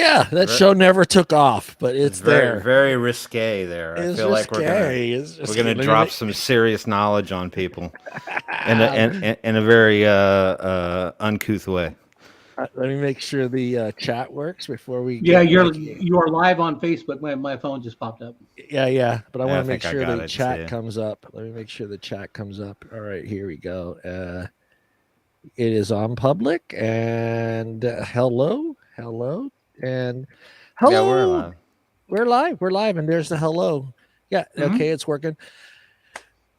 Yeah, that show never took off, but it's very, there. very risque there. I feel like we're gonna drop some serious knowledge on people in a very uncouth way. Let me make sure the chat works before we. Yeah, you are live on Facebook. My phone just popped up. Yeah, but I want to make sure the it chat comes up. Let me make sure the chat comes up. All right, here we go. It is on public, and hello, and hello. Yeah, we're live. We're live, and there's the hello. Yeah, okay, it's working.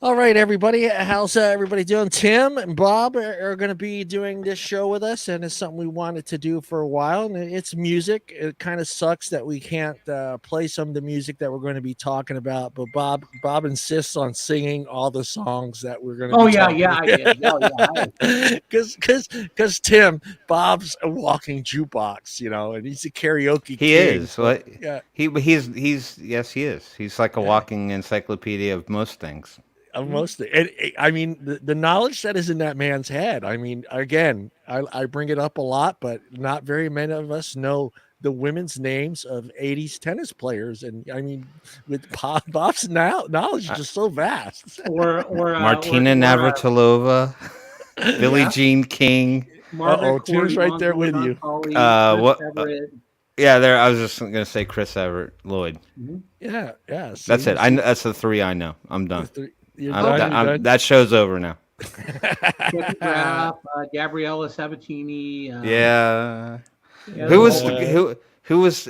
All right, everybody. How's everybody doing? Tim and Bob are going to be doing this show with us, and it's something we wanted to do for a while. And it's music. It kind of sucks that we can't play some of the music that we're going to be talking about. But Bob insists on singing all the songs that we're going to. Because Tim, Bob's a walking jukebox, and he's a karaoke. He is. Well, yeah. He's yes, he is. He's like a walking encyclopedia of most things. And I mean, the knowledge that is in that man's head. I mean, again, I bring it up a lot, but not very many of us know the women's names of 80s tennis players. And I mean, with Bob's knowledge is just so vast. Or Martina Navratilova, Billie Jean King. Tim's right there with you. What? Yeah, there. I was just gonna say Chris Everett, Lloyd. Mm-hmm. Yeah. That's it. That's the three I know. I'm done. Done? That show's over now. Gabriella Sabatini. Who was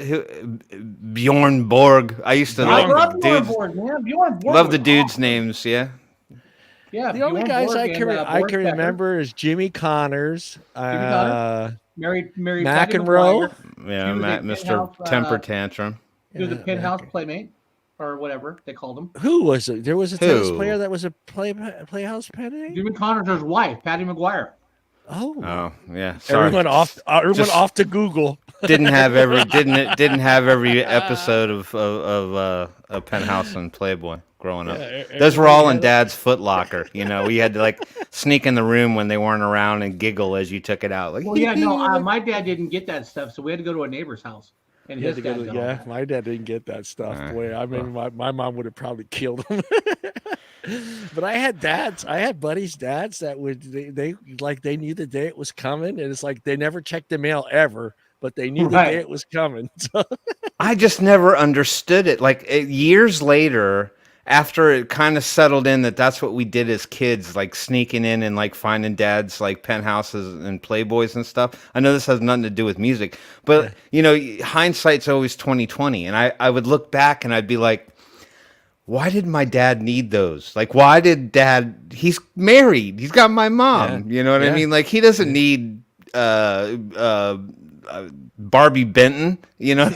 Bjorn Borg? I used to love the dudes' names. Yeah. Yeah. The only guys I can remember is Jimmy Connors. Married McEnroe. Yeah, Mr. Temper Tantrum. He was a penthouse playmate, or whatever they called him. Who was it? There was a tennis player that was a playhouse playmate. Jimmy Connors' wife, Patty McGuire. Oh yeah. Sorry. Everyone off to Google. Didn't have every episode of a Penthouse and Playboy growing up. Those were all in Dad's Foot Locker. We had to like sneak in the room when they weren't around and giggle as you took it out. Like, my dad didn't get that stuff, so we had to go to a neighbor's house. And my dad didn't get that stuff. Boy, I mean, my mom would have probably killed him. But I had buddies' dads that they knew the day it was coming, and it's like they never checked the mail ever, but they knew the day it was coming. So. I just never understood it. Like years later, after it kind of settled in that's what we did as kids, like sneaking in and like finding Dad's like penthouses and Playboys and stuff. I know this has nothing to do with music, but hindsight's always 20/20. And I would look back and I'd be like, why did my dad need those? Like, why did Dad? He's married. He's got my mom. You know what I mean? Like, he doesn't need Barbie Benton. Hey. No,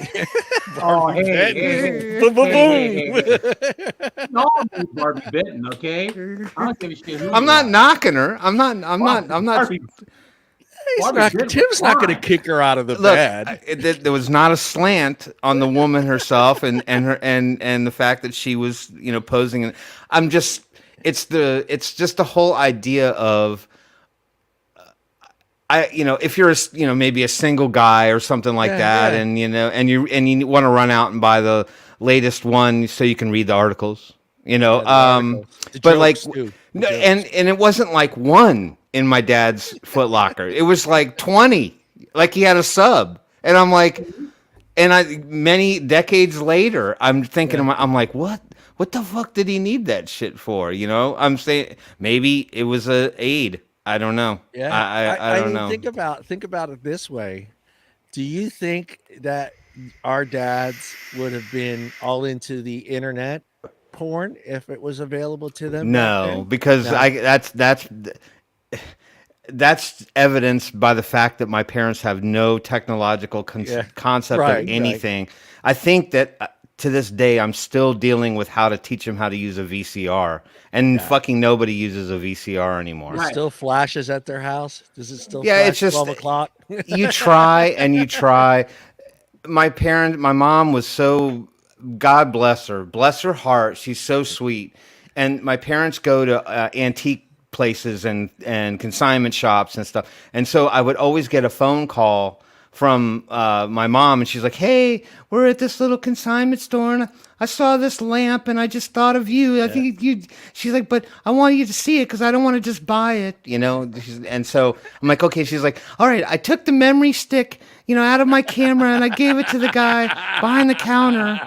Barbie Benton. Okay. I don't give a shit. I'm not knocking her. I'm not. Tim's not going to kick her out of the bed. There was not a slant on the woman herself, and the fact that she was, posing. And I'm just, it's just the whole idea of, if you're maybe a single guy or something like that, and you want to run out and buy the latest one so you can read the articles, but like, no, and it wasn't like one in my dad's Foot Locker. It was like 20. Like he had a sub. And I'm like, many decades later, I'm thinking, I'm like, what the fuck did he need that shit for? I'm saying maybe it was a aid. I don't know. Yeah. I don't know. Think about it this way. Do you think that our dads would have been all into the internet porn if it was available to them? No, because that's evidenced by the fact that my parents have no technological concept of anything. Right. I think that to this day, I'm still dealing with how to teach them how to use a VCR, and fucking nobody uses a VCR anymore. It still flashes at their house. Does it still? Yeah, flash it's just 12 o'clock. You try and you try. My mom was so, God bless her heart. She's so sweet, and my parents go to antique places and consignment shops and stuff. And so I would always get a phone call from my mom, and she's like, "Hey, we're at this little consignment store, and I saw this lamp, and I just thought of you. I think you." She's like, "But I want you to see it because I don't want to just buy it, you know." And so I'm like, "Okay." She's like, "All right, I took the memory stick, out of my camera, and I gave it to the guy behind the counter."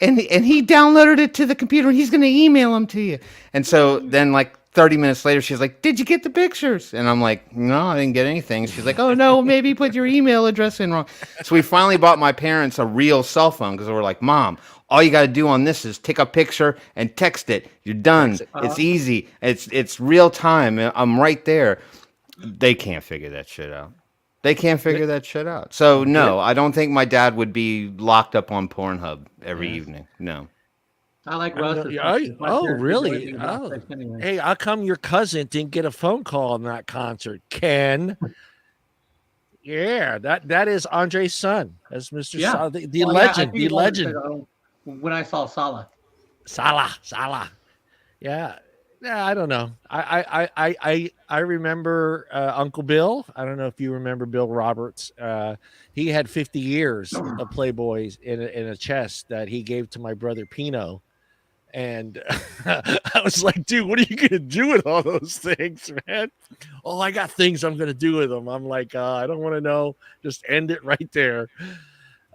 And he downloaded it to the computer, and he's going to email them to you. And so then, like 30 minutes later, she's like, "Did you get the pictures?" And I'm like, "No, I didn't get anything." She's like, "Oh, no, maybe you put your email address in wrong." So we finally bought my parents a real cell phone because we're like, "Mom, all you got to do on this is take a picture and text it. You're done. It's easy. It's real time. I'm right there." They can't figure that shit out. They can't figure that shit out. So, no, I don't think my dad would be locked up on Pornhub every evening. No. I like Russ. Really? Oh. Anyway. Hey, how come your cousin didn't get a phone call on that concert? Ken. Yeah, that is Andre's son. That's Mr. Sala, the legend. The legend. When I saw Sala. Yeah. Yeah, I don't know. I remember Uncle Bill. I don't know if you remember Bill Roberts. He had 50 years of Playboys in a chest that he gave to my brother Pino. And I was like, dude, what are you going to do with all those things, man? Oh, I got things I'm going to do with them. I'm like, I don't want to know. Just end it right there.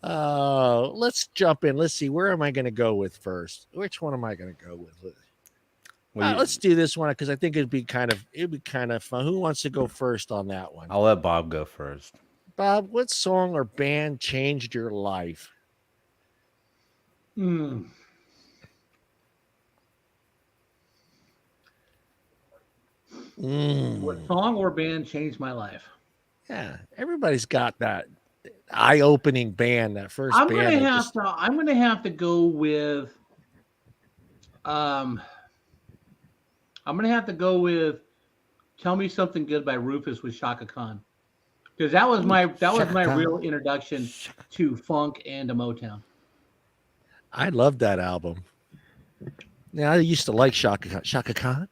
Let's jump in. Let's see. Where am I going to go with first? Which one am I going to go with? Let's do this one because I think it'd be kind of fun. Who wants to go first on that one? I'll let Bob go first. Bob, what song or band changed your life? What song or band changed my life? Yeah, everybody's got that eye-opening band. That first I'm band. I'm gonna have to go with. I'm gonna have to go with "Tell Me Something Good" by Rufus with Shaka Khan, because that was my real introduction to funk and to Motown. I love that album. Yeah, I used to like Shaka Khan.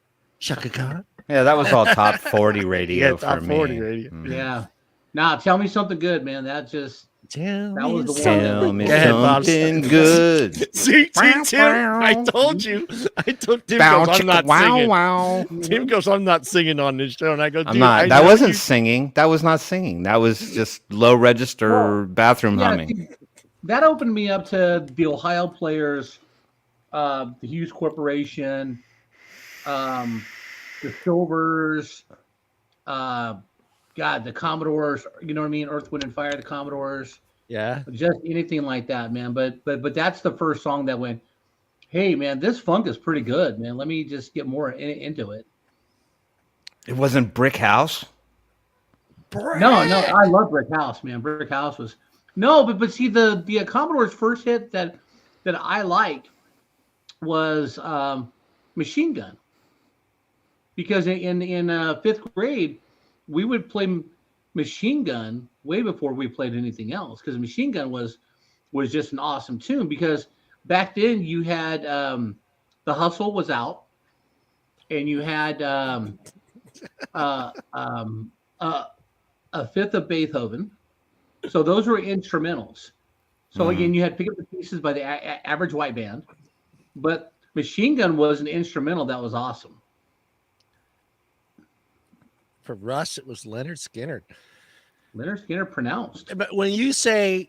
Yeah, that was all top 40 radio for top me. 40 radio. Yeah. Now, "Tell Me Something Good," man. That was the one. Tell me something good. See, Tim, I told you. Tim goes, I'm not singing. Wow. Tim goes, I'm not singing on this show. And I go, I'm not. That wasn't singing. That was not singing. That was just low register bathroom humming. That opened me up to the Ohio Players, the Hughes Corporation, the Silvers, the Commodores, you know what I mean? Earth, Wind, and Fire, the Commodores. Yeah. Just anything like that, man. But that's the first song that went, hey, man, this funk is pretty good, man. Let me just get more into it. It wasn't Brick House? No, I love Brick House, man. Brick House was... No, but see, the Commodore's first hit that I liked was Machine Gun. Because in fifth grade, we would play Machine Gun way before we played anything else, because Machine Gun was just an awesome tune. Because back then you had The Hustle was out, and you had a Fifth of Beethoven. So those were instrumentals. So again, you had Pick Up the Pieces by the Average White Band, but Machine Gun was an instrumental that was awesome. For Russ, it was Leonard Skinner. Leonard Skinner pronounced. But when you say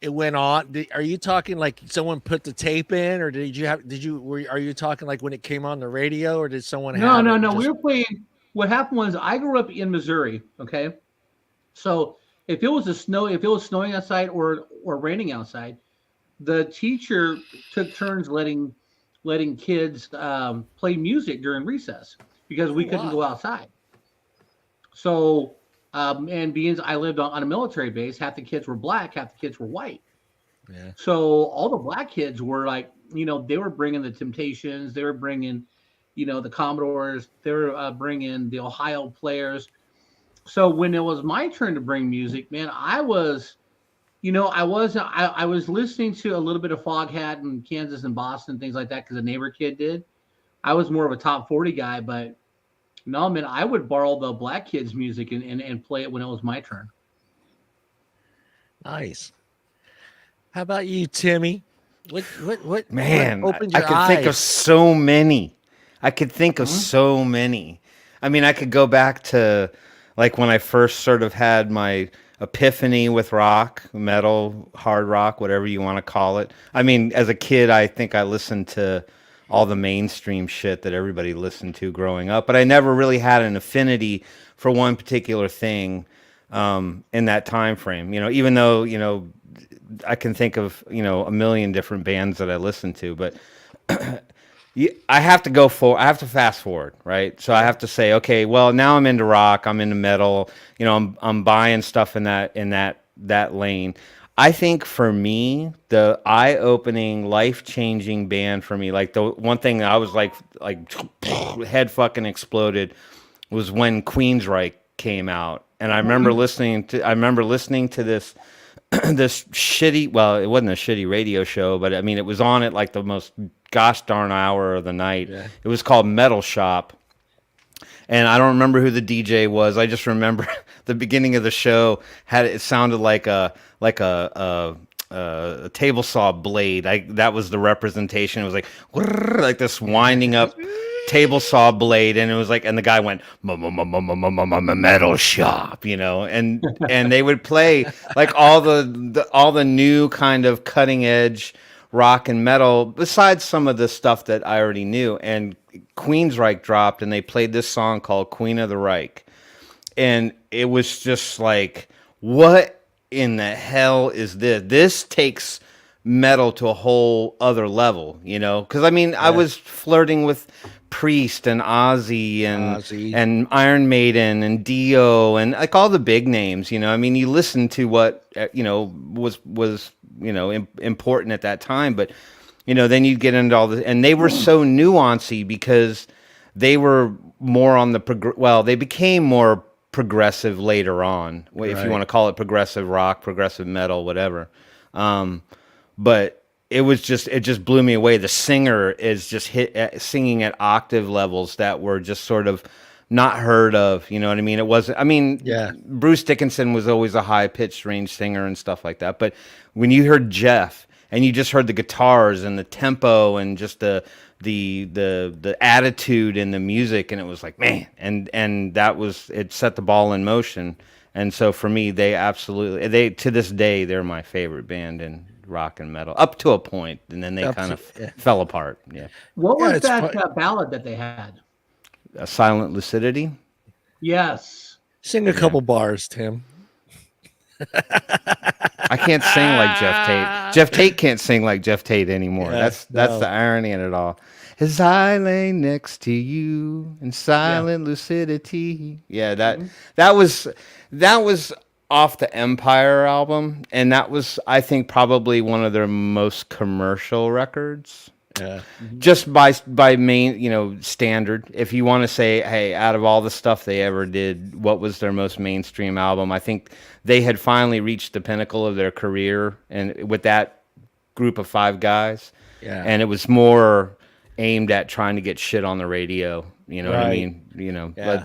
it went on, are you talking like someone put the tape in, or are you talking like when it came on the radio, or did someone have No. We were playing. What happened was, I grew up in Missouri. Okay. So if it was snowing outside or raining outside, the teacher took turns letting kids play music during recess, because we couldn't go outside. So, and being I lived on a military base, half the kids were black, half the kids were white. Yeah. So all the black kids were like, they were bringing the Temptations, they were bringing, the Commodores, they were bringing the Ohio Players. So when it was my turn to bring music, man, I was listening to a little bit of Foghat and Kansas and Boston, things like that, because a neighbor kid did. I was more of a top 40 guy, but No, man, I would borrow the Black Kids music and play it when it was my turn. Nice. How about you, Timmy? What Man, opened I your could eyes? think of so many. I could think of so many. I mean, I could go back to like when I first sort of had my epiphany with rock, metal, hard rock, whatever you want to call it. I mean, as a kid, I think I listened to all the mainstream shit that everybody listened to growing up, but I never really had an affinity for one particular thing in that time frame. You know, even though, you know, I can think of, you know, a million different bands that I listened to, but I have to fast forward, right? So I have to say, okay, well, now I'm into rock, I'm into metal, you know, I'm buying stuff in that lane. I think for me, the eye-opening, life-changing band for me, like the one thing that I was like head fucking exploded was when Queensryche came out. And I remember listening to this this shitty, well, it wasn't a shitty radio show, but I mean, it was on at like the most gosh darn hour of the night. Yeah. It was called Metal Shop. And I don't remember who the DJ was. I just remember the beginning of the show it sounded like a table saw blade. That was the representation. It was like this winding up table saw blade, and it was like, and the guy went metal shop, you know, and they would play like all the new kind of cutting edge rock and metal, besides some of the stuff that I already knew. And Queensryche dropped, and they played this song called Queen of the Reich, and it was just like, what in the hell is this? This takes metal to a whole other level, you know? Because I mean, I was flirting with Priest and Ozzy and Iron Maiden and Dio and like all the big names, you know. I mean, you listen to what you know was you know important at that time, but you know, then you get into all this, and they were so nuancy because they were more on the they became more progressive later on, if you want to call it progressive rock, progressive metal, whatever. But it just blew me away. The singer is just singing at octave levels that were just sort of not heard of. You know what I mean? It wasn't. I mean, Bruce Dickinson was always a high pitched range singer and stuff like that. But when you heard Jeff and you just heard the guitars and the tempo and just the attitude in the music, and it was like, man, and that was, it set the ball in motion. And so for me, they to this day, they're my favorite band in rock and metal up to a point, and then they kind of fell apart. Yeah. What was that ballad that they had? A Silent Lucidity. Yes. Sing a couple bars, Tim. I can't sing like Jeff Tate. Jeff Tate can't sing like Jeff Tate anymore. That's the irony in it all. As I lay next to you in silent lucidity. Yeah, that was off the Empire album, and that was, I think, probably one of their most commercial records. Yeah. Just by main, you know, standard. If you want to say, hey, out of all the stuff they ever did, what was their most mainstream album? I think they had finally reached the pinnacle of their career, and with that group of 5 guys. Yeah. And it was more aimed at trying to get shit on the radio. You know what I mean? You know, like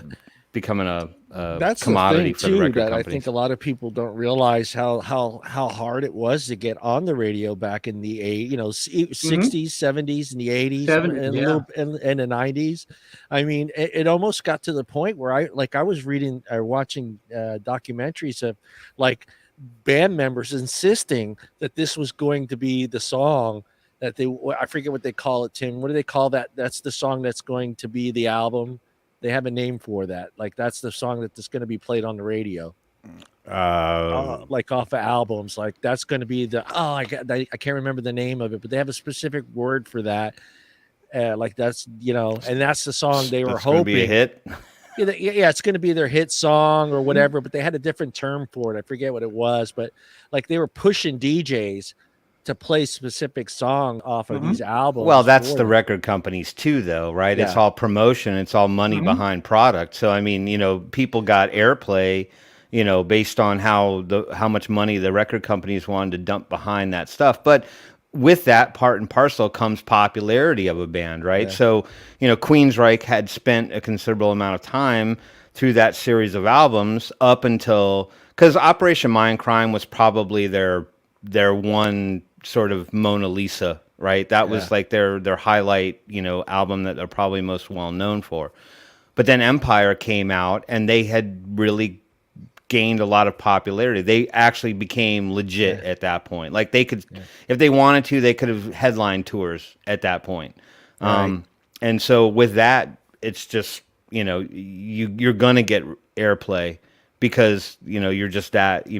becoming a that's commodity the thing, for the record that companies. I think a lot of people don't realize how hard it was to get on the radio back in the 60s, 70s, and the 80s, and the 90s. I mean, it almost got to the point where I was reading or watching documentaries of like band members insisting that this was going to be the song that I forget what they call it, Tim. What do they call that? That's the song that's going to be the album. They have a name for that. Like that's the song that's going to be played on the radio. Like off of albums. Like that's going to be I can't remember the name of it, but they have a specific word for that. Like that's, you know, and that's the song they were hoping. Be a hit. Yeah, it's going to be their hit song or whatever, but they had a different term for it. I forget what it was, but like they were pushing DJs to play specific song off of these albums. Well, that's the record companies too, though, right? Yeah. It's all promotion. It's all money behind product. So, I mean, you know, people got airplay, you know, based on how much money the record companies wanted to dump behind that stuff. But with that part and parcel comes popularity of a band, right? So, Queensryche had spent a considerable amount of time through that series of albums up until, because Operation Mindcrime was probably their one sort of Mona Lisa, right? That was like their highlight, album that they're probably most well known for. But then Empire came out and they had really gained a lot of popularity. They actually became legit at that point. Like they could, if they wanted to, they could have headline tours at that point. And so with that, it's just, you're going to get airplay because, you're just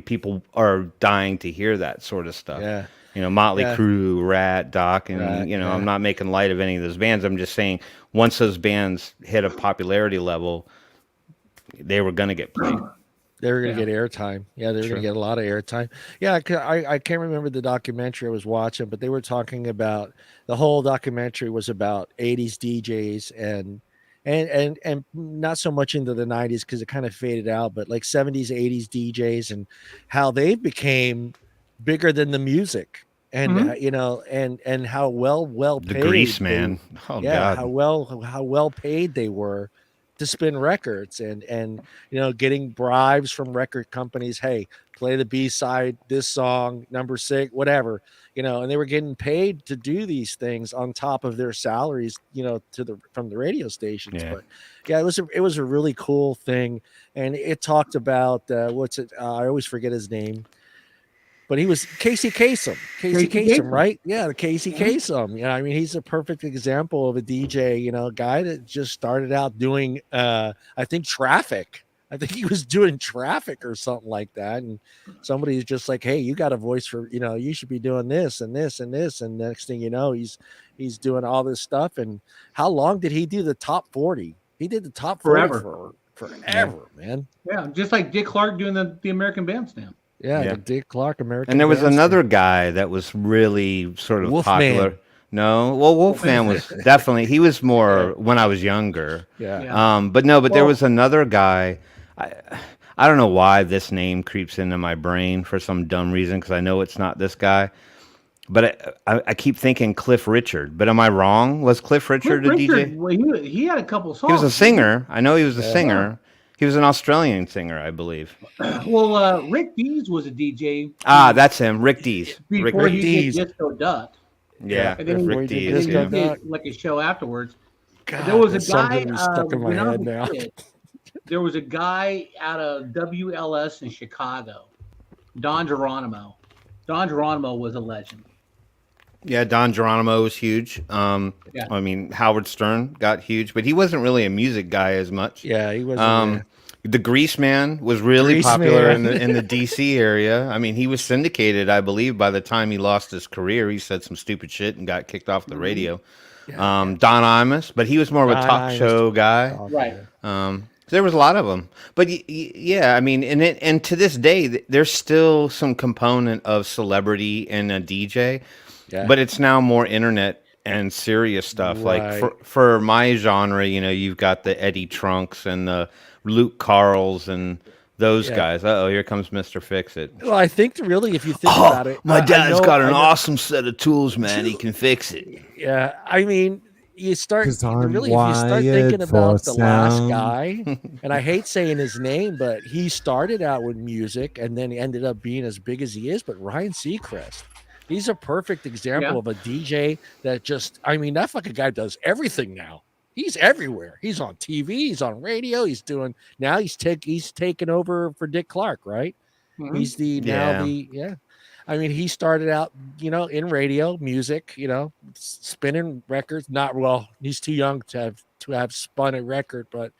people are dying to hear that sort of stuff. Yeah. Motley Crue, Rat, Doc, and, I'm not making light of any of those bands. I'm just saying once those bands hit a popularity level, they were going to get played. They were going to get airtime. Yeah, they were going to get a lot of airtime. Yeah, I can't remember the documentary I was watching, but they were talking about the whole documentary was about 80s DJs and not so much into the 90s because it kind of faded out, but like 70s, 80s DJs and how they became bigger than the music. And and how well paid the Grease man. God. how well paid they were to spin records and getting bribes from record companies. Hey, play the B-side, this song, number 6, whatever, and they were getting paid to do these things on top of their salaries, from the radio stations. But it was a really cool thing. And it talked about, I always forget his name, but he was Casey Kasem, right? Yeah, the Casey Kasem. I mean, he's a perfect example of a DJ, guy that just started out doing, I think, Traffic. I think he was doing Traffic or something like that. And somebody's just like, hey, you got a voice for, you should be doing this and this and this. And next thing you know, he's doing all this stuff. And how long did he do the top 40? He did the top 40 forever, man. Yeah, just like Dick Clark doing the American Bandstand. Yeah, the Dick Clark American. And there was another guy that was really sort of popular. No, well, Wolfman was definitely, he was more when I was younger. But there was another guy. I don't know why this name creeps into my brain for some dumb reason because I know it's not this guy. But I keep thinking Cliff Richard. But am I wrong? Was Cliff Richard a DJ? Well, he had a couple songs. He was a singer. I know he was a singer. He was an Australian singer, I believe. Well, Rick Dees was a DJ. That's him, Rick Dees. Before he did Disco Duck. Yeah, and then Rick Dees. He did like a show afterwards. God, there was a guy stuck in my head now. There was a guy out of WLS in Chicago, Don Geronimo. Don Geronimo was a legend. Yeah, Don Geronimo was huge. I mean, Howard Stern got huge, but he wasn't really a music guy as much. Yeah, he wasn't. The Grease Man was really popular in the DC area. I mean, he was syndicated, I believe, by the time he lost his career. He said some stupid shit and got kicked off the radio. Don Imus, but he was more of a talk show guy. Right. There was a lot of them, but yeah, I mean, and to this day, there's still some component of celebrity in a DJ. Yeah. But it's now more internet and serious stuff. Right. Like for my genre, you've got the Eddie Trunks and the Luke Carls and those guys. Here comes Mr. Fix-It. Well, I think really, if you think about it, my dad's got an awesome set of tools, man. He can fix it. Yeah, I mean, if you start thinking about the last guy, and I hate saying his name, but he started out with music and then he ended up being as big as he is. But Ryan Seacrest. He's a perfect example of a DJ that that fucking guy does everything now. He's everywhere. He's on TV. He's on radio. He's taken over for Dick Clark, right? Mm-hmm. He's I mean, he started out, in radio, music, spinning records. He's too young to have spun a record, but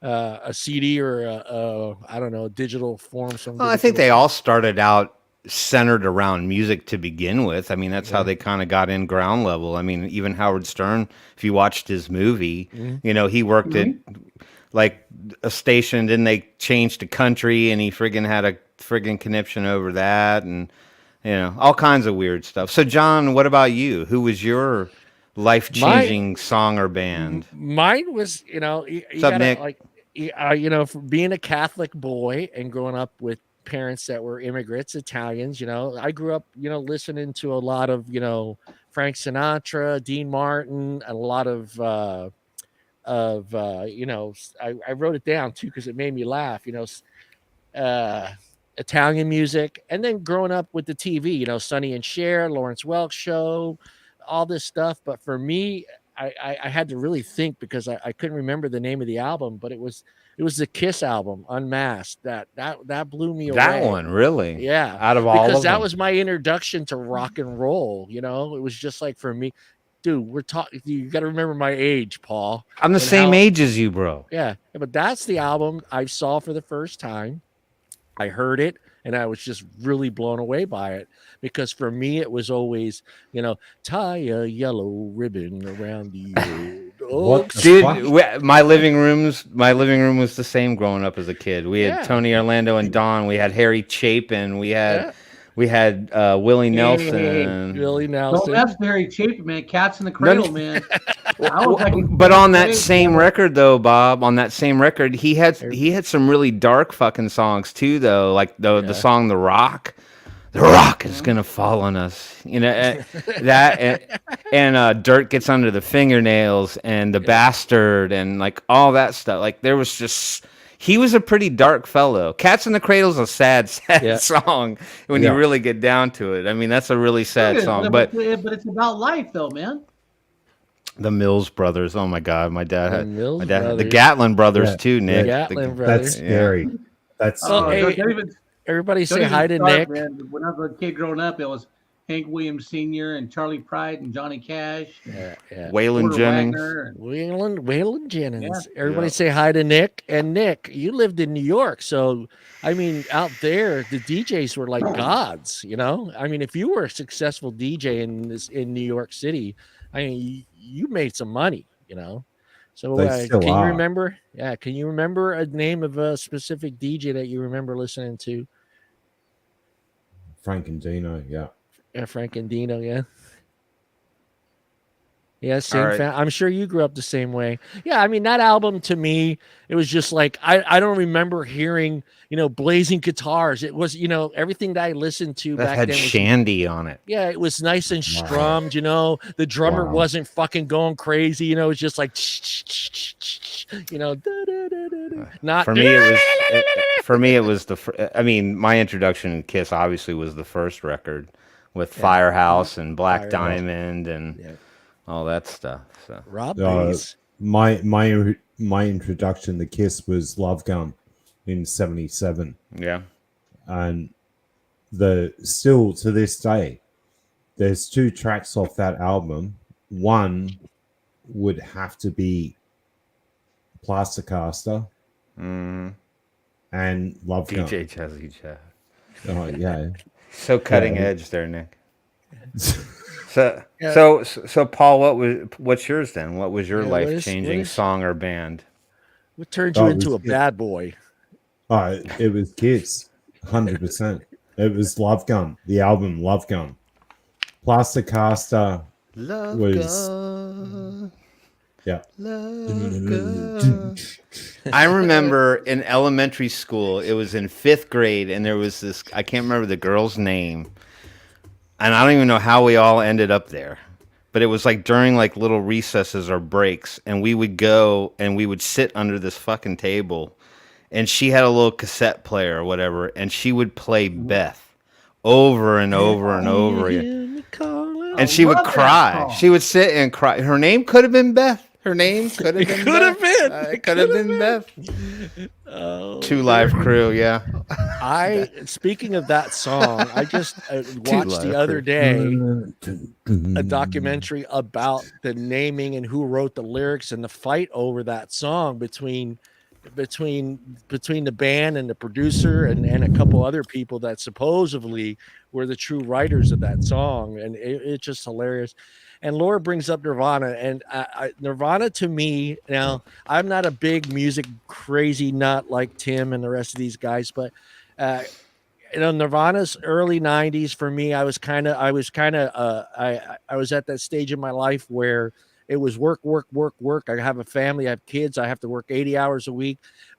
a CD or a digital form. I think they all started out centered around music to begin with. I mean, that's how they kind of got in ground level. I mean, even Howard Stern, if you watched his movie, he worked at like a station, then they changed to country and he had a conniption over that and, all kinds of weird stuff. So John, what about you? Who was your life-changing song or band? Mine was, you What's up, Nick? for being a Catholic boy and growing up with parents that were immigrants, Italians. I grew up, listening to a lot of, Frank Sinatra, Dean Martin, and a lot of I wrote it down too because it made me laugh. Uh, Italian music, and then growing up with the TV, Sonny and Cher, Lawrence Welk Show, all this stuff. But for me, I had to really think because I couldn't remember the name of the album, but it was the Kiss album, Unmasked. That blew me away. That one, really? Yeah. Out of all because of that them. was my introduction to rock and roll. It was just like for me, dude, we're talking. You got to remember my age, Paul. I'm the same age as you, bro. Yeah, but that's the album I saw for the first time. I heard it and I was just really blown away by it because for me it was always, tie a yellow ribbon around the dude, my living room was the same growing up as a kid. We had Tony Orlando and Don. We had Harry Chapin. We had Willie Nelson. Willie Nelson. Don't mess with Harry Chapin, man. Cats in the Cradle, man. But on that same record, though, Bob, on that same record, he had some really dark fucking songs too, though, like the song "The Rock." The rock is gonna fall on us, that and dirt gets under the fingernails and the bastard and like all that stuff. Like there was just. He was a pretty dark fellow. Cats in the Cradle is a sad song when you really get down to it. I mean, that's a really sad song. But it's about life, though, man. The Mills Brothers. Oh my God, my dad had the Gatlin Brothers too, Nick. The Gatlin Brothers. That's scary. That's scary. Everybody say hi to Nick. Man. When I was a kid growing up, it was Hank Williams Sr. and Charlie Pride and Johnny Cash. Waylon Jennings. Waylon Jennings. Everybody say hi to Nick. And Nick, you lived in New York. So, I mean, out there, the DJs were like gods, I mean, if you were a successful DJ in New York City, I mean, you made some money, So can you remember? Yeah. Can you remember a name of a specific DJ that you remember listening to? Frank and Dino, yeah. Yeah, Frank and Dino, yeah. Yeah, same fan. I'm sure you grew up the same way. Yeah, I mean, that album to me, it was just like, I don't remember hearing, blazing guitars. It was, everything that I listened to back then. That had Shandy on it. Yeah, it was nice and strummed, The drummer wasn't fucking going crazy, it was just like, not for me, it was I mean, my introduction to Kiss obviously was the first record with Firehouse and Black Diamond and all that stuff. So Rob Bass. My introduction to Kiss was Love Gun in '77. Yeah. And still to this day, there's 2 tracks off that album. One would have to be Plastercaster and Love Gun. DJ Chazzy Chaz. Oh yeah. So cutting edge there, Nick. So Paul, what's yours then? What was your life-changing song or band? What turned you into a bad boy? It was Kiss, 100%. It was Love Gun, the album Love Gun. Plastercaster was Gun. Yeah. I remember in elementary school, it was in 5th grade, and there was this, I can't remember the girl's name, and I don't even know how we all ended up there, but it was like during like little recesses or breaks, and we would go and we would sit under this fucking table, and she had a little cassette player or whatever, and she would play Beth over and over and over again. And she would cry. She would sit and cry. Her name could have been Beth. Her name could have been Beth. It could have been Beth. Oh, 2 Live Crew, yeah. Speaking of that song, I just watched the other day a documentary about the naming and who wrote the lyrics and the fight over that song between the band and the producer and a couple other people that supposedly were the true writers of that song, and it's just hilarious. And Laura brings up Nirvana, and Nirvana to me, now I'm not a big music crazy nut like Tim and the rest of these guys, but Nirvana's early 90s for me, I was at that stage in my life where it was work. I have a family, I have kids, I have to work 80 hours a week.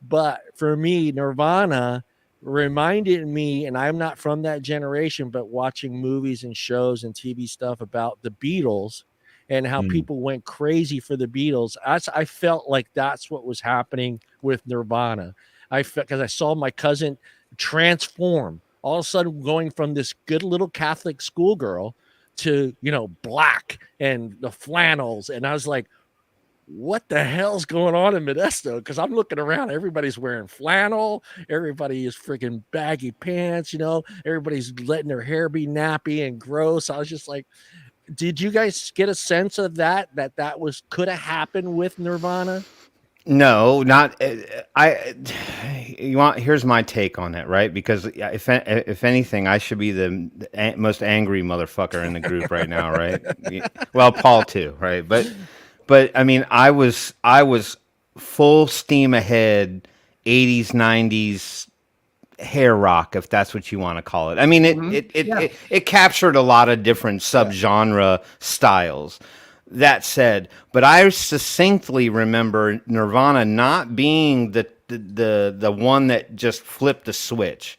But for me, Nirvana reminded me, and I'm not from that generation, but watching movies and shows and TV stuff about the Beatles and how people went crazy for the Beatles. I felt like that's what was happening with Nirvana. I felt, because I saw my cousin transform, all of a sudden going from this good little Catholic schoolgirl to, you know, black and the flannels. And I was like, what the hell's going on in Modesto? Because I'm looking around, everybody's wearing flannel, everybody is freaking baggy pants, you know, everybody's letting their hair be nappy and gross. I was just like, did you guys get a sense of that was could have happened with Nirvana? No, not you want. Here's my take on it, right? Because if anything, I should be the most angry motherfucker in the group right now, right? Well, Paul too, right? But I mean, I was full steam ahead, 80s, 90s hair rock, if that's what you want to call it. I mean, it captured a lot of different subgenre styles. That said, but I succinctly remember Nirvana not being the one that just flipped the switch.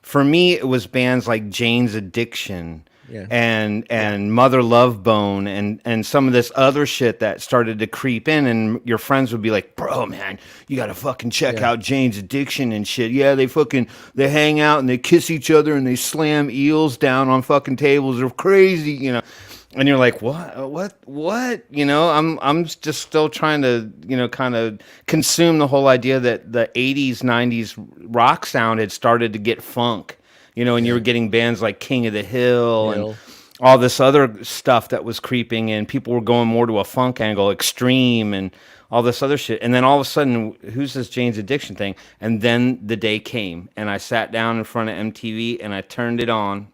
For me, it was bands like Jane's Addiction and Mother Love Bone and some of this other shit that started to creep in, and your friends would be like, bro, man, you gotta fucking check out Jane's Addiction and shit. Yeah, they hang out and they kiss each other and they slam eels down on fucking tables. They're crazy, you know. And you're like, what? You know, I'm just still trying to, you know, kind of consume the whole idea that the 80s, 90s rock sound had started to get funk, you know, and you were getting bands like King of the Hill and all this other stuff that was creeping in. People were going more to a funk angle, Extreme and all this other shit. And then all of a sudden, who's this Jane's Addiction thing? And then the day came, and I sat down in front of MTV and I turned it on.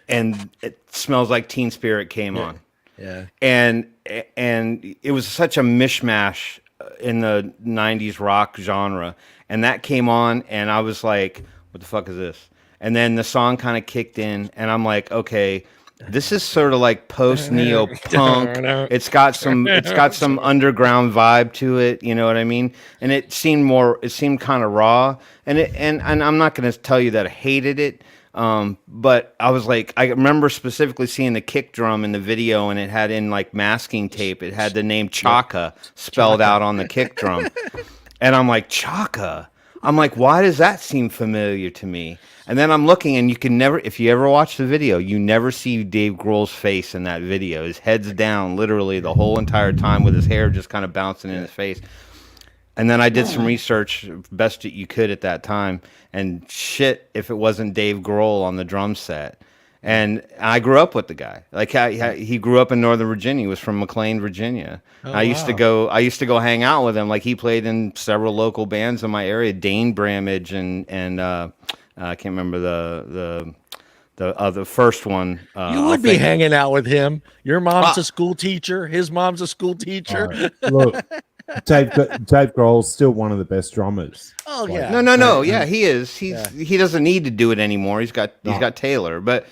And It Smells Like Teen Spirit came on. Yeah. And it was such a mishmash in the 90s rock genre. And that came on, and I was like, what the fuck is this? And then the song kind of kicked in, and I'm like, okay, this is sort of like post neo punk. It's got some underground vibe to it, you know what I mean? And it seemed kind of raw. And I'm not going to tell you that I hated it. But I was like, I remember specifically seeing the kick drum in the video, and it had in like masking tape, it had the name Chaka spelled out on the kick drum. And I'm like, Chaka? I'm like, why does that seem familiar to me? And then I'm looking, and you can never, if you ever watch the video, you never see Dave Grohl's face in that video. His head's down literally the whole entire time with his hair just kind of bouncing in his face. And then I did some research, best that you could at that time, and shit, if it wasn't Dave Grohl on the drum set. And I grew up with the guy. Like he grew up in Northern Virginia. He was from McLean, Virginia. I used to go hang out with him. Like he played in several local bands in my area, Dane Bramage and I can't remember the first one. You would be hanging out with him. Your mom's a school teacher. His mom's a school teacher. Right. Look, Dave Grohl's still one of the best drummers. Oh yeah. No. Yeah, he is. He doesn't need to do it anymore. He's got Taylor. But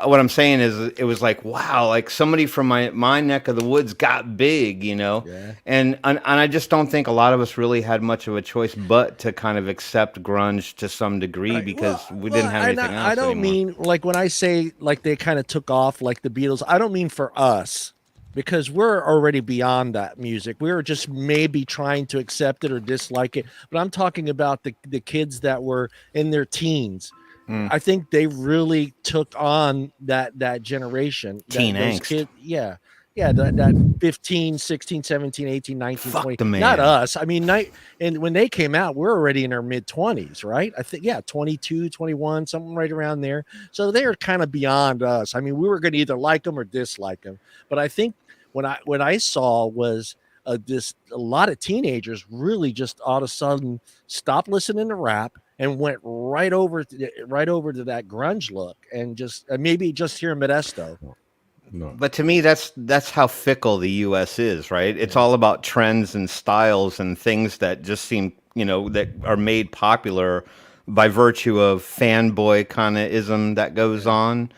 what I'm saying is, it was like, wow, like somebody from my neck of the woods got big, you know. Yeah. And I just don't think a lot of us really had much of a choice but to kind of accept grunge to some degree because we didn't have anything else. I don't mean like when I say like they kind of took off like the Beatles. I don't mean for us. Because we're already beyond that music. We were just maybe trying to accept it or dislike it. But I'm talking about the kids that were in their teens. I think they really took on that generation. Teen angst. Kids, that 15, 16, 17, 18, 19, 20. Not us. I mean, and when they came out, we're already in our mid-20s, right? I think, 22, 21, something right around there. So they were kind of beyond us. I mean, we were going to either like them or dislike them. But I think what I saw was a lot of teenagers really just all of a sudden stopped listening to rap and went right over to that grunge look and just maybe just here in Modesto. No. But to me, that's how fickle the U.S. is, right? It's all about trends and styles and things that just seem, you know, that are made popular by virtue of fanboy kind of ism that goes on.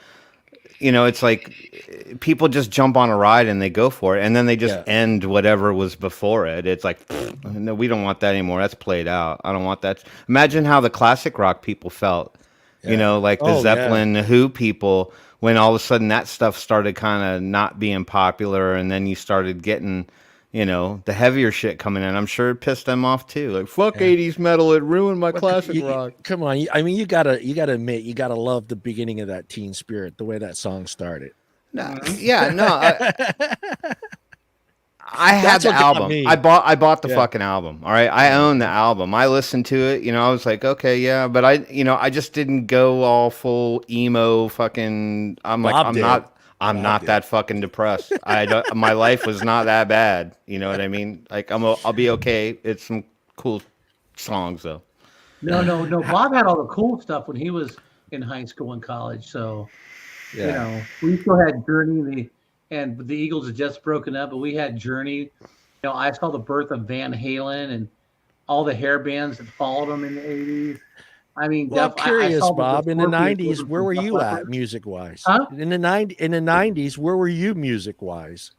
it's like people just jump on a ride and they go for it, and then they just end whatever was before it. It's like, no, we don't want that anymore. That's played out. I don't want that. Imagine how the classic rock people felt, like the Zeppelin, the Who people, when all of a sudden that stuff started kind of not being popular, and then you started getting, the heavier shit coming in. I'm sure it pissed them off too. Like, fuck 80s metal, it ruined my classic rock. Come on, I mean, you gotta admit, you gotta love the beginning of that Teen Spirit, the way that song started. No, I had the album. I bought the fucking album. All right, I own the album. I listened to it. I was like, okay, yeah, but I just didn't go all full emo fucking. I'm not that fucking depressed. My life was not that bad. You know what I mean? Like I'll be okay. It's some cool songs though. No. Bob had all the cool stuff when he was in high school and college. So, we still had Journey. And the Eagles had just broken up, but we had Journey. I saw the Birth of Van Halen and all the hair bands that followed them in the 80s. I mean, I'm curious, Bob. In the 90s, where were you at music-wise? Huh? In the 90s, where were you music-wise?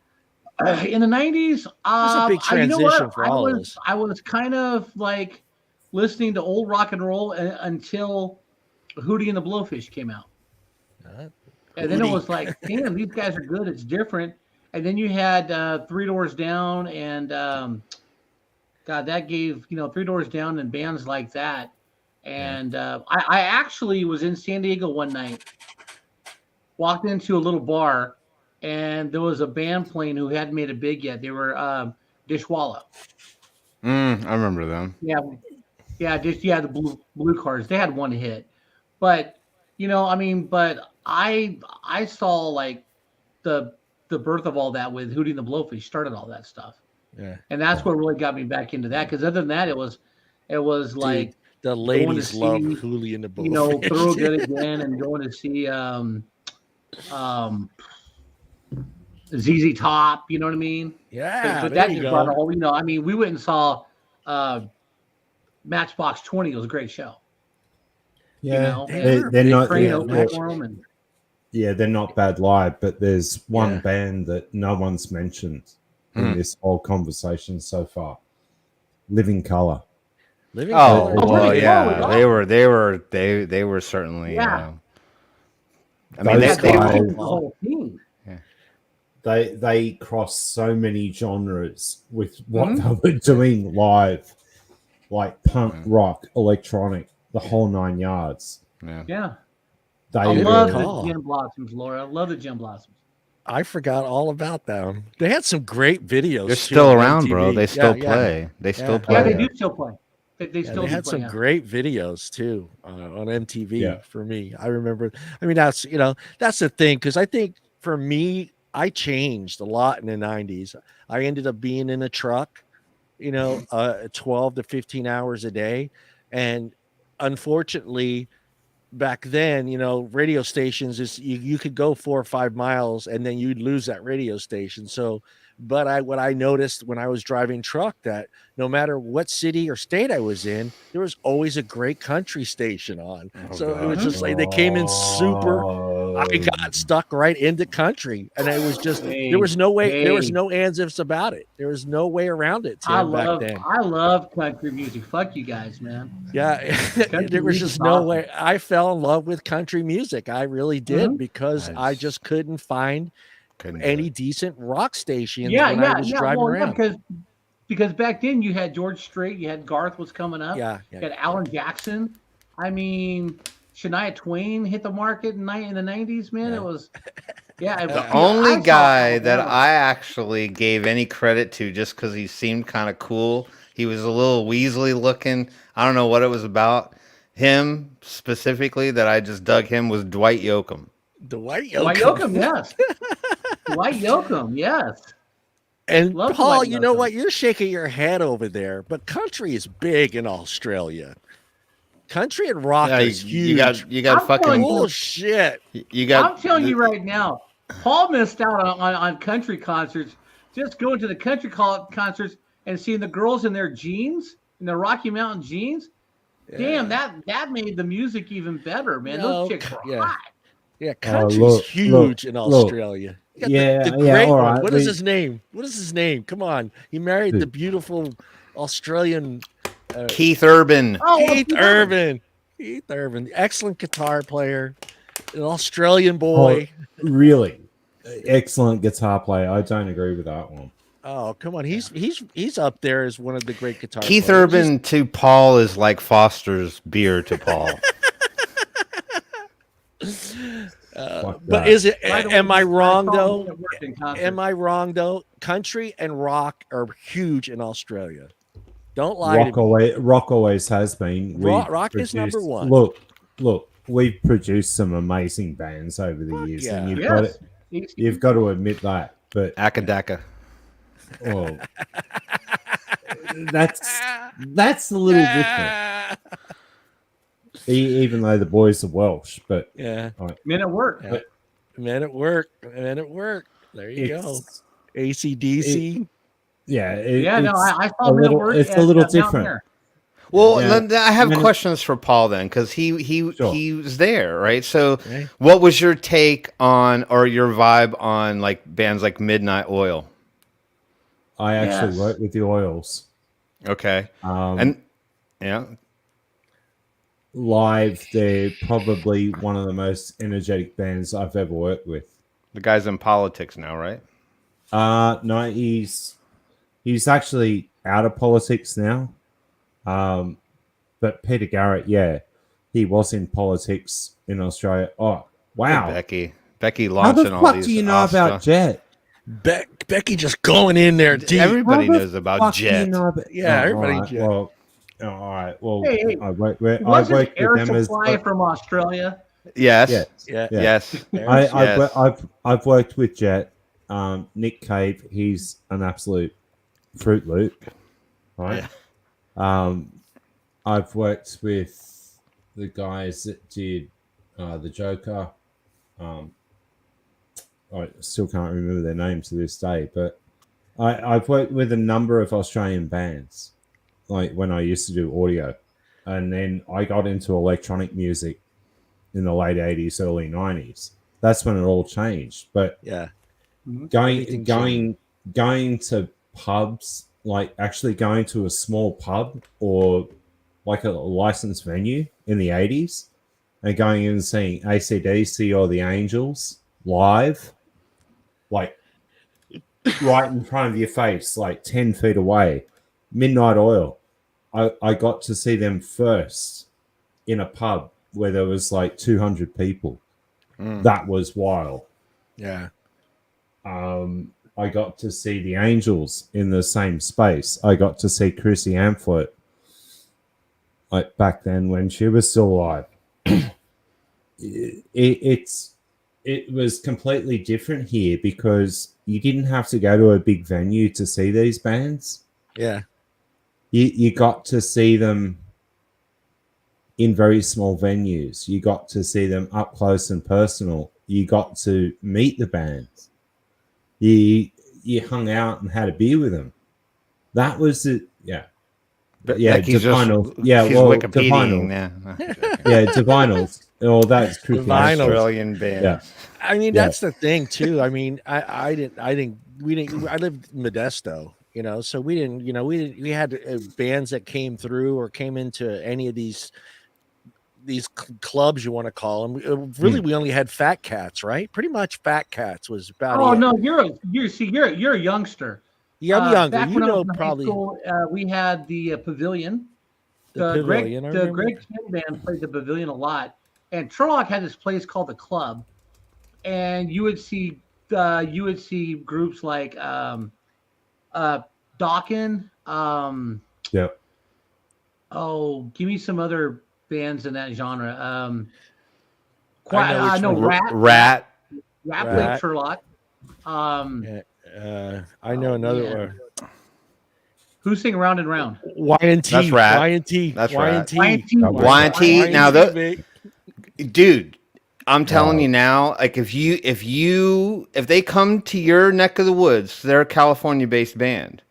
In the 90s, a big transition for all of us. I was kind of like listening to old rock and roll until Hootie and the Blowfish came out. And then it was like, damn, these guys are good. It's different. And then you had Three Doors Down and God, that gave, Three Doors Down and bands like that. And I actually was in San Diego one night, walked into a little bar, and there was a band playing who hadn't made it big yet. They were Dishwalla. I remember them. The blue Cars. They had one hit. But, I saw like the birth of all that with Hootie and the Blowfish started all that stuff. Yeah. And that's what really got me back into that. Because other than that, it was like the ladies love Hootie and the Blowfish. Thorough Good Again and going to see ZZ Top, you know what I mean? Yeah. But that just brought a whole, we went and saw Matchbox 20. It was a great show. Yeah, they're not. They're not bad live, but there's one band that no one's mentioned in this whole conversation so far. Living Color. Well, yeah, they were certainly. Yeah. I mean, the whole thing. They crossed so many genres with what they were doing live, like punk, rock, electronic, the whole 9 yards. Yeah. I love the Gin Blossoms, Laura. I love the Gin Blossoms. I forgot all about them. They had some great videos. They're still around, bro. They still play. They still play. Yeah, they do still play. They had some great videos too on MTV for me. I remember. I mean, that's the thing, because I think for me, I changed a lot in the 90s. I ended up being in a truck, 12 to 15 hours a day, and unfortunately, back then, radio stations is you could go 4 or 5 miles and then you'd lose that radio station. So, but what I noticed when I was driving truck, that no matter what city or state I was in, there was always a great country station on. It was just like they came in super. I got stuck right into country, and it was just there was no way, there was no ands ifs about it. There was no way around it. Back then. I love country music. Fuck you guys, man. Yeah, there was just no way. I fell in love with country music. I really did, because I just couldn't find any decent rock stations when I was driving around. Because back then you had George Strait, you had Garth was coming up, you had Alan Jackson. I mean, Shania Twain hit the market in the 90s, man. It was, the only guy that I actually gave any credit to just because he seemed kind of cool. He was a little Weasley looking. I don't know what it was about him specifically that I just dug him was Dwight Yoakam. Dwight Yoakam, yes. Dwight Yoakam, yes. And love Paul, you know what? You're shaking your head over there, but country is big in Australia. Country and rock is huge. You got fucking bullshit. I'm telling you right now, Paul missed out on country concerts. Just going to the country concerts and seeing the girls in their jeans, in their Rocky Mountain jeans. Yeah. Damn, that made the music even better, man. Those chicks were hot. Yeah, country's huge in Australia. The great all one. right. What is his name? What is his name? Come on. He married the beautiful Australian Keith Urban. Keith Urban. Keith Urban, excellent guitar player, an Australian boy. Oh, really excellent guitar player. I don't agree with that one. Oh, come on. He's up there as one of the great guitar Keith players. Urban to Paul is like Foster's beer to Paul. But is it? Am I wrong though? Am I wrong though? Country and rock are huge in Australia. Don't lie to me. Rock always has been. Rock is number one. Look, we've produced some amazing bands over the years, and you've got to admit that. But Akadaka. Oh, that's a little different. Even though the boys are Welsh, but men at work. Men at work. There you go. AC/DC. I saw men at work. It's a little different. Well, I have questions for Paul then, because he was there, right? So, what was your take on, or your vibe on, like bands like Midnight Oil? I actually worked with the Oils. Okay, live, they're probably one of the most energetic bands I've ever worked with. The guy's in politics now, right? No, he's actually out of politics now. But Peter Garrett, he was in politics in Australia. Oh, wow. Hey, Becky launching all these. How the fuck do you know about Jet? Becky just going in there deep. Everybody knows about Jet. Everybody right, Jet. Well, all right. Well, hey, I worked with Air them Supply from Australia. Yes. I've worked with Jet. Nick Cave, he's an absolute Fruit Loop, right? Yeah. I've worked with the guys that did the Joker. I still can't remember their names to this day, but I've worked with a number of Australian bands, like when I used to do audio, and then I got into electronic music in the late 80s, early 90s. That's when it all changed. But going to pubs, like actually going to a small pub or like a licensed venue in the 80s and going in and seeing AC/DC or the Angels live, like right in front of your face, like 10 feet away. Midnight Oil, I got to see them first in a pub where there was like 200 people. That was wild. Yeah. I got to see the Angels in the same space. I got to see Chrissy Amphlett, like back then when she was still alive. It was completely different here because you didn't have to go to a big venue to see these bands. Yeah. You got to see them in very small venues. You got to see them up close and personal. You got to meet the bands. You hung out and had a beer with them. That was it. Yeah. But Divinals. Divinals. Oh, that's creepy. Australian band. Yeah. I mean, that's the thing too. I mean, I lived in Modesto, so we had bands that came through or came into any of these clubs, you want to call them. Really, we only had Fat Cats, right? Pretty much Fat Cats was about it. No, you're a youngster. Yeah, I'm younger. Back when I was in high school, we had the Pavilion. The Greg Kim band played the Pavilion a lot, and Turlock had this place called the Club, and you would see groups like Dawkin. Oh, give me some other bands in that genre. Rat played Turlock. I know another one. Who's singing Round and Round? Y&T. That's Rat. Y&T. That's Y&T. Y&T. Now, dude, I'm telling you now, like if they come to your neck of the woods, they're a California-based band.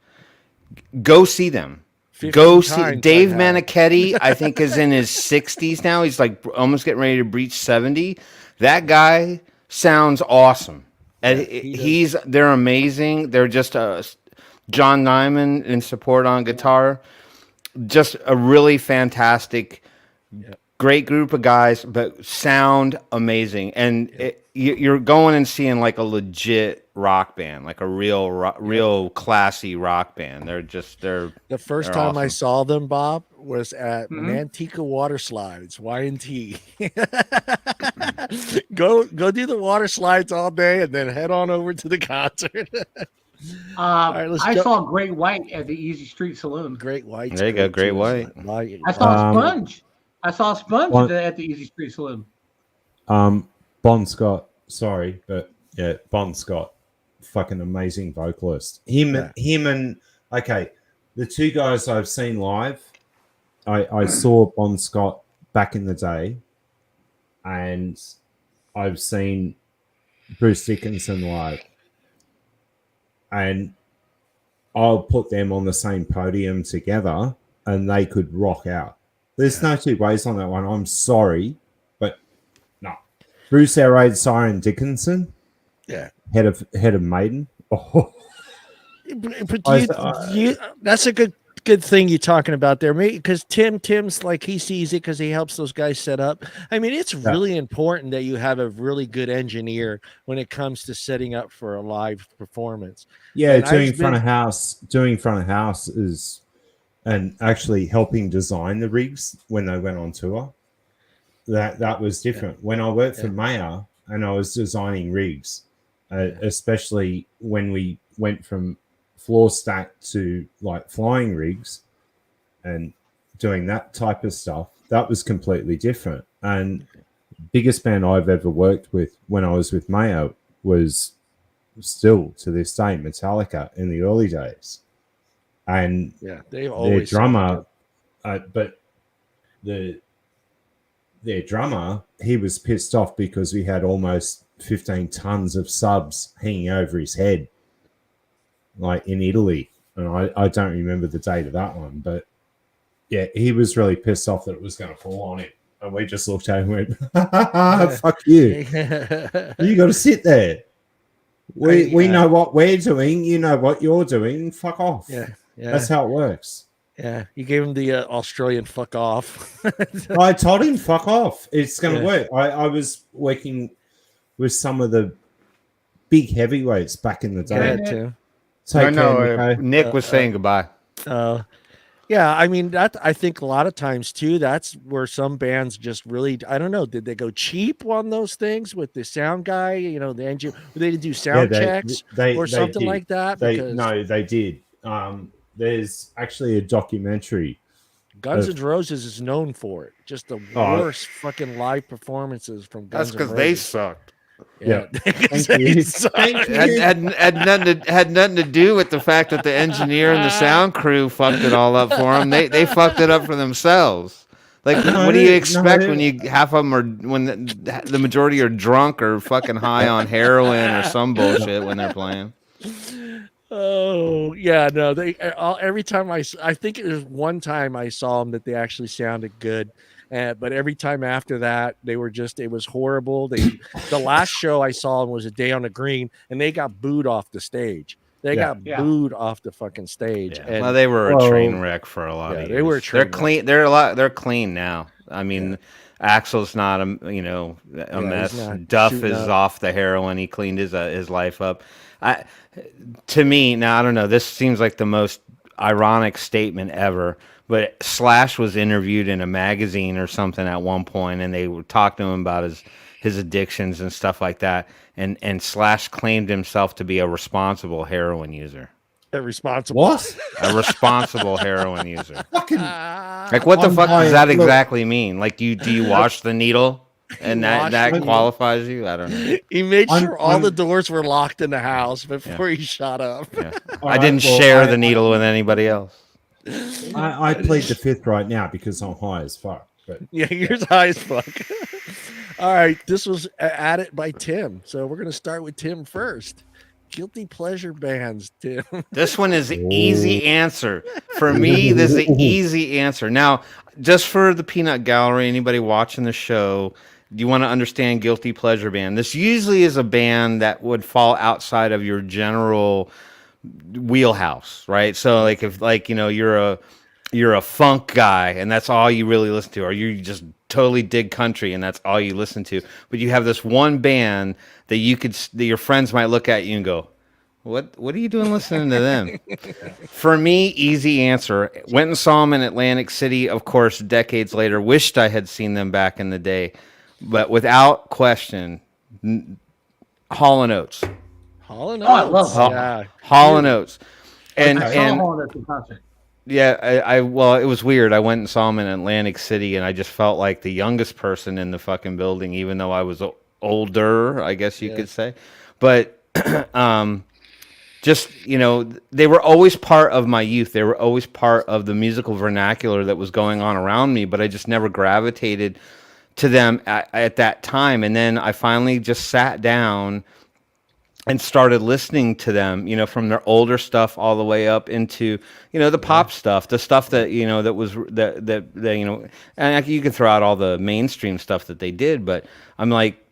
Go see them. Go see Dave Manichetti. I think is in his 60s now. He's like almost getting ready to breach 70. That guy sounds awesome. And they're amazing. They're just John Nyman in support on guitar. Just a really fantastic, great group of guys, but sound amazing. And you're going and seeing like a legit rock band, like a real classy rock band. The first time awesome. I saw them, Bob, was at Manteca Water Slides, Y&T. Go do the water slides all day and then head on over to the concert. I saw Great White at the Easy Street Saloon. Great White. There you go, Great White. I saw Sponge. I saw Sponge at the Easy Street Saloon. Bon Scott, sorry, but yeah, Bon Scott, fucking amazing vocalist. Him and the two guys I've seen live, I saw Bon Scott back in the day, and I've seen Bruce Dickinson live. And I'll put them on the same podium together and they could rock out. There's no two ways on that one. I'm sorry, but no. Bruce Air Raid Siren Dickinson, head of Maiden. Oh. But that's a good thing you're talking about there, because Tim's like, he sees it because he helps those guys set up. I mean, it's really important that you have a really good engineer when it comes to setting up for a live performance. Yeah, doing front of house is, and actually helping design the rigs when they went on tour. That was different. When I worked for Mayer and I was designing rigs, especially when we went from floor stack to like flying rigs and doing that type of stuff, that was completely different. And biggest band I've ever worked with when I was with Mayo was still to this day Metallica in the early days. And they've always their drummer, their drummer, he was pissed off because we had almost 15 tons of subs hanging over his head, like in Italy. And I don't remember the date of that one, but yeah, he was really pissed off that it was going to fall on him. And we just looked at him and went, fuck you. You got to sit there. We know what we're doing. You know what you're doing. Fuck off. Yeah. That's how it works. Yeah. You gave him the Australian fuck off. I told him, fuck off. It's going to work. I was working with some of the big heavyweights back in the day. Yeah, too. Nick was saying goodbye. Yeah, I mean, that I think a lot of times too, that's where some bands just really, I don't know, did they go cheap on those things with the sound guy, the engine? They did do sound checks or something like that? No, they did. There's actually a documentary. Guns N' Roses is known for it. Just the worst fucking live performances from Guns N' Roses. That's because they sucked. Yeah. Had nothing to do with the fact that the engineer and the sound crew fucked it all up for them. They fucked it up for themselves. Like, what do you expect when you half of them are, when the majority are drunk or fucking high on heroin or some bullshit when they're playing? Oh yeah, no. They every time I think it was one time I saw them that they actually sounded good. But every time after that, they were it was horrible. The last show I saw was A Day on the Green, and they got booed off the stage. They got booed off the fucking stage. Yeah. And, they were a train wreck for a lot of years. They were they're clean. They're clean now. I mean, Axl's not a mess. Duff is off the heroin. He cleaned his life up. To me, now I don't know. This seems like the most ironic statement ever. But Slash was interviewed in a magazine or something at one point, and they were talking to him about his addictions and stuff like that. And Slash claimed himself to be a responsible heroin user. A responsible heroin user. Like, what the fuck does that exactly mean? Like, do you wash the needle? And that qualifies you? I don't know. He made sure all the doors were locked in the house before he shot up. Yeah. I didn't share the needle with anybody else. I plead the fifth right now because I'm high as fuck. But you're high as fuck. All right, this was added by Tim, so we're gonna start with Tim first. Guilty pleasure bands, Tim. This one is an easy answer for me. This is an easy answer. Now, just for the peanut gallery, anybody watching the show, you want to understand guilty pleasure band. This usually is a band that would fall outside of your general wheelhouse, right? So like if like you're a funk guy and that's all you really listen to, or you just totally dig country and that's all you listen to, but you have this one band that your friends might look at you and go, what are you doing listening to them? For me, easy answer. Went and saw them in Atlantic City, of course, decades later. Wished I had seen them back in the day. But without question, Hall & Oates. Hall & Oates. Oh, I love them. Hall & Oates. I saw Hall & Oates in concert. Yeah, well, it was weird. I went and saw him in Atlantic City, and I just felt like the youngest person in the fucking building, even though I was older, I guess you could say. But just, they were always part of my youth. They were always part of the musical vernacular that was going on around me, but I just never gravitated to them at that time. And then I finally just sat down and started listening to them, from their older stuff all the way up into, the pop stuff, the stuff that, that was and you can throw out all the mainstream stuff that they did, but I'm like,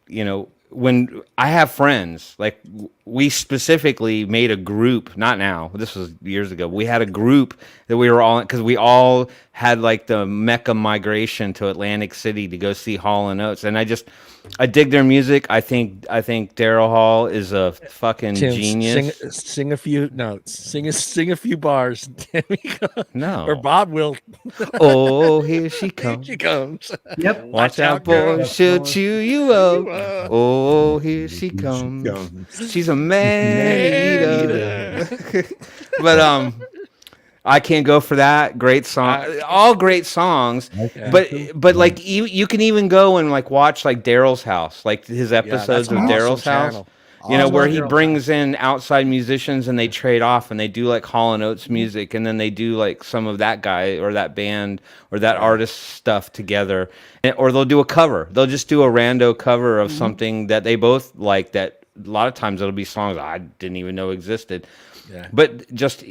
when I have friends, like we specifically made a group, not now, this was years ago. We had a group that we were all in, because we all had like the Mecca migration to Atlantic City to go see Hall & Oates. And I dig their music. I think Daryl Hall is a fucking genius. Sing a few notes. Sing a few bars. No. Or Bob will. Oh, here she comes. Here she comes. Yep. Watch out, boy, she'll chew you up. Oh, here she comes. She's a man eater. But I can't go for that. Great song, all great songs. Okay. But like you can even go and like watch like Daryl's House, like his episodes of Daryl's House. Where he brings in outside musicians and they trade off and they do like Hall & Oates music and then they do like some of that guy or that band or that artist stuff together, or they'll do a cover. They'll just do a rando cover of something that they both like. That a lot of times it'll be songs I didn't even know existed. Yeah. But just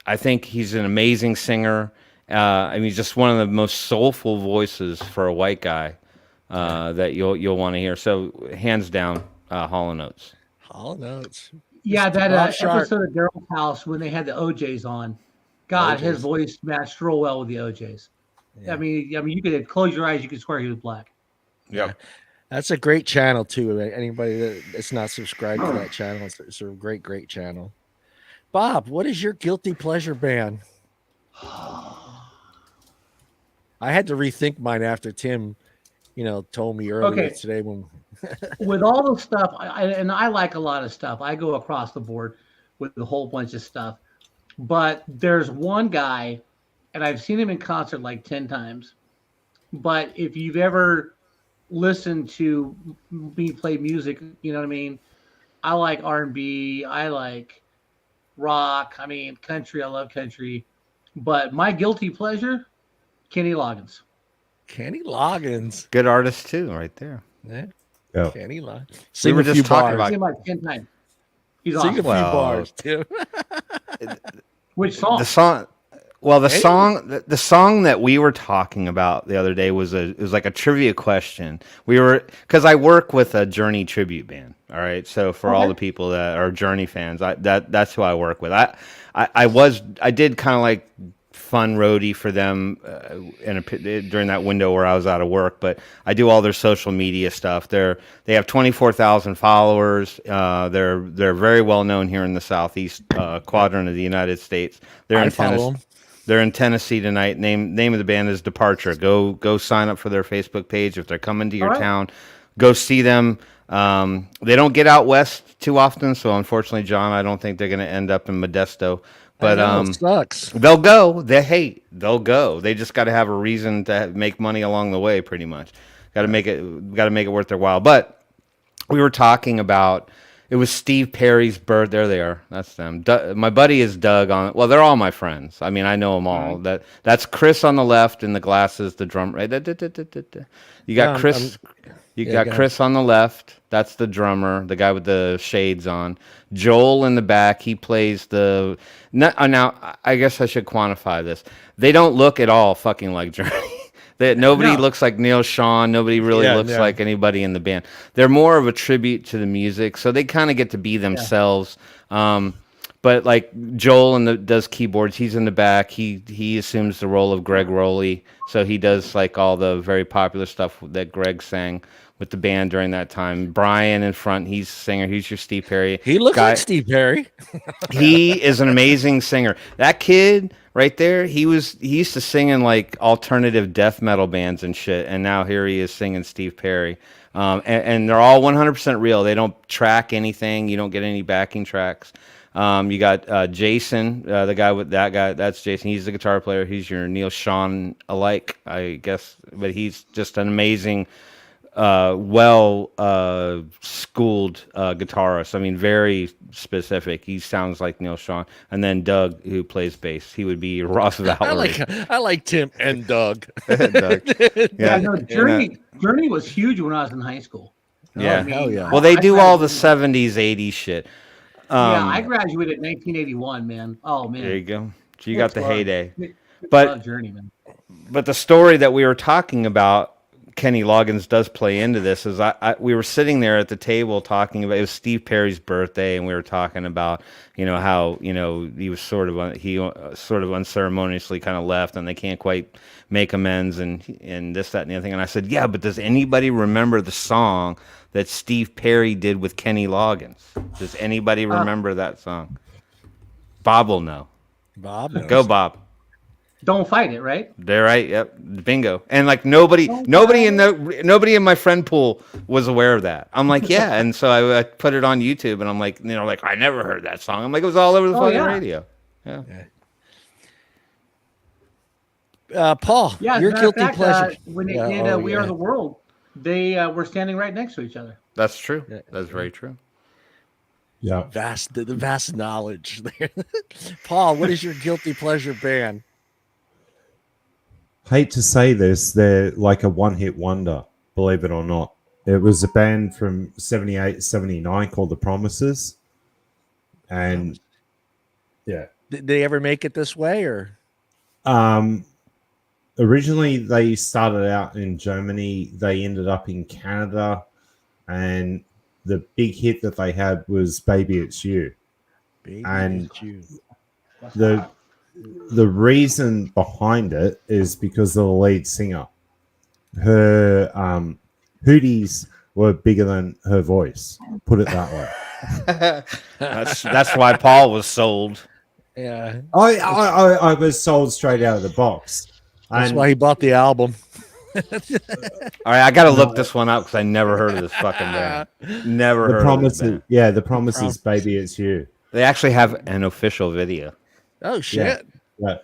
I think he's an amazing singer. He's just one of the most soulful voices for a white guy that you'll want to hear. So hands down, Hall & Oates. Hall & Oates. Yeah, that episode of Daryl's House when they had the OJs on. God, his voice matched real well with the OJs. Yeah. I mean, you could close your eyes, you could swear he was black. Yeah. That's a great channel too. Anybody that's not subscribed to that channel, it's a great channel. Bob, what is your guilty pleasure band? I had to rethink mine after Tim, told me earlier today when with all the stuff, I like a lot of stuff. I go across the board with a whole bunch of stuff. But there's one guy, and I've seen him in concert like 10 times. But if you've ever listened to me play music, you know what I mean? I like R&B. I like rock. Country. I love country. But my guilty pleasure, Kenny Loggins. Kenny Loggins. Good artist too, right there. Yeah. Oh. Kenny Loggins. We were just talking about him like 10 times. He's Sing awesome. a few bars too. Which song? The song that we were talking about the other day was like a trivia question. Because I work with a Journey tribute band. All right, so for all the people that are Journey fans, that's who I work with. I did kind of like fun roadie for them during that window where I was out of work, but I do all their social media stuff. They have 24,000 followers. They're very well known here in the southeast quadrant of the United States. They're in Tennessee tonight. Name of the band is Departure. Go sign up for their Facebook page if they're coming to your town. Go see them. They don't get out west too often, so unfortunately, John, I don't think they're going to end up in Modesto. But sucks. They'll go. They'll go. They just got to have a reason to make money along the way. Pretty much, got to make it worth their while. But we were talking about it was Steve Perry's birth. There they are. That's them. My buddy is Doug on. Well, they're all my friends. I know them all. That's Chris on the left in the glasses, the drum. Right. You got Chris. You got Chris on the left. That's the drummer, the guy with the shades on. Joel in the back. He plays the. Now, I guess I should quantify this. They don't look at all fucking like Journey. That nobody looks like Neil Sean. Nobody really looks like anybody in the band. They're more of a tribute to the music, so they kind of get to be themselves. But like Joel does keyboards. He's in the back. He assumes the role of Greg Rowley, so he does like all the very popular stuff that Greg sang with the band during that time. Brian in front, he's a singer. He's your Steve Perry. He looks like Steve Perry. He is an amazing singer. That kid right there, he used to sing in like alternative death metal bands and shit, and now here he is singing Steve Perry. And they're all 100% real. They don't track anything. You don't get any backing tracks. You got Jason, the guy with that guy. That's Jason. He's the guitar player. He's your Neil Sean alike, I guess. But he's just an amazing, schooled guitarist. I mean, very specific. He sounds like Neil Sean. And then Doug, who plays bass, he would be Ross Valerie. I like Tim and Doug. Doug. Yeah, no, Journey was huge when I was in high school. Yeah, hell yeah. Well, they do all the 70s, 80s shit. I graduated in 1981, man. Oh man, there you go. So you got the heyday. But Journey, man. But the story that we were talking about, Kenny Loggins does play into this. Is we were sitting there at the table talking about, it was Steve Perry's birthday, and we were talking about how he was sort of unceremoniously kind of left, and they can't quite make amends, and this, that, and the other thing. And I said, yeah, but does anybody remember the song that Steve Perry did with Kenny Loggins? Does anybody remember that song? Bob will know. Bob knows. Go, Bob. Don't fight it, right? They're right. Yep. Bingo. And like nobody in my friend pool was aware of that. I'm like, yeah. And so I put it on YouTube, and I'm like, I never heard that song. I'm like, it was all over the fucking radio. Yeah. Paul, your guilty pleasure. When they did We Are the World, they were standing right next to each other. That's true. That's very true. Yeah. The vast knowledge there. Paul, what is your guilty pleasure band? Hate to say this, they're like a one-hit wonder, believe it or not. It was a band from 78, 79 called The Promises. And yeah. Did they ever make it this way, or? Originally, they started out in Germany. They ended up in Canada. And the big hit that they had was Baby It's You. It's You. The reason behind it is because of the lead singer. Her hooties were bigger than her voice. Put it that way. That's why Paul was sold. Yeah, I was sold straight out of the box. That's why he bought the album. All right, I got to look this one up because I never heard of this fucking band. Never heard of this band. Yeah, The Promises, Baby It's You. They actually have an official video. Oh shit! Yeah.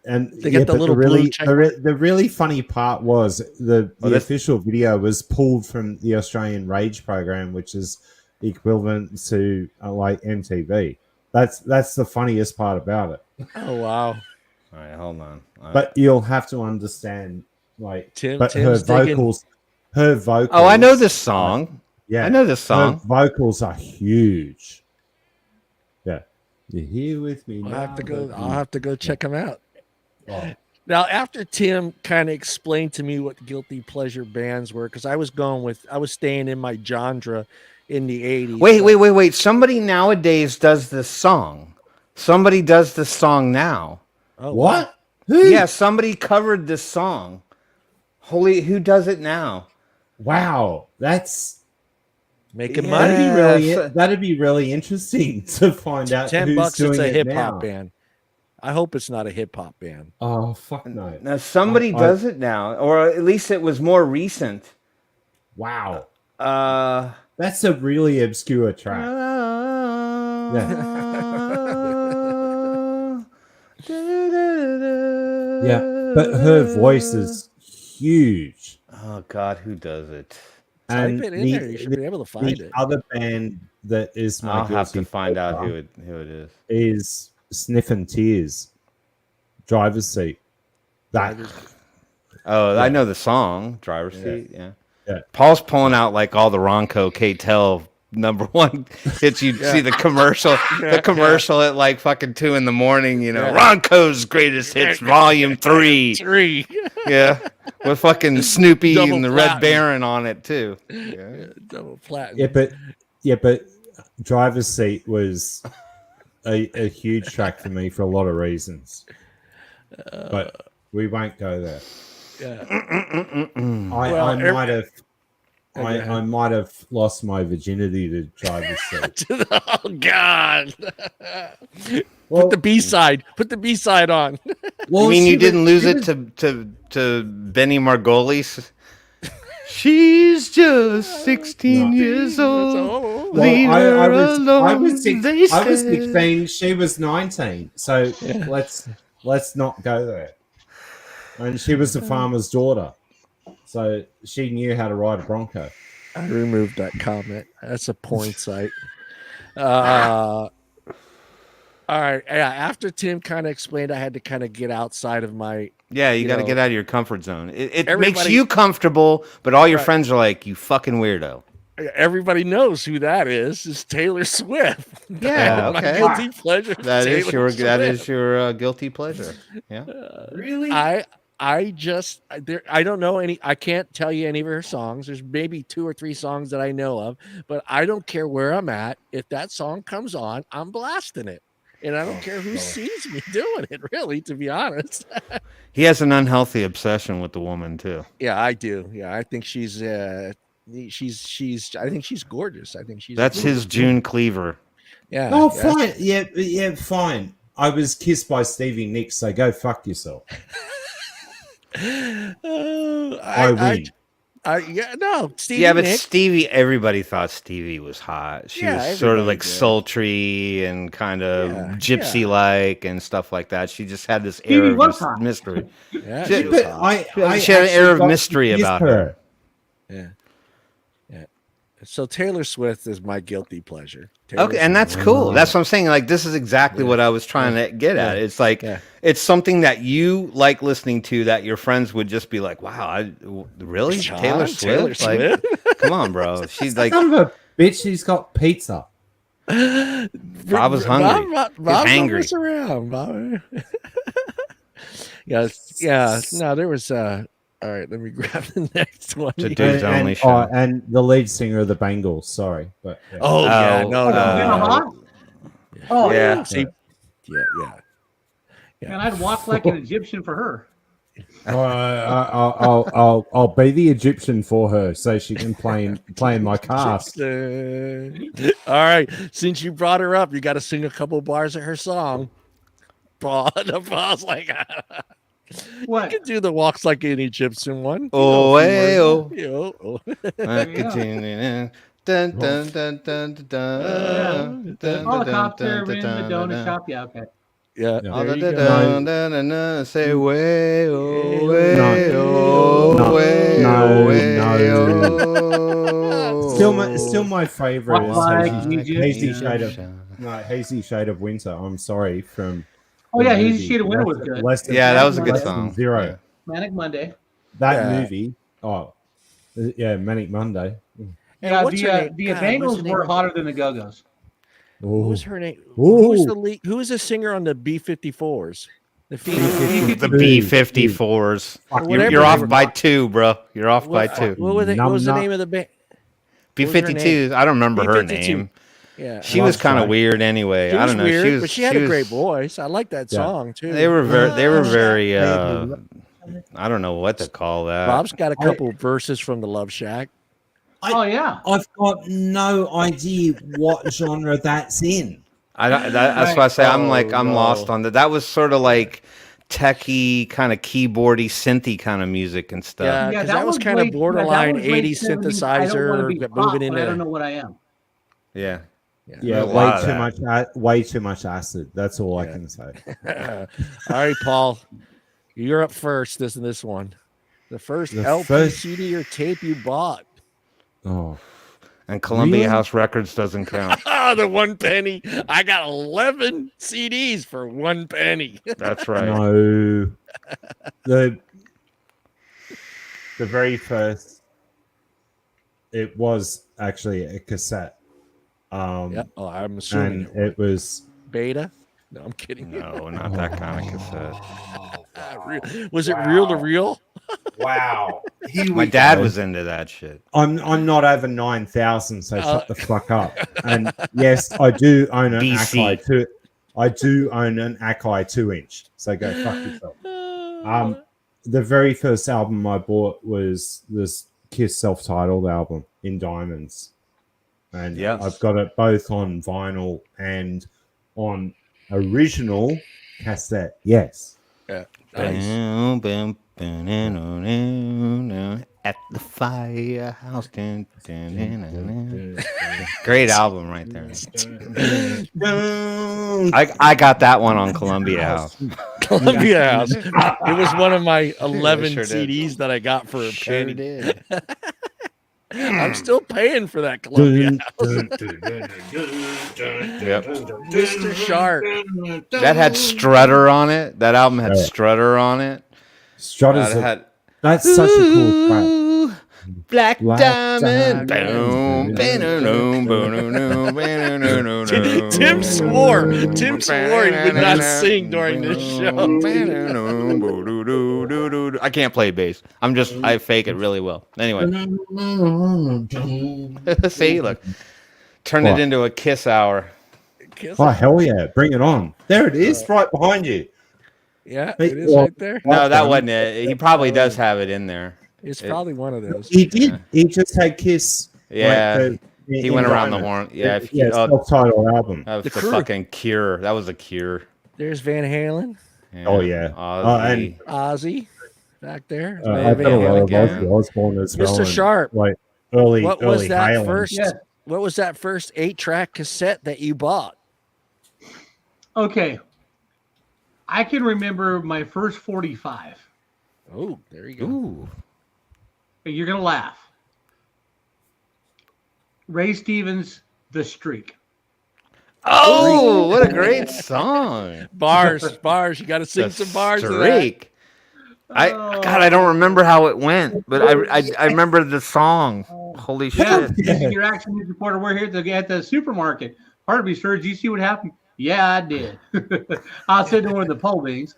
And they get the little blue check. The really funny part was the official video was pulled from the Australian Rage program, which is equivalent to like MTV. That's the funniest part about it. Oh wow! All right, hold on. But you'll have to understand, like, Tim's her vocals. Oh, I know this song. Yeah, I know this song. Her vocals are huge. Yeah. You're here with me. I'll have to go check them out. Oh. Now, after Tim kind of explained to me what guilty pleasure bands were, because I was staying in my genre in the 80s. Wait. Somebody nowadays does this song. Somebody does this song now. Oh, what? Who? Yeah, somebody covered this song. Who does it now? Wow, that's making money. That'd be really interesting to find out. $10 doing it's a hip now. hop band. I hope it's not a hip hop band. Oh fuck no! Now somebody does it now, or at least it was more recent. Wow. That's a really obscure track. Yeah, but her voice is huge. Oh God, who does it? And type it in there. You should be able to find it. The other band that is my I'll have to find out who it is. Is Sniffin' Tears, Driver's Seat. That. Oh, I know the song, Driver's Seat. Yeah. Yeah. Paul's pulling out like all the Ronco K-Tel #1 hits. You'd see the commercial, at like fucking 2 in the morning. You know, Ronco's Greatest Hits Volume 3. Yeah, with fucking Snoopy Double and the platinum. Red Baron on it too. Yeah, double platinum. But Driver's Seat was a huge track for me for a lot of reasons. But we won't go there. Yeah. I might have lost my virginity to Driver's Seat. Oh God! Put the B side. Put the B side on. Well, you mean you didn't lose it to Benny Margoli's? She's just 16 years old. Leave her alone. I was 16. She was 19. So let's not go there. And she was a farmer's daughter, so she knew how to ride a Bronco. I removed that comment. That's a porn site. All right. Yeah. After Tim kind of explained, I had to kind of get outside of my. Yeah, you got to get out of your comfort zone. It makes you comfortable, but all your friends are like, "You fucking weirdo." Everybody knows who that is. It's Taylor Swift. Yeah, okay. My guilty pleasure. That is your guilty pleasure. Yeah. Really? I don't know any. I can't tell you any of her songs. There's maybe 2 or 3 songs that I know of, but I don't care where I'm at. If that song comes on, I'm blasting it. And I don't care who sees me doing it, really, to be honest. He has an unhealthy obsession with the woman, too. Yeah, I do. Yeah, I think she's I think she's gorgeous. I think she's. That's his June Cleaver. Yeah. Oh, fine. Yeah, fine. I was kissed by Stevie Nicks, so go fuck yourself. I win. Stevie. Yeah, but Nicks. Stevie, everybody thought Stevie was hot. She was sort of like sultry and kind of gypsy-like and stuff like that. She just had this air of mystery. Yeah, she had an air of mystery about her. Yeah. So Taylor Swift is my guilty pleasure. Okay, and that's cool. That's what I'm saying. Like, this is exactly what I was trying to get at. It's like it's something that you like listening to that your friends would just be like, "Wow, really? Taylor Swift? Like, come on, bro." She's like, son of a bitch. She's got pizza. Bob was hungry. Bob He's hangry. was around. Bob. Yeah. No, there was. All right, let me grab the next one. The dude's only show. And the lead singer of the Bangles. Sorry, but no. Yeah. See, yeah. And I'd walk like an Egyptian for her. I'll be the Egyptian for her so she can play in my cast. All right, since you brought her up, you got to sing a couple bars of her song. The boss like. What? You can do the walks like an Egyptian one. Oh. Helicopter in the donut shop. Yeah, okay. Yeah. Say way Still my favorite is Hazy Shade of Winter. I'm sorry from. Oh yeah, Hazy Shade of Winter was good. That was a good song. Zero. Manic Monday. That movie. Oh, yeah, Manic Monday. Yeah, the Bangles were hotter than the Go-Go's. What was her name? Who was the lead? Who was the singer on the B-54s? The B-54s. You're off by 2, bro. You're off by 2. What was the name of the band? B-52s. I don't remember her name. Yeah, she was kind of weird anyway. I don't know. Weird, but she had a great voice. I like that song too. They were very. I don't know what to call that. Bob's got a couple verses from the Love Shack. I've got no idea what genre that's in. That's why I say I'm lost on that. That was sort of like techie, kind of keyboardy, synthy kind of music and stuff. Yeah, because that was kind of borderline 80s synthesizer moving into. I don't know what I am. Yeah. Yeah, way too much acid. That's all I can say. All right, Paul, you're up first. This one, the first LP, CD, or tape you bought. Oh, and Columbia House Records doesn't count. The 1 penny. I got 11 CDs for 1 penny. That's right. No, the very first. It was actually a cassette. Yeah. Oh, I'm assuming it was beta. No, I'm kidding. No, not that kind of cassette. Was it reel to reel? Wow. My dad was into that shit. I'm not over 9,000, so shut the fuck up. And yes, I do own an DC. Akai 2. I do own an Akai 2-inch. So go fuck yourself. The very first album I bought was this Kiss self-titled album in diamonds. And I've got it both on vinyl and on original cassette. Yes. Yeah. Nice. At the firehouse. Great album right there. I got that one on Columbia House. Columbia House. It was one of my 11 CDs that I got for a penny. Did. I'm still paying for that Columbia House. Yep. Mr. Sharp. That had Strutter on it. That album had Strutter on it. Strutter's that's such a cool track. Black Diamond. Boom. Tim swore he would not sing during this show. I can't play bass. I fake it really well. Anyway. See, look. Turn it into a Kiss hour. Oh, hell yeah. Bring it on. There it is, right behind you. Yeah, it is right there. No, that wasn't it. He probably does have it in there. It's probably one of those. He did. Yeah. He just had Kiss. Yeah. He went around the horn. Yeah. Self-titled album. That was the fucking Cure. That was a Cure. There's Van Halen. Yeah. Oh, yeah. And Ozzy back there. I bet a lot of Ozzy Osbourne as well. Mr. Sharp. Like early that Halen. first? Yeah. What was that first 8-track cassette that you bought? Okay. I can remember my first 45. Oh, there you go. Ooh. You're going to laugh. Ray Stevens, The Streak. Oh, what a great song. Bars. You got to sing some bars. Streak. I don't remember how it went, but I remember the song. Holy shit. Yeah. Your action news reporter, we're here at the supermarket. Pardon me, sir. Did you see what happened? Yeah, I did. I was sitting over the pole beans.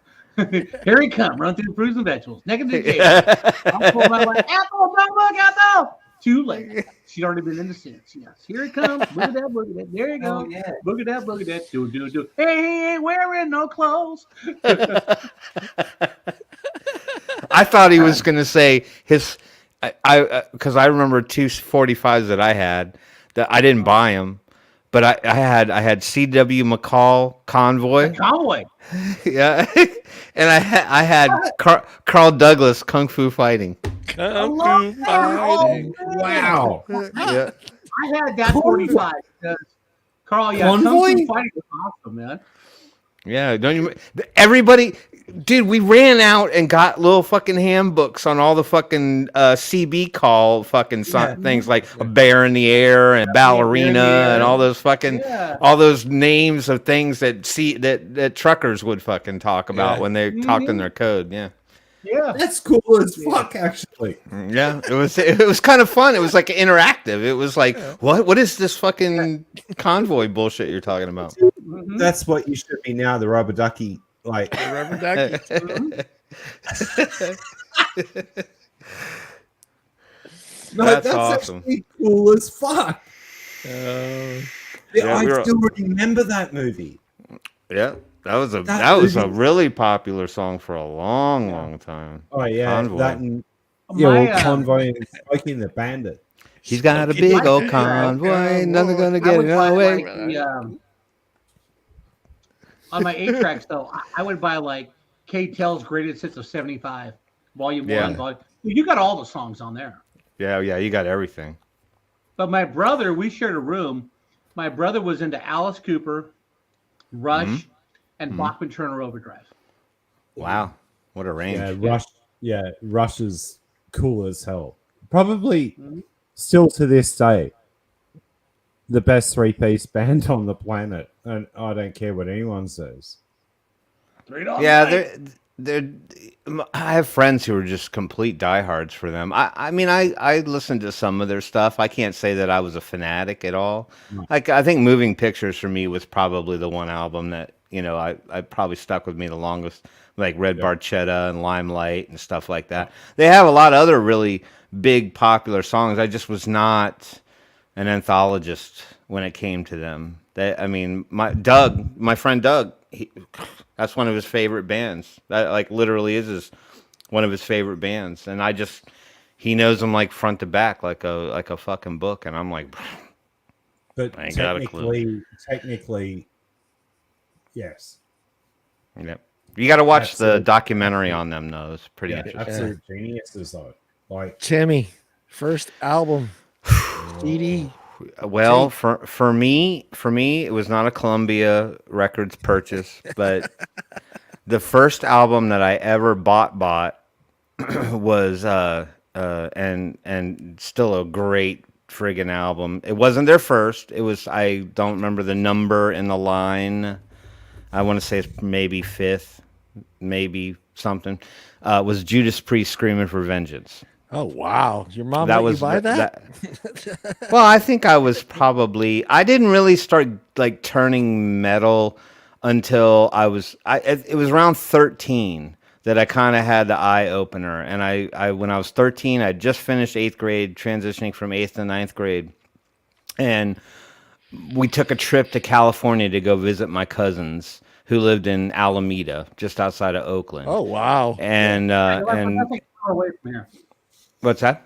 Here he come, run through the fruits and vegetables. Naked to jail. I pulled my like, apple, don't look, apple. Too late. She'd already been in the sense. Yes. Here it comes. Look at that. There you go. Oh, yeah. Look at that. Do. Hey, he ain't wearing no clothes. I thought he was going to say his, because I remember 2 45s that I had that I didn't buy them. But I had C.W. McCall Convoy. Convoy. Yeah. And I had Carl Douglas Kung Fu Fighting. Kung Fu Fighting. Wow. Yeah. I had that 45. Carl, Kung Fu Fighting was awesome, man. Yeah, don't you? Everybody, dude, we ran out and got little fucking handbooks on all the fucking CB call fucking things like a bear in the air and ballerina and all those fucking all those names of things that truckers would fucking talk about when they talked in their code. Yeah. Yeah, that's cool as fuck, actually. Yeah, it was kind of fun. It was like interactive. It was like, what is this fucking convoy bullshit you're talking about? That's what you should be now, the rubber ducky, like the rubber ducky. That's awesome. Actually cool as fuck. I still remember that movie. Yeah. That was a really popular song for a long time. Oh yeah, Convoy. Convoy and Smokey and the Bandit. He's got a big old convoy, nothing gonna get in our way. On my 8 tracks though, I would buy like K-Tel's Greatest Hits of '75, Volume 1. You got all the songs on there. Yeah, you got everything. But my brother, we shared a room. My brother was into Alice Cooper, Rush. And Bachman Turner Overdrive. Wow, what a range! Rush is cool as hell. Probably still to this day, the best 3-piece band on the planet, and I don't care what anyone says. I have friends who are just complete diehards for them. I mean, I listened to some of their stuff. I can't say that I was a fanatic at all. Like, I think Moving Pictures for me was probably the one album that, I probably stuck with me the longest, like Red Barchetta and Limelight and stuff like that. They have a lot of other really big popular songs. I just was not an anthologist when it came to them. My friend Doug, that's one of his favorite bands. That like literally is one of his favorite bands, and he knows them like front to back, like a fucking book, and I'm like, but I ain't got a clue. Technically, yes. Yep. You got to watch the documentary on them, though. It's pretty interesting. Absolute geniuses, though. Like Timmy, first album, CD. Well, for me, it was not a Columbia Records purchase, but the first album that I ever bought was and still a great friggin' album. It wasn't their first. It was, I don't remember the number in the line. I want to say it's maybe fifth, maybe something. Was Judas Priest Screaming for Vengeance. Oh wow! Your mom let you buy that? Well, I think I was probably. I didn't really start like turning metal until it was around 13 that I kind of had the eye opener. And I when I was 13, I just finished 8th grade, transitioning from 8th to 9th grade, and we took a trip to California to go visit my cousins who lived in Alameda, just outside of Oakland. Oh wow! And that's like an hour away from here. What's that?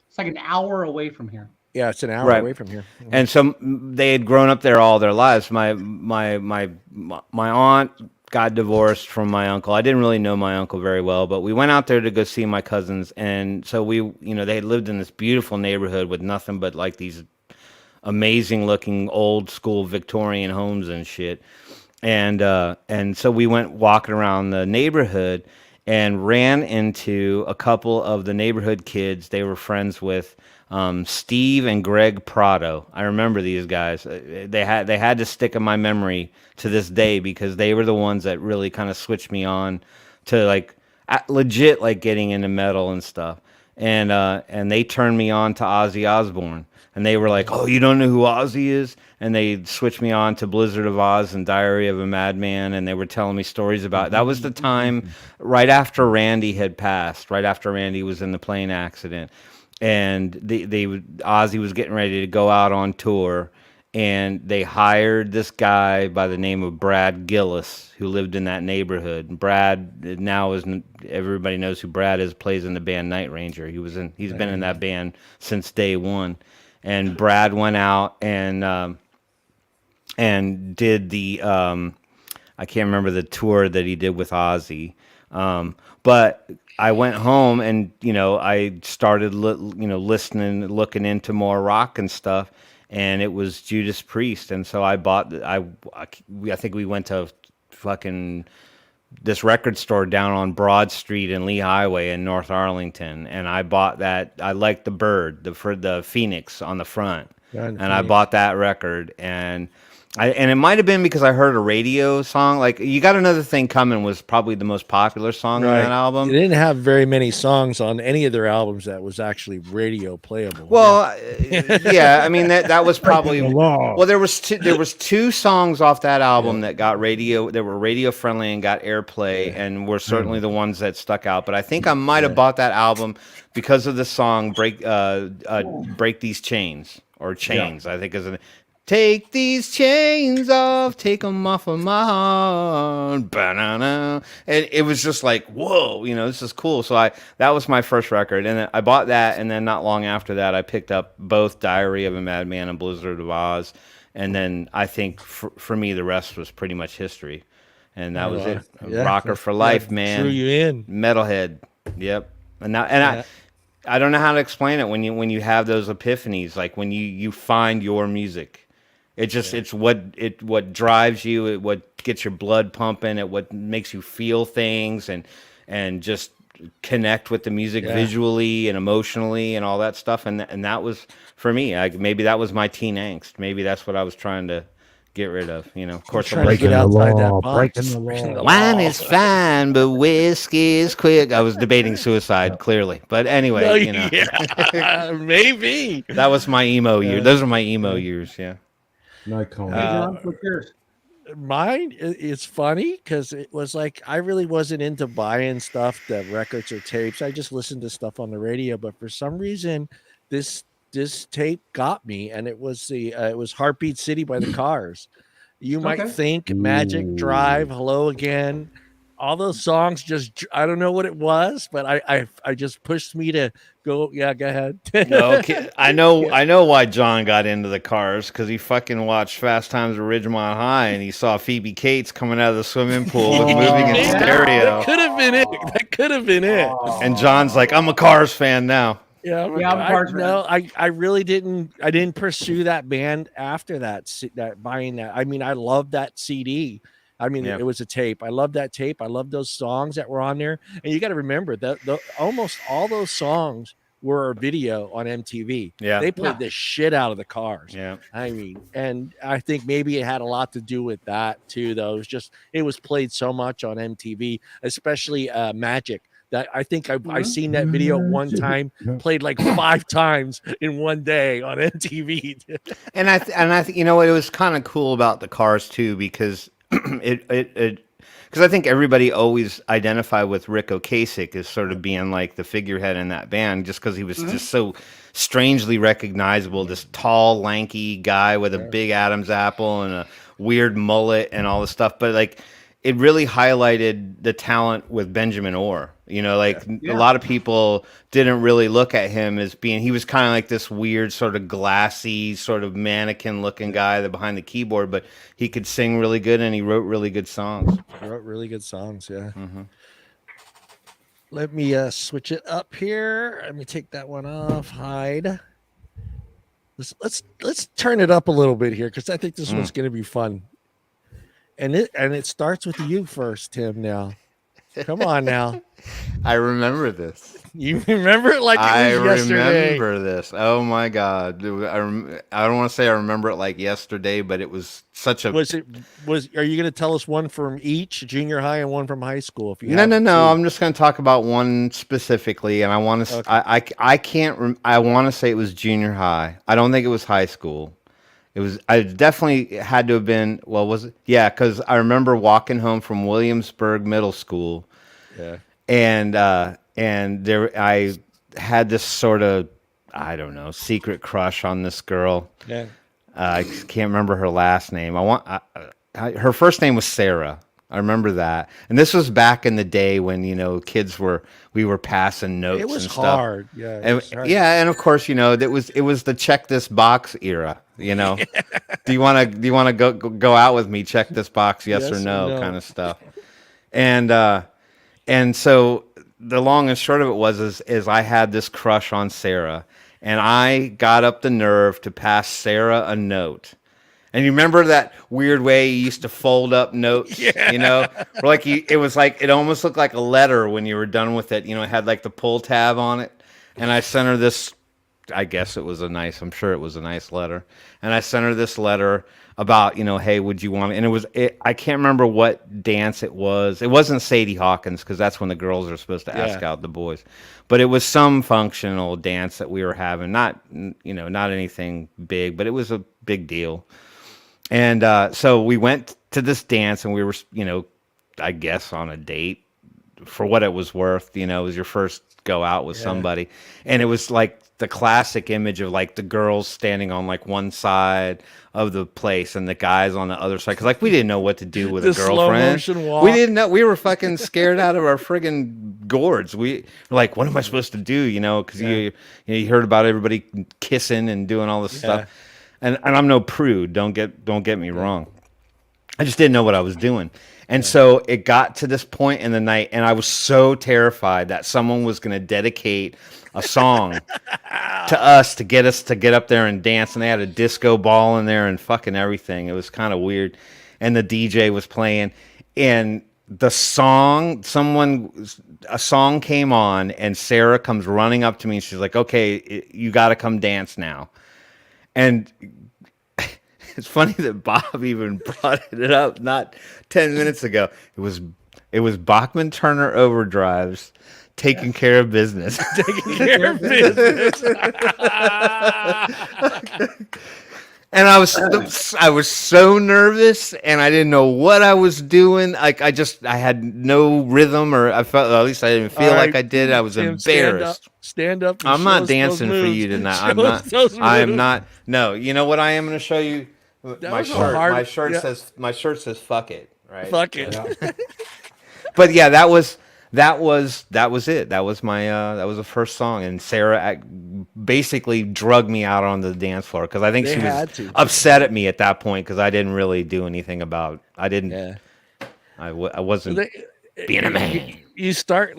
It's like an hour away from here. Yeah, it's an hour away from here. And so they had grown up there all their lives. My aunt got divorced from my uncle. I didn't really know my uncle very well, but we went out there to go see my cousins. And so they had lived in this beautiful neighborhood with nothing but like these amazing looking old school Victorian homes and shit. And so we went walking around the neighborhood and ran into a couple of the neighborhood kids. They were friends with Steve and Greg Prado. I remember these guys. They had to stick in my memory to this day because they were the ones that really kind of switched me on to like legit like getting into metal and stuff. And they turned me on to Ozzy Osbourne. And they were like, "Oh, you don't know who Ozzy is?" And they switched me on to Blizzard of Oz and Diary of a Madman. And they were telling me stories about it. That was the time right after Randy had passed, right after Randy was in the plane accident. And Ozzy was getting ready to go out on tour. And they hired this guy by the name of Brad Gillis, who lived in that neighborhood. Brad now everybody knows who Brad is, plays in the band Night Ranger. He's been in that band since day one. And Brad went out and did the I can't remember the tour that he did with Ozzy, but I went home and I started listening, looking into more rock and stuff, and it was Judas Priest, and so I bought. I think we went to fucking this record store down on Broad Street and Lee Highway in North Arlington, and I bought that. I liked the bird, the phoenix on the front, and I bought that record, and it might have been because I heard a radio song. Like "You Got Another Thing Coming" was probably the most popular song on that album. They didn't have very many songs on any of their albums that was actually radio playable. Well, yeah, I mean that was probably well. There was two songs off that album that got that were radio friendly and got airplay, and were certainly the ones that stuck out. But I think I might have bought that album because of the song "Break These Chains" or "Chains." I think is. Take these chains off, take them off of my heart. Ba-na-na. And it was just like, whoa, this is cool. So that was my first record. And I bought that, and then not long after that, I picked up both Diary of a Madman and Blizzard of Oz. And then I think for me, the rest was pretty much history. And that was it. Yeah. Rocker for life, man. Threw you in. Metalhead. Yep. I don't know how to explain it when you have those epiphanies, like when you find your music. It's what drives you, what gets your blood pumping, what makes you feel things and just connect with the music visually and emotionally and all that stuff. And that was for me. Maybe that was my teen angst. Maybe that's what I was trying to get rid of. You know, of course, trying to get outside that box. Breaking the law. Wine is fine, but whiskey is quick. I was debating suicide, clearly, but anyway, No, you know, yeah, maybe that was my emo year. Those are my emo years. Yeah. No comment. What's yours? Mine, it's funny because it was like I really wasn't into buying stuff, the records or tapes. I just listened to stuff on the radio, but for some reason, this tape got me, and it was it was Heartbeat City by the Cars. You might think Magic Drive, Hello Again, all those songs just, I don't know what it was, but I just pushed me to go. Yeah, go ahead. No, okay. I know why John got into the Cars, because he fucking watched Fast Times at Ridgemont High and he saw Phoebe Cates coming out of the swimming pool with moving in stereo. That could have been it. That could have been it. And John's like, I'm a Cars fan now. Yeah, I'm a Cars fan. No, I really didn't. I didn't pursue that band after that. That buying that. I mean, I loved that CD. I mean, it was a tape. I love that tape. I love those songs that were on there. And you got to remember that almost all those songs were a video on MTV. Yeah. They played the shit out of the Cars. Yeah. I mean, and I think maybe it had a lot to do with that too, though. It was played so much on MTV, especially Magic. That I think I seen that video one time, played like 5 times in one day on MTV. and I think, you know what, it was kind of cool about the Cars too, because because I think everybody always identified with Rick Ocasek as sort of being like the figurehead in that band, just because he was just so strangely recognizable. This tall, lanky guy with a big Adam's apple and a weird mullet and all this stuff, but like, it really highlighted the talent with Benjamin Orr. You know, like a lot of people didn't really look at him as being, he was kind of like this weird sort of glassy sort of mannequin looking guy that behind the keyboard, but he could sing really good and he wrote really good songs. Wrote really good songs. Yeah. Let me switch it up here. Let me take that one off. Hide. Let's turn it up a little bit here, because I think this one's going to be fun. And it starts with you first, Tim. Now, come on now. I remember this. You remember it like it was yesterday. I remember this. Oh my God! I don't want to say I remember it like yesterday, but it was such a. Are you going to tell us one from each junior high and one from high school? If you No. I'm just going to talk about one specifically, and I want to. Okay. I can't. I want to say it was junior high. I don't think it was high school. It was. I definitely had to have been. Well, was it? Yeah, because I remember walking home from Williamsburg Middle School. Yeah. And there, I had this sort of, I don't know, secret crush on this girl. Yeah. I can't remember her last name. Her first name was Sarah. I remember that. And this was back in the day when, we were passing notes. It was and hard. Stuff. Yeah. And, yeah. And of course, it was the check this box era, Do you want to go out with me? Check this box. Yes or no kind of stuff. And so the long and short of it was I had this crush on Sarah, and I got up the nerve to pass Sarah a note. And you remember that weird way you used to fold up notes, it almost looked like a letter when you were done with it. It had like the pull tab on it. And I sent her this, I'm sure it was a nice letter. And I sent her this letter about, hey, would you want it? And I can't remember what dance it was. It wasn't Sadie Hawkins, because that's when the girls are supposed to ask out the boys. But it was some functional dance that we were having. Not anything big, but it was a big deal. And so we went to this dance, and we were, I guess on a date for what it was worth. It was your first go out with somebody. And it was like the classic image of like the girls standing on like one side of the place and the guys on the other side, because like we didn't know what to do with a girlfriend. Slow motion walk. We didn't know. We were fucking scared out of our friggin' gourds. We were like, what am I supposed to do? Because you heard about everybody kissing and doing all this stuff. And I'm no prude. Don't get me wrong. I just didn't know what I was doing. And so it got to this point in the night, and I was so terrified that someone was going to dedicate a song to us to get up there and dance. And they had a disco ball in there and fucking everything. It was kind of weird. And the DJ was playing, and a song came on, and Sarah comes running up to me, and she's like, okay, you got to come dance now. And It's funny that Bob even brought it up not 10 minutes ago. It was Bachman Turner Overdrive's Taking Care of Business. Taking care of business. And I was so nervous, and I didn't know what I was doing. Like I had no rhythm, or I felt, at least I didn't feel like I did. I was Tim, embarrassed. Stand up. I'm not dancing for you tonight. I am not. No, you know what I am going to show you. My shirt says "fuck it." Right. Fuck it. Yeah. But yeah, that was it. That was my that was the first song, and Sarah basically drugged me out on the dance floor because I think she was upset at me at that point because I didn't really do anything about. I didn't. Yeah. I wasn't being a man. You start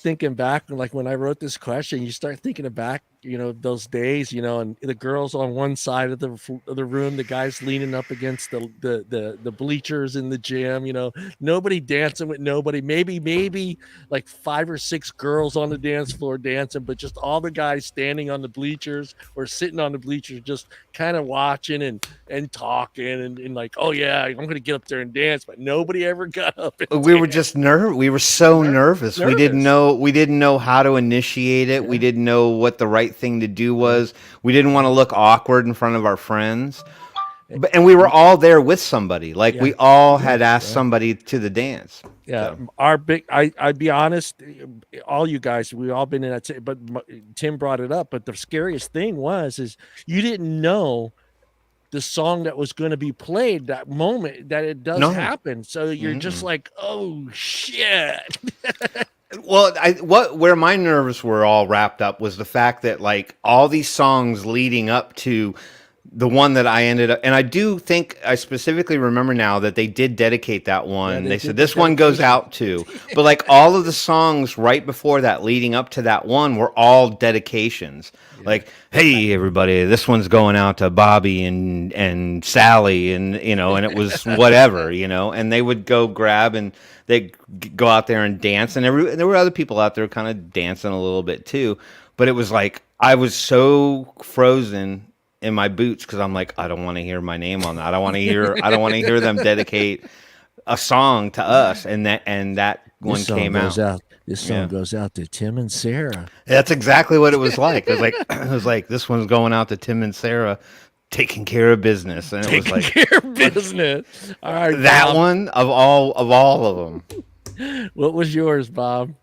thinking back, like when I wrote this question, you start thinking back, those days, and the girls on one side of the room, the guys leaning up against the bleachers in the gym, nobody dancing with nobody, maybe like 5 or 6 girls on the dance floor dancing, but just all the guys standing on the bleachers or sitting on the bleachers, just kind of watching and talking and like, oh yeah, I'm going to get up there and dance, but nobody ever got up. We were just nervous. We were so nervous. We didn't know how to initiate it. Yeah. We didn't know what the right thing to do was. We didn't want to look awkward in front of our friends. And we were all there with somebody. Like we all had asked somebody to the dance. Yeah. So. I'd be honest, all you guys, we all been in that, but Tim brought it up. But the scariest thing is you didn't know the song that was going to be played that moment that it does happen. So you're just like, oh shit. Well, where my nerves were all wrapped up was the fact that like all these songs leading up to the one that I ended up, and I do think I specifically remember now that they did dedicate that one. Yeah, they said this one goes out to, but like all of the songs right before that leading up to that one were all dedications. Yeah. Like, hey everybody, this one's going out to Bobby and Sally, and and it was whatever, and they would go grab and they'd go out there and dance, and there were other people out there kind of dancing a little bit too, but it was like I was so frozen in my boots because I'm like, I don't want to hear my name on that. I don't want to hear them dedicate a song to us, and that one came out. This song goes out to Tim and Sarah. That's exactly what it was like. It was like this one's going out to Tim and Sarah, taking care of business, and it was like care of business. All right, that Bob. one of all of them. What was yours, Bob?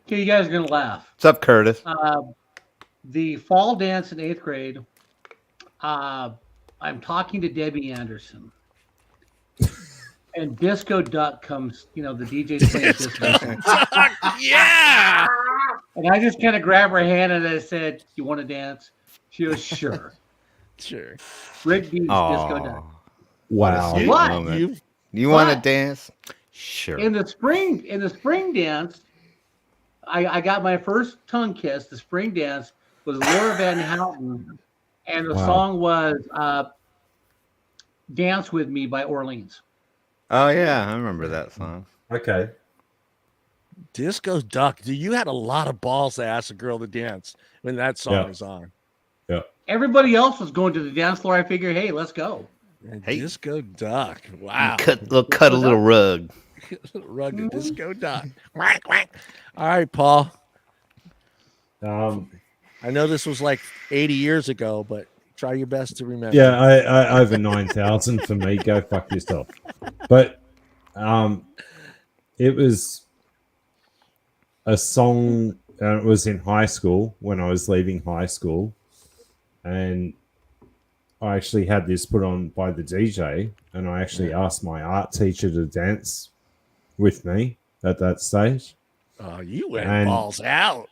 Okay, you guys are gonna laugh. What's up, Curtis? The fall dance in 8th grade. I'm talking to Debbie Anderson, and Disco Duck comes. The DJ's playing Disco Duck. Yeah. And I just kind of grabbed her hand and I said, "You want to dance?" She goes, "Sure." Sure. Rick Dees, Disco Duck. Wow. You want to dance? Sure. In the spring dance, I got my first tongue kiss. The spring dance was Laura Van Houten. And the song was Dance With Me by Orleans. Oh, yeah. I remember that song. Okay. Disco Duck. You had a lot of balls to ask a girl to dance when that song was on. Yeah. Everybody else was going to the dance floor. I figured, hey, let's go. Hey. Disco Duck. Wow. Cut a little rug. Rug to Disco Duck. Quack, quack. All right, Paul. I know this was like 80 years ago, but try your best to remember. Yeah, I over 9,000 for me. Go fuck yourself. But it was a song, and it was in high school when I was leaving high school, and I actually had this put on by the DJ, and I actually asked my art teacher to dance with me at that stage. Oh, you went balls out.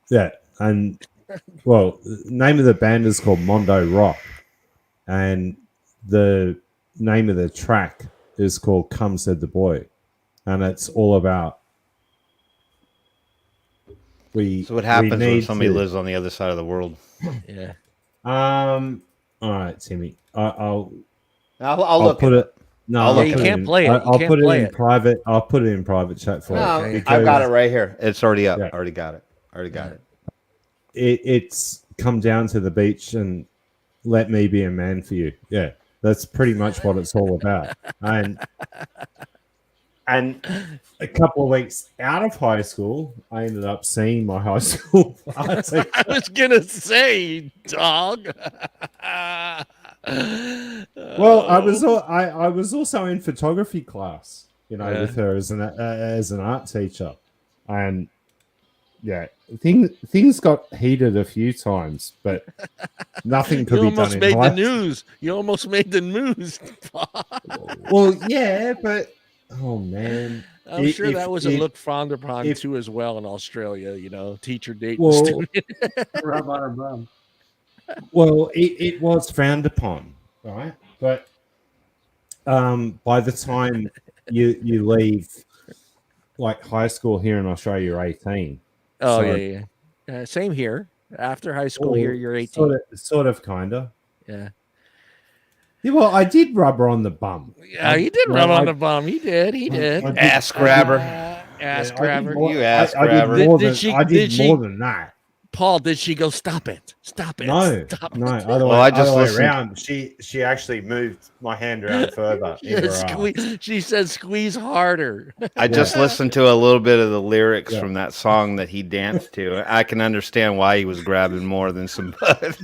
Yeah, and well, the name of the band is called Mondo Rock, and the name of the track is called Come Said the Boy, and it's all about So what happens when somebody lives on the other side of the world? Yeah. All right, Timmy. I'll look put it. No, you can't play it. I'll put it in private. I'll put it in private chat for you. I've got it right here. It's already up. Yeah. Already got it. It's come down to the beach, and let me be a man for you. Yeah, that's pretty much what it's all about. And a couple of weeks out of high school, I ended up seeing my high school art teacher. I was gonna say, dog. Well, I was also in photography class, with her as an art teacher, and things got heated a few times, but nothing could be done. You almost made the news. Well, yeah, but oh man, I'm sure that was a look frowned upon too as well in Australia. Teacher dating student. Rub on her bum. Well, it was frowned upon, right? But by the time you leave, like high school here in Australia, you're 18. Oh, so, yeah. Same here. After high school here, you're 18. Sort of, kind of. Yeah. Yeah, well, I did rub her on the bum. Yeah, he did rub on the bum. He did. Ass grabber. Ass grabber. You ass grabber. I did more than that. Paul, did she go, stop it? Stop it. No. Stop no. it. Other way around. She actually moved my hand around further. She said, squeeze harder. I just listened to a little bit of the lyrics from that song that he danced to. I can understand why he was grabbing more than some bud.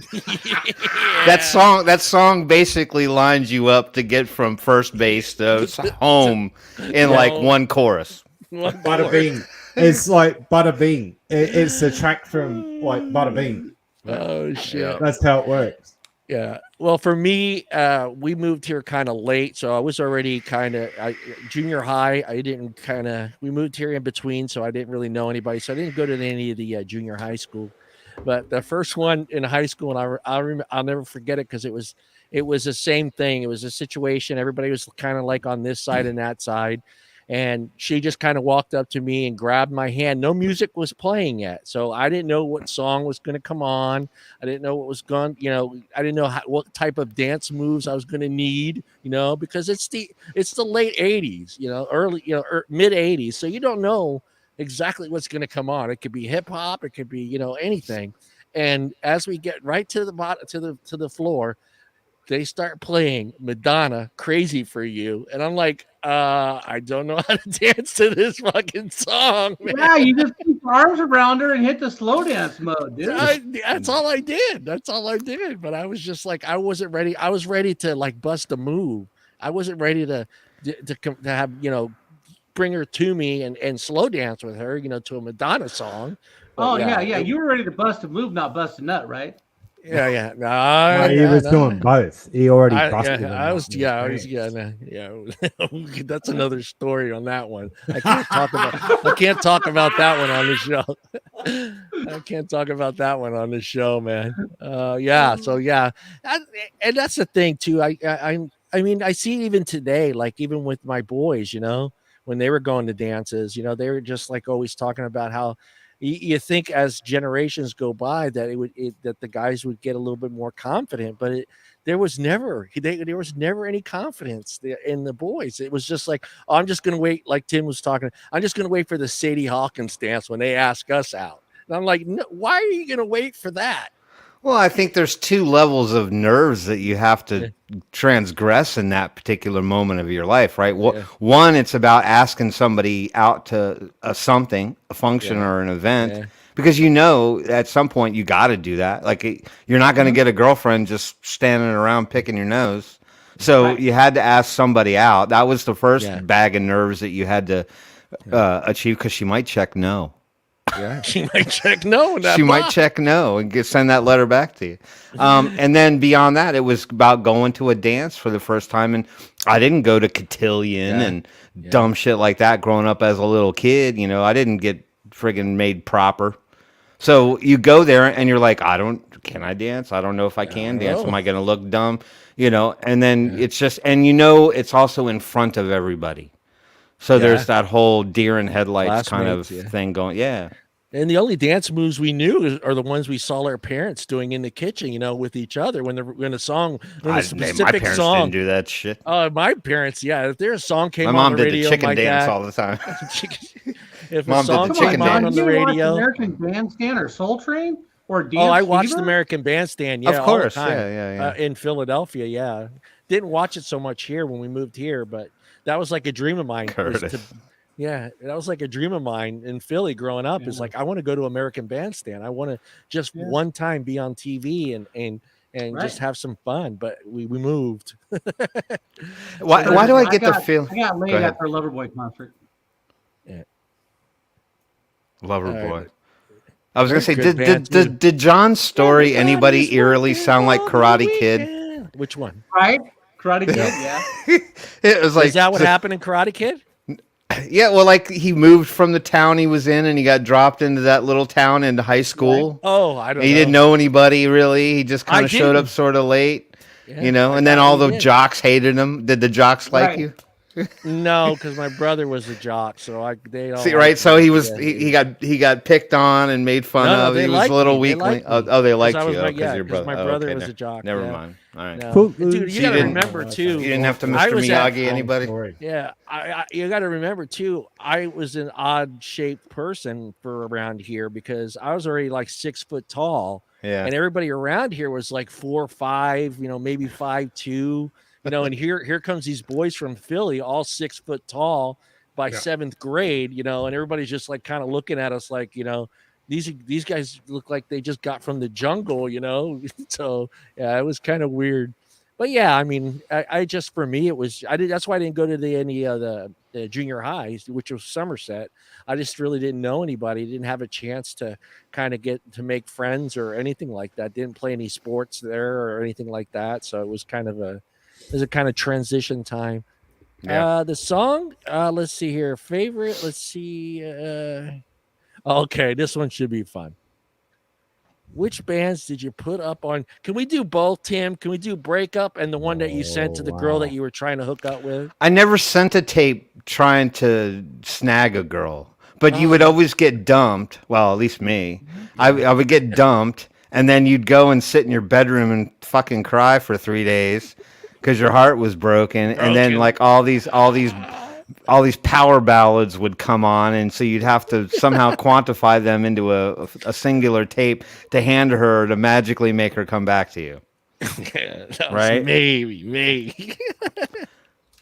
That song basically lines you up to get from first base to home in like one chorus. Bada bing. It's like Bada Bing. It's the track from like Bada Bing. Oh shit! That's how it works. Yeah. Well, for me, we moved here kind of late, so I was already kind of junior high. We moved here in between, so I didn't really know anybody. So I didn't go to any of the junior high school. But the first one in high school, and I'll never forget it because it was the same thing. It was a situation. Everybody was kind of like on this side and that side. And she just kind of walked up to me and grabbed my hand. No music was playing yet. So I didn't know what song was going to come on. I didn't know what was going, I didn't know what type of dance moves I was going to need, because it's the late 80s, early, mid 80s. So you don't know exactly what's going to come on. It could be hip hop. It could be, anything. And as we get right to the bottom, to the floor, they start playing Madonna, Crazy for You. And I'm like, I don't know how to dance to this fucking song, man. Yeah, you just keep your arms around her and hit the slow dance mode, dude. That's all I did. But I was just like, I wasn't ready. I was ready to like bust a move. I wasn't ready to have, bring her to me and slow dance with her, to a Madonna song. But yeah. You were ready to bust a move, not bust a nut, right? Yeah. He was doing both. He already busted them. That's another story on that one. I can't talk about that one on the show. I can't talk about that one on the show, man. And that's the thing too. I mean, I see it even today, like even with my boys, when they were going to dances, they were just like always talking about how you think as generations go by that that the guys would get a little bit more confident, but there was never any confidence in the boys. It was just like, oh, I'm just going to wait. Like Tim was talking, I'm just going to wait for the Sadie Hawkins dance when they ask us out. And I'm like, no, why are you going to wait for that? Well, I think there's two levels of nerves that you have to transgress in that particular moment of your life, right? Yeah. One, it's about asking somebody out to a function or an event, because at some point you got to do that. Like you're not going to get a girlfriend just standing around picking your nose. So you had to ask somebody out. That was the first bag of nerves that you had to achieve, because she might check no. Yeah, she might check no. Might check no and send that letter back to you. And then beyond that, it was about going to a dance for the first time. And I didn't go to cotillion and dumb shit like that growing up as a little kid. I didn't get friggin' made proper. So you go there and you're like, can I dance? I don't know if I can dance. Am I going to look dumb? And then it's just, and it's also in front of everybody. So there's that whole deer in headlights kind of thing going. Yeah. And the only dance moves we knew are the ones we saw our parents doing in the kitchen, with each other when a specific my parents song didn't do that shit. My parents, if their song came on the radio, my mom did the chicken dance all the time. If a song came on the radio, American Bandstand or Soul Train, or Dance Oh, I watched Fever? American Bandstand. Yeah, Of course. all the time. Yeah. In Philadelphia. Yeah, didn't watch it so much here when we moved here, but that was like a dream of mine. Yeah, that was like a dream of mine in Philly growing up. Is like I want to go to American Bandstand. I want to just one time be on TV and just have some fun. But we moved. Why do I get the feel? I got laid after a Loverboy concert. Yeah. Loverboy. I was gonna say, did John's story anybody eerily sound like Karate Kid? Which one? Right, Karate Kid. Yeah. It was like, is that what happened in Karate Kid? Yeah, well, like he moved from the town he was in, and he got dropped into that little town into high school. Right. Oh, I don't know. He didn't know anybody really. He just kind of showed up sort of late, and then all the jocks hated him. Did the jocks like you? No, because my brother was a jock, so they all see right. So he was he got picked on and made fun of. He was a little weakling. They liked you because your brother. My brother was a jock. Never mind. All right, no. Dude, you got to remember too. You didn't have to Mr. Miyagi anybody. Yeah, you got to remember too. I was an odd shaped person for around here because I was already like 6 foot tall. Yeah, and everybody around here was like 4 or 5, maybe 5'2". And here comes these boys from Philly, all 6 foot tall by 7th grade, and everybody's just like kind of looking at us like, these guys look like they just got from the jungle, So yeah, it was kind of weird. But yeah, I mean, I just for me that's why I didn't go to any of the junior highs, which was Somerset. I just really didn't know anybody, didn't have a chance to kind of get to make friends or anything like that. Didn't play any sports there or anything like that. So it was kind of a transition time. Yeah. The song, let's see here. Favorite, let's see. Okay, this one should be fun. Which bands did you put up on? Can we do both, Tim? Can we do Breakup and the one that you sent to the girl that you were trying to hook up with? I never sent a tape trying to snag a girl, but you would always get dumped. Well, at least me. I would get dumped, and then you'd go and sit in your bedroom and fucking cry for 3 days because your heart was broken. And then like all these power ballads would come on, and so you'd have to somehow quantify them into a singular tape to hand her to magically make her come back to you. Right? Maybe.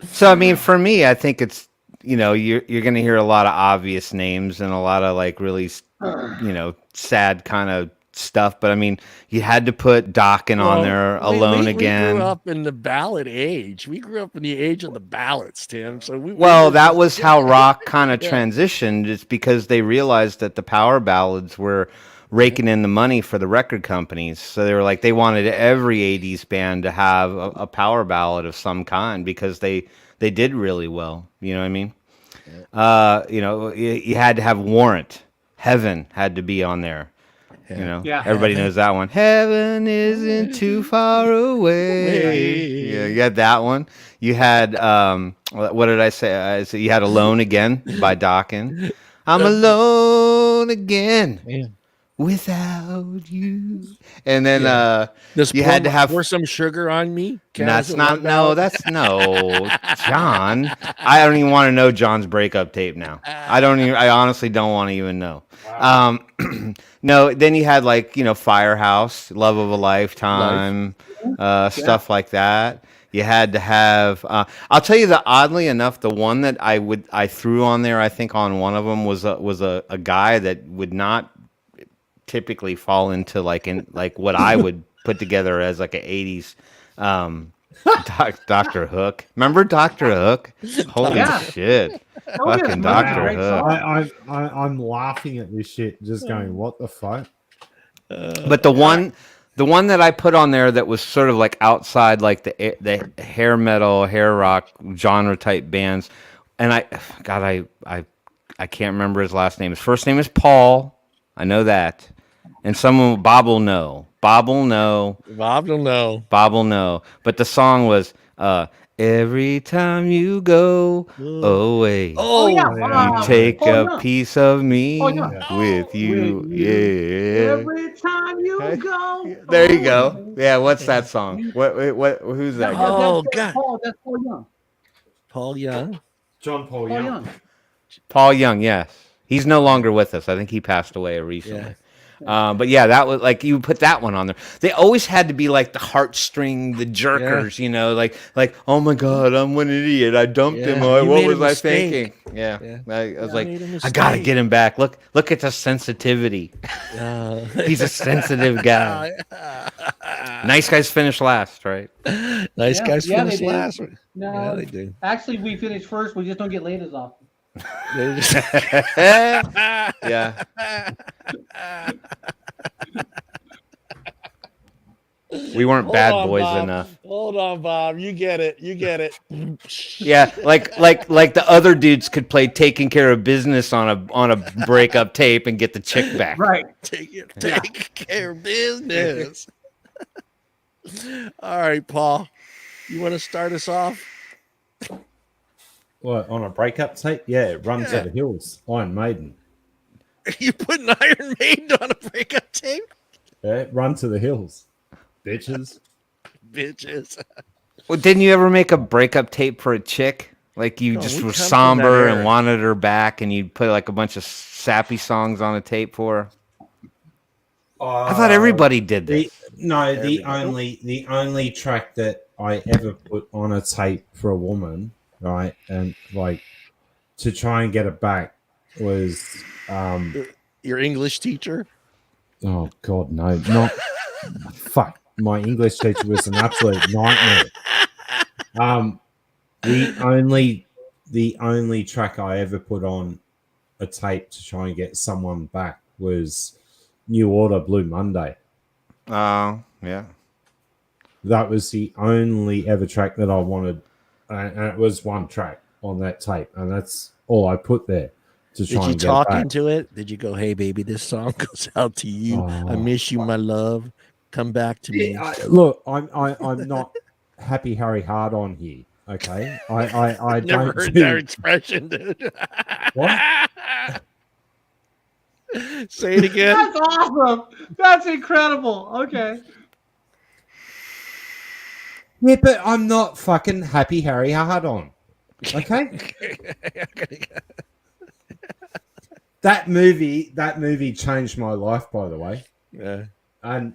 So I mean, for me, I think it's you're going to hear a lot of obvious names and a lot of like really sad kind of stuff, but I mean, you had to put Dokken on there, Alone Again. We grew up in the ballad age. We grew up in the age of the ballads, Tim. So that was how rock kind of transitioned. It's because they realized that the power ballads were raking in the money for the record companies. So they were like, they wanted every 80s band to have a power ballad of some kind because they did really well. You know what I mean? You had to have Warrant. Heaven had to be on there. Everybody knows that one. Heaven isn't too far away. Yeah, you had that one. You had what did I say? You had Alone Again by Dokken. I'm alone again without you. And then you had to have pour some sugar on me. That's not John. I don't even want to know John's breakup tape now. I honestly don't want to even know. Wow. No, then you had like, Firehouse, Love of a Lifetime, stuff like that. You had to have, I'll tell you that oddly enough, the one that I threw on there, I think on one of them was a guy that would not typically fall into like what I would put together as like an 80s, Dr. Hook. Remember Dr. Hook? Holy shit. Fucking Dr. Hook. I'm laughing at this shit, just going, what the fuck? But the one that I put on there that was sort of like outside like the hair metal, hair rock genre type bands, and I can't remember his last name. His first name is Paul. I know that. And someone Bob will know. But the song was every time you go away, you take a piece of me with you. Every time you go. There you go. Yeah, what's that song? What who's that guy? Oh God. That's Paul Young. Paul Young. John Paul Young. Paul Young, yes. He's no longer with us. I think he passed away recently. But yeah, that was like you put that one on there. They always had to be like the heartstring, the jerkers, you know, like oh my god, I'm an idiot. I dumped him. What was I thinking? Yeah. I was like, I gotta get him back. Look at the sensitivity. He's a sensitive guy. Nice guys finish last, right? Nice guys finish last. No, yeah, they do. Actually, we finish first. We just don't get laid as often. Yeah. We weren't bad boys Bob. enough. Hold on, Bob. You get it. Yeah, like the other dudes could play taking care of business on a breakup tape and get the chick back. Right. Take care of business. All right, Paul. You want to start us off? What, on a breakup tape? Yeah, Run to the Hills, Iron Maiden. You put an Iron Maiden on a breakup tape? Yeah, Run to the Hills. Bitches. Well, didn't you ever make a breakup tape for a chick? Like you just were somber and wanted her back, and you'd put like a bunch of sappy songs on a tape for her? I thought everybody did this. The only track that I ever put on a tape for a woman, right, and like to try and get it back was your English teacher. Oh God, no, not fuck. My English teacher was an absolute nightmare. The only track I ever put on a tape to try and get someone back was New Order, Blue Monday. Oh, yeah. That was the only ever track that I wanted, and it was one track on that tape, and that's all I put there to try and get it back. Did you talk into it? Did you go, "Hey, baby, this song goes out to you. I miss you, my love. Come back to me." Look, I'm not Happy Harry Hard on here. Okay, I never heard that expression, dude. What? Say it again. That's awesome. That's incredible. Okay. Yeah, but I'm not fucking Happy Harry Hard on. Okay. That movie changed my life, by the way. Yeah. And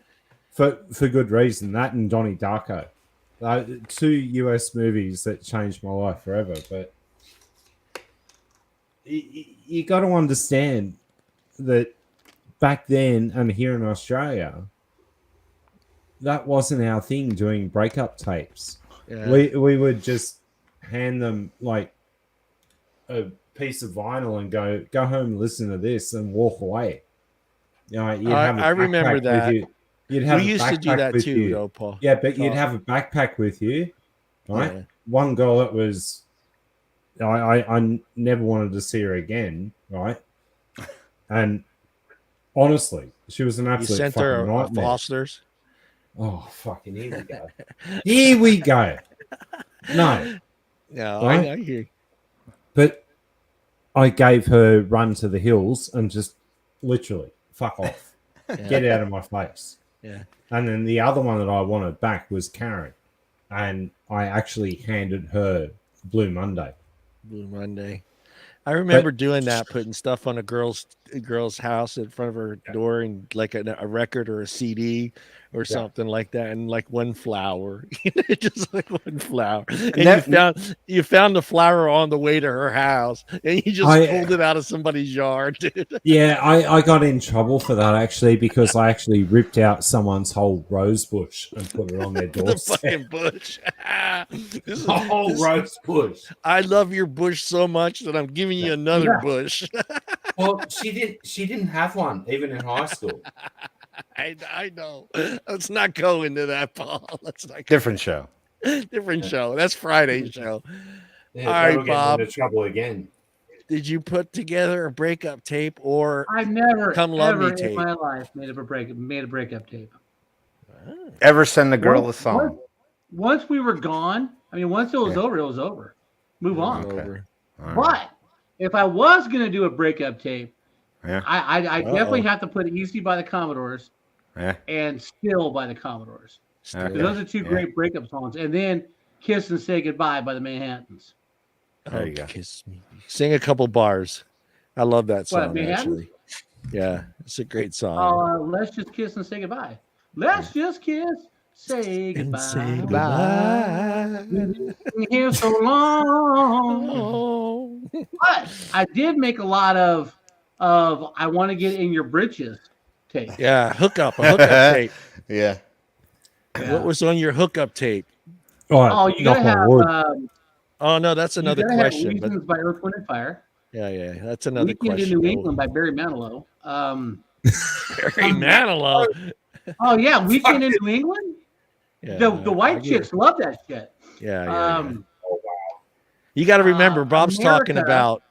for good reason. That and Donnie Darko. Two US movies that changed my life forever. But you got to understand that back then and here in Australia, that wasn't our thing, doing breakup tapes. Yeah. We would just hand them like a piece of vinyl and go home and listen to this and walk away. You know, I remember that. You'd have we used to do that too, though, Paul. Yeah, but you'd have a backpack with you, right? Yeah. One girl that was, I never wanted to see her again, right? And honestly, she was an absolute fucking nightmare. Foster's. Oh, fucking here we go. Here we go. No. No, right? I hear you. But I gave her Run to the Hills and just literally fuck off. Get out of my face. Yeah. And then the other one that I wanted back was Karen. And I actually handed her Blue Monday. I remember doing that, putting stuff on a girl's house in front of her door, and like a record or a CD or something like that, and like one flower, just like one flower. And you found the flower on the way to her house, and you just pulled it out of somebody's yard, dude. Yeah, I got in trouble for that actually, because I actually ripped out someone's whole rose bush and put it on their doorstep. The fucking bush. Rose bush. I love your bush so much that I'm giving you another bush. Well, she didn't have one even in high school. I know. Let's not go into that, Paul. Let's not. Different show. Show. That's Friday's show. Yeah, all right, Bob. Into trouble again. Did you put together a breakup tape, or I've never Come Love Me in tape? my life made a breakup tape. Ever send the girl a song? Once we were gone, I mean, once it was over, it was over. Move on. Okay. But if I was going to do a breakup tape, I definitely have to put Easy by the Commodores and Still by the Commodores. Okay. Those are two great breakup songs. And then Kiss and Say Goodbye by the Manhattans. There you go. Kiss me. Sing a couple bars. I love that song, actually. Yeah, it's a great song. Let's just kiss and say goodbye. Let's just kiss, say And goodbye. say goodbye. We've been here so long. Oh. But I did make a lot of I want to get in your britches tape. Yeah, a hookup tape. Yeah. What was on your hookup tape? Oh, you gotta have. Oh no, that's another question. Reasons by Earth, Wind, and Fire. Yeah, that's another Weekend question. in New England by Barry Manilow. Barry Manilow. Oh yeah, Weekend in New England. Yeah, The white chicks love that shit. Yeah. Oh wow. You got to remember, Bob's talking America- about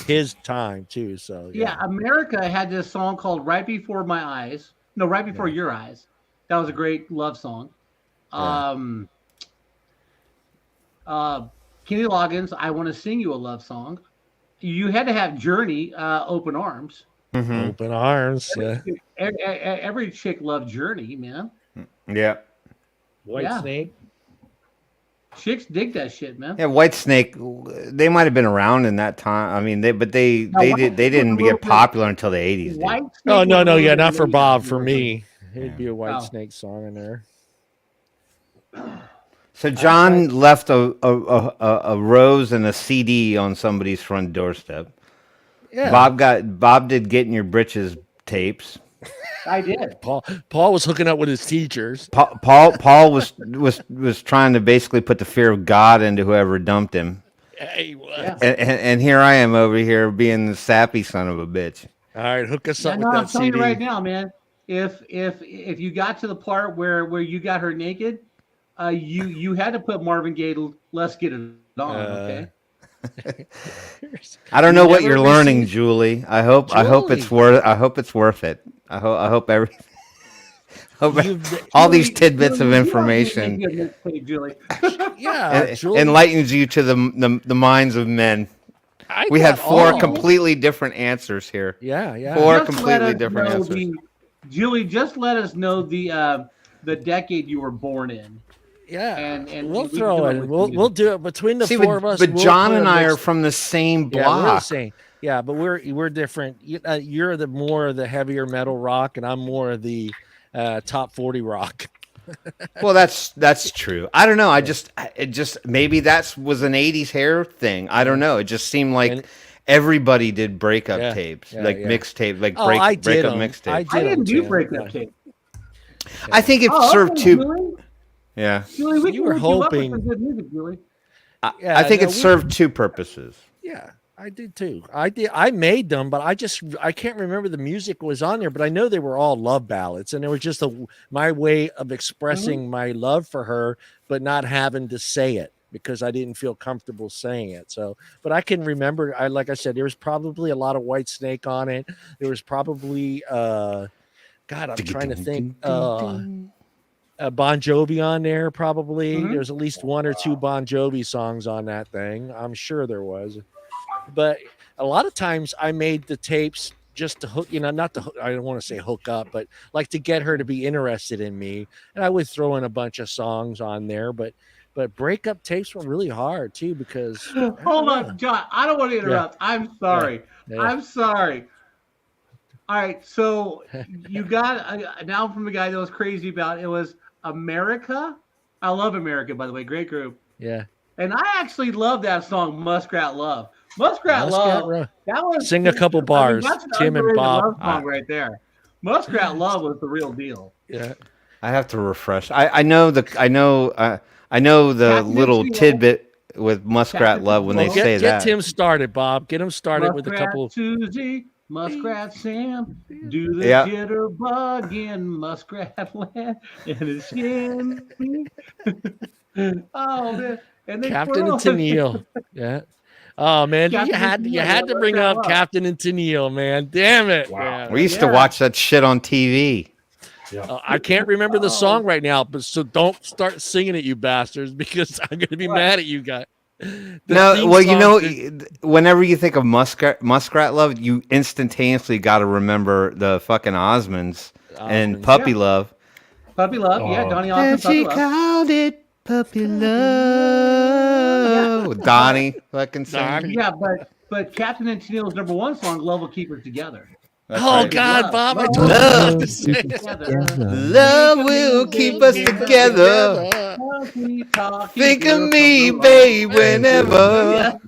his time too. So Yeah, America had this song called "Right Before My Eyes." No, "Right Before Your Eyes." That was a great love song. Kenny Loggins, "I Want to Sing You a Love Song." You had to have Journey, "Open Arms." Mm-hmm. Open arms. Yeah. Every chick loved Journey, man. Yeah. White Snake. Chicks dig that shit, man. Yeah, Whitesnake. They might have been around in that time. I mean, they didn't get popular until the 80s. Oh no, yeah, not for Bob. For me, it'd be a White Snake song in there. So John left a rose and a CD on somebody's front doorstep. Yeah. Bob did Get in Your Britches tapes. I did. Paul was hooking up with his teachers. Paul was trying to basically put the fear of God into whoever dumped him. Hey, what? Yeah. And here I am over here being the sappy son of a bitch. All right, hook us up with I'm that telling CD. you right now, man. If you got to the part where you got her naked, you had to put Marvin Gaye to "Let's Get It On." Okay. I don't know what you're learning, Julie. I hope it's worth it. I hope everything. All these tidbits of information Julie. enlightens you to the minds of men. We had four completely different answers here. Yeah. Four completely different answers. Julie, just let us know the decade you were born in. Yeah, and we'll throw it. We'll do it between the four of us. But John and I are from the same block. Yeah, we're the same. Yeah, but we're different. You're the more of the heavier metal rock, and I'm more of the top 40 rock. Well, that's true. I don't know. It just maybe that was an 80s hair thing. I don't know. It just seemed like everybody did breakup tapes, like mixtape, like breakup mixtape. I didn't do breakup tape. I think it served two. Yeah, Julie, you were hoping. Good music, Julie. I think it served two purposes. Yeah, I did too. I made them, but I can't remember the music was on there. But I know they were all love ballads, and it was just my way of expressing my love for her, but not having to say it because I didn't feel comfortable saying it. So, but I can remember. Like I said, there was probably a lot of White Snake on it. There was probably God, I'm trying to think. Bon Jovi on there, probably. There's at least one or two Bon Jovi songs on that thing. I'm sure there was. But a lot of times I made the tapes just to hook, not to hook, I don't want to say hook up, but like to get her to be interested in me. And I would throw in a bunch of songs on there, but breakup tapes were really hard too because hold on, John. I don't want to interrupt. Yeah. I'm sorry. Yeah. I'm sorry. All right, so you got now from the guy that was crazy about it was America. I love America, by the way. Great group. Yeah. And I actually love that song, Muskrat Love. Muskrat Love. That was sing a couple bars. That's an Tim and Bob. love song right there. Muskrat Love was the real deal. Yeah. I have to refresh. I know the little tidbit with Muskrat Love when they say that. Get Tim started, Bob. Get him started with a couple. Tuesday. Muskrat Sam, do the jitterbug in Muskrat Land, and it's shin. Oh man! And Captain and Tennille, yeah. Oh man, you had to bring up Captain and Tennille, man. Damn it! Wow. We used to watch that shit on TV. Yeah. I can't remember the song right now, but so don't start singing it, you bastards, because I'm gonna be mad at you guys. Whenever you think of Muskrat Love, you instantaneously got to remember the fucking Osmonds and Puppy Love. Puppy Love, Donnie Osmond. And she called it Puppy Love. Donnie, fucking song. Yeah, but Captain and Tennille's #1 song, "Love Will Keep Us Together." Oh right. God, Bob! I told you Love. not to say it. Love will keep us together. Think of me, babe, whenever.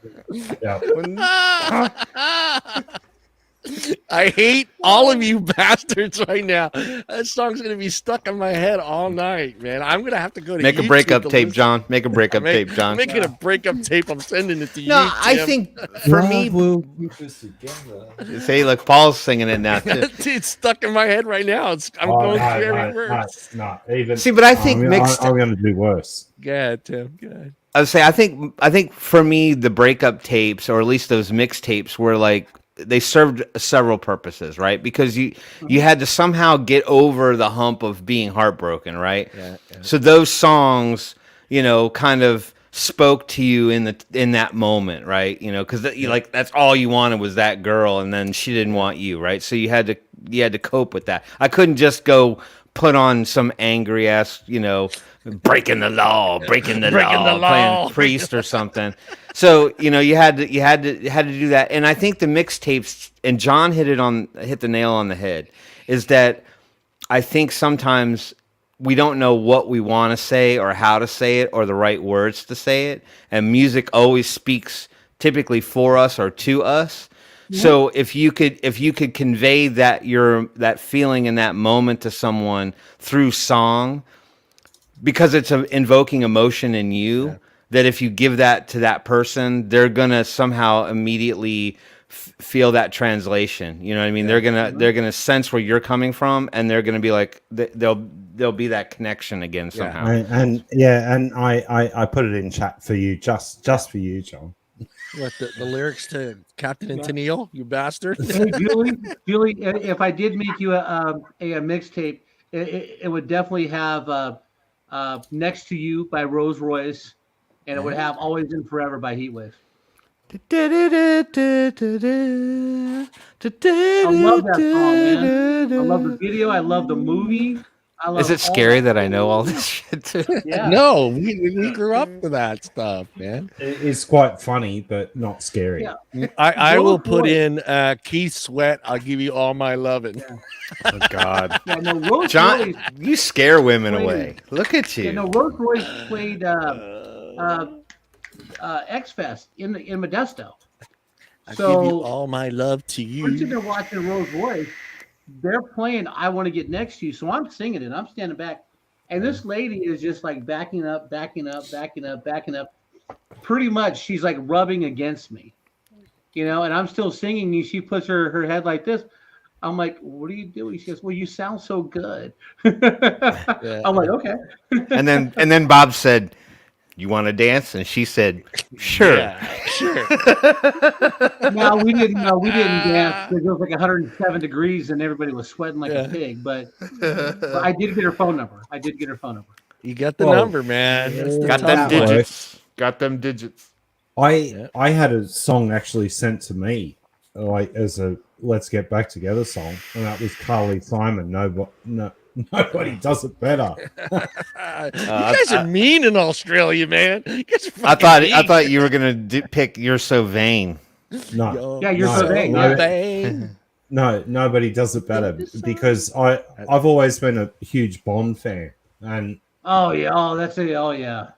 I hate all of you bastards right now. That song's gonna be stuck in my head all night, man. I'm gonna have to go to Make a YouTube breakup to tape, listen. John. Make a breakup tape, John. I'm making a breakup tape. I'm sending it to you. No, I Tim. think for me, will keep us together. say, look, Paul's singing it now too. It's stuck in my head right now. I'm going through every verse. No, even. See, but I think I'm going to do worse. Go ahead, Tim. Go ahead. I would say I think for me the breakup tapes, or at least those mixtapes, were like they served several purposes, right? Because you had to somehow get over the hump of being heartbroken, right? Yeah. So those songs, kind of spoke to you in that moment, right? Because like that's all you wanted was that girl, and then she didn't want you, right? So you had to cope with that. I couldn't just go put on some angry ass, breaking the law, playing priest or something. So you had to do that. And I think the mixtapes, and John hit the nail on the head, is that I think sometimes we don't know what we want to say or how to say it or the right words to say it, and music always speaks typically for us or to us. So if you could convey that feeling in that moment to someone through song, because it's invoking emotion in you, that if you give that to that person, they're gonna somehow immediately feel that translation. You know what I mean? They're gonna sense where you're coming from, and they're gonna be like there'll be that connection again somehow. And I put it in chat for you, just for you, John. What the lyrics to Captain and Tennille, you bastard? Hey, Julie, if I did make you a mixtape, it would definitely have "Next to You" by Rose Royce, and it would have "Always and Forever" by Heatwave. I love that song, man. I love the video. I love the movie. Is it scary that I know all this shit too? Yeah. No, we grew up with that stuff, man. It's quite funny, but not scary. Yeah. I will put in Keith Sweat. I'll give you all my loving. Yeah. Oh God, Yeah, no, Rose John, Royce you scare women away. Look at you. Yeah, no, Rose Royce played X Fest in Modesto. I So give you all my love to we're sitting you. there watching Rose Royce. They're playing "I Want to Get Next to You," so I'm singing it. I'm standing back, and this lady is just like backing up. Pretty much, she's like rubbing against me, and I'm still singing. And she puts her head like this. I'm like, "What are you doing?" She goes, "Well, you sound so good." I'm like, "Okay." And then Bob said, "You want to dance?" And she said, "Sure." Yeah, sure. No, we didn't dance because it was like 107 degrees and everybody was sweating like a pig. But I did get her phone number. You got the number, man. That's the Got tough them one. digits. Got them digits. I had a song actually sent to me, like as a "Let's Get Back Together" song, and that was Carly Simon. Nobody does it better. You guys are mean in Australia, man. You guys are I fucking thought you were gonna pick "You're So Vain." No, Yeah, you're so vain. no, nobody does it better because I've always been a huge Bond fan, and Oh yeah. Oh, that's it. Oh yeah.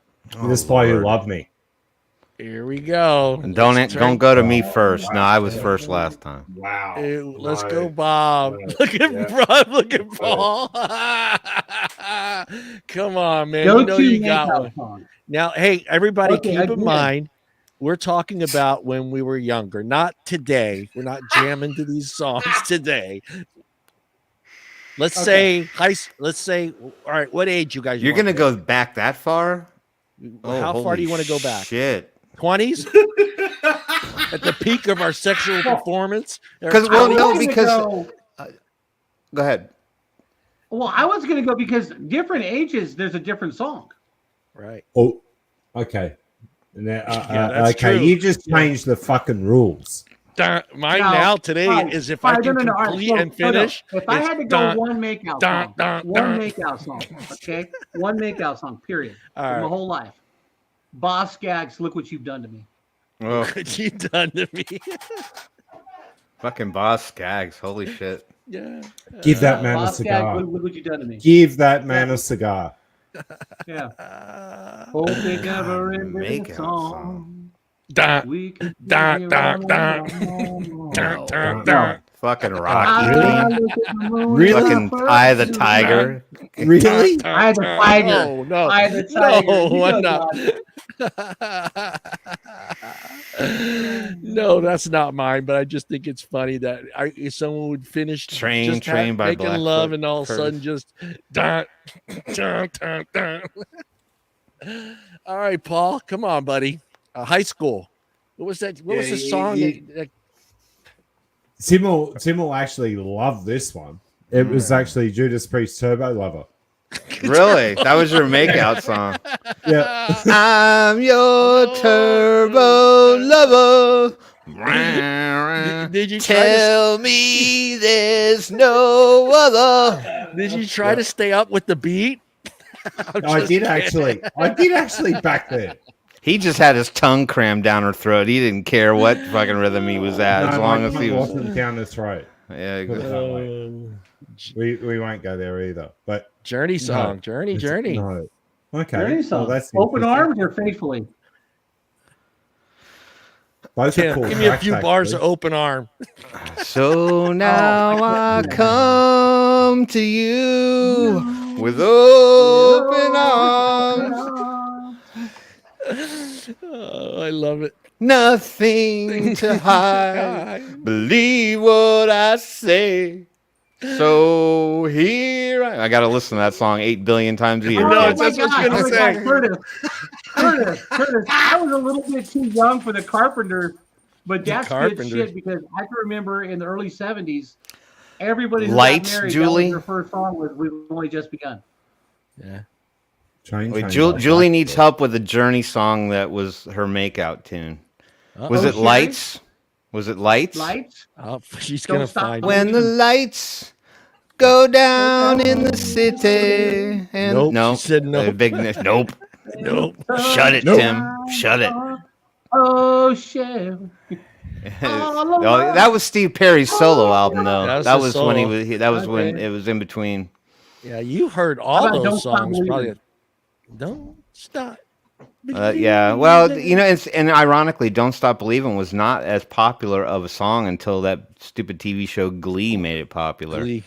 this why you love me. Here we go. And don't go to me first. No, I was first last time. Wow. Hey, let's go, Bob. Look at Bob. Look at Paul. Come on, man. You know you got one. Song. Now, hey, everybody, Okay, keep in mind, we're talking about when we were younger, not today. We're not jamming to these songs today. Let's say, all right, what age you guys? You're gonna go back that far? How far do you want to go back? Shit. 20s? At the peak of our sexual performance? Because Go ahead. Well, I was going to go because different ages, there's a different song. Right. Oh, okay. Now, that's okay, true. you just changed the fucking rules. Mine No, now today fine. is if I can All right, complete so- and finish. If I had to go one makeout song, one makeout song, okay? One makeout song, period. All For right. my whole life. Boss Gags, look what you've done to me. Oh, What you done to me? Fucking Boss Skaggs. Holy shit. Yeah. Give that man a Boss cigar. Gag, what you done to me? Give that man a cigar. Yeah. Hope it never ended Makeout song. Dun, We can dun, dun, dun. No. Dun. Fucking I Rocky Really? look at the moon Really? theme. Fucking Eye the Tiger. Really? Eye the tiger. No, Eye the tiger. no, You I'm know, not. No, that's not mine. But I just think it's funny that someone would finish Train by making Blackfoot love, and all of a Curtis. sudden just dun, dun, dun, dun. All right, Paul, come on, buddy. High school. What was that? What was the song? That Tim will actually love this one. It was actually Judas Priest Turbo Lover. Really? That was your makeout song. Yeah. I'm your turbo lover. Did you try to, Tell me there's no other. did you try to stay up with the beat? I did actually back then. He just had his tongue crammed down her throat. He didn't care what fucking rhythm he was at, as long as he was. Wasn't down the throat. Yeah, exactly. We won't go there either. But Journey song, Journey. No. Okay. Journey Well, song. that's Open interesting. arms or faithfully? Both are Tim, cool give me a tracks, few bars of actually. open arm. So now I come to you with open arms. Oh, I love it. Nothing to hide. Believe what I say. So here I got to listen to that song 8 billion times a year. No, kids. it's just what you're gonna say. Curtis, I was a little bit too young for the Carpenters, but that's good Carpenters. shit because I can remember in the early 70s, everybody who Lights, got married, Julie? that was their first song was We've Only Just Begun. Yeah. Wait, Julie needs help with a Journey song that was her makeout tune. Was it Sherry? Lights? Was it Lights? Lights? Oh, she's Don't gonna stop find When the lights go down in the city. And Nope, no, she said no. Big nope. Nope. Shut it, Nope. Tim. Shut it. Oh, shit. Oh, that was Steve Perry's solo album, though. That was That his was when he solo. was. That was when Okay. it was in between. Yeah, you heard How all about Don't those Stop songs. Probably. Believing? Don't stop. Yeah. Well, you know, and ironically, "Don't Stop Believing" was not as popular of a song until that stupid TV show Glee made it popular. Glee.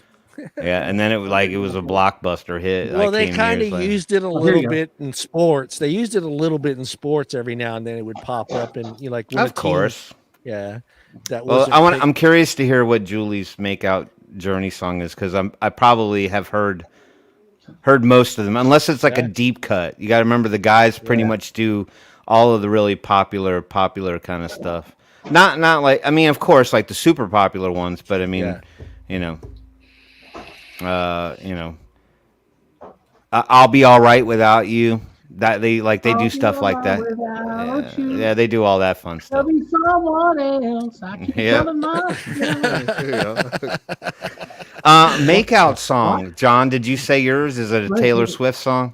Yeah, and then it was a blockbuster hit. Well, like, they came kind years of later. used it a here little you go. bit in sports. They used it a little bit in sports every now and then. It would pop up, and you like when a Of team- course. yeah. That Well, was. I'm curious to hear what Julie's makeout Journey song is because I probably have heard most of them, unless it's like a Yeah. deep cut. You got to remember the guys pretty much do all of the really popular kind of stuff. Not like, I mean, of course, like the super popular ones, but I mean, Yeah. you know, I'll be all right without you. That they do stuff like that. Yeah, they do all that fun stuff. There'll be someone else. I keep Yeah. telling myself. Makeout song, John. Did you say yours? Is it a Taylor Swift song?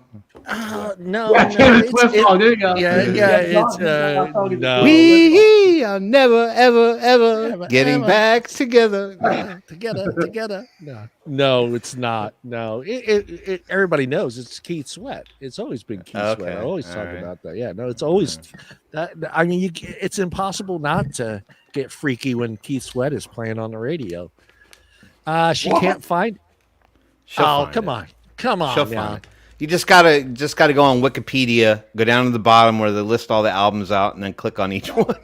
No, Yeah, no, Taylor it's- Swift it- song. There you go. yeah, it's no. We are never, ever getting ever. back together. together. No, it's not. No, it everybody knows it's Keith Sweat. It's always been Keith Sweat. Okay, I always all talk right. about that. Yeah, no, it's always that. I mean, it's impossible not to get freaky when Keith Sweat is playing on the radio. She can't find. She'll Oh, find come it. on, come on She'll now. find it. You just gotta go on Wikipedia, go down to the bottom where they list all the albums out, and then click on each one.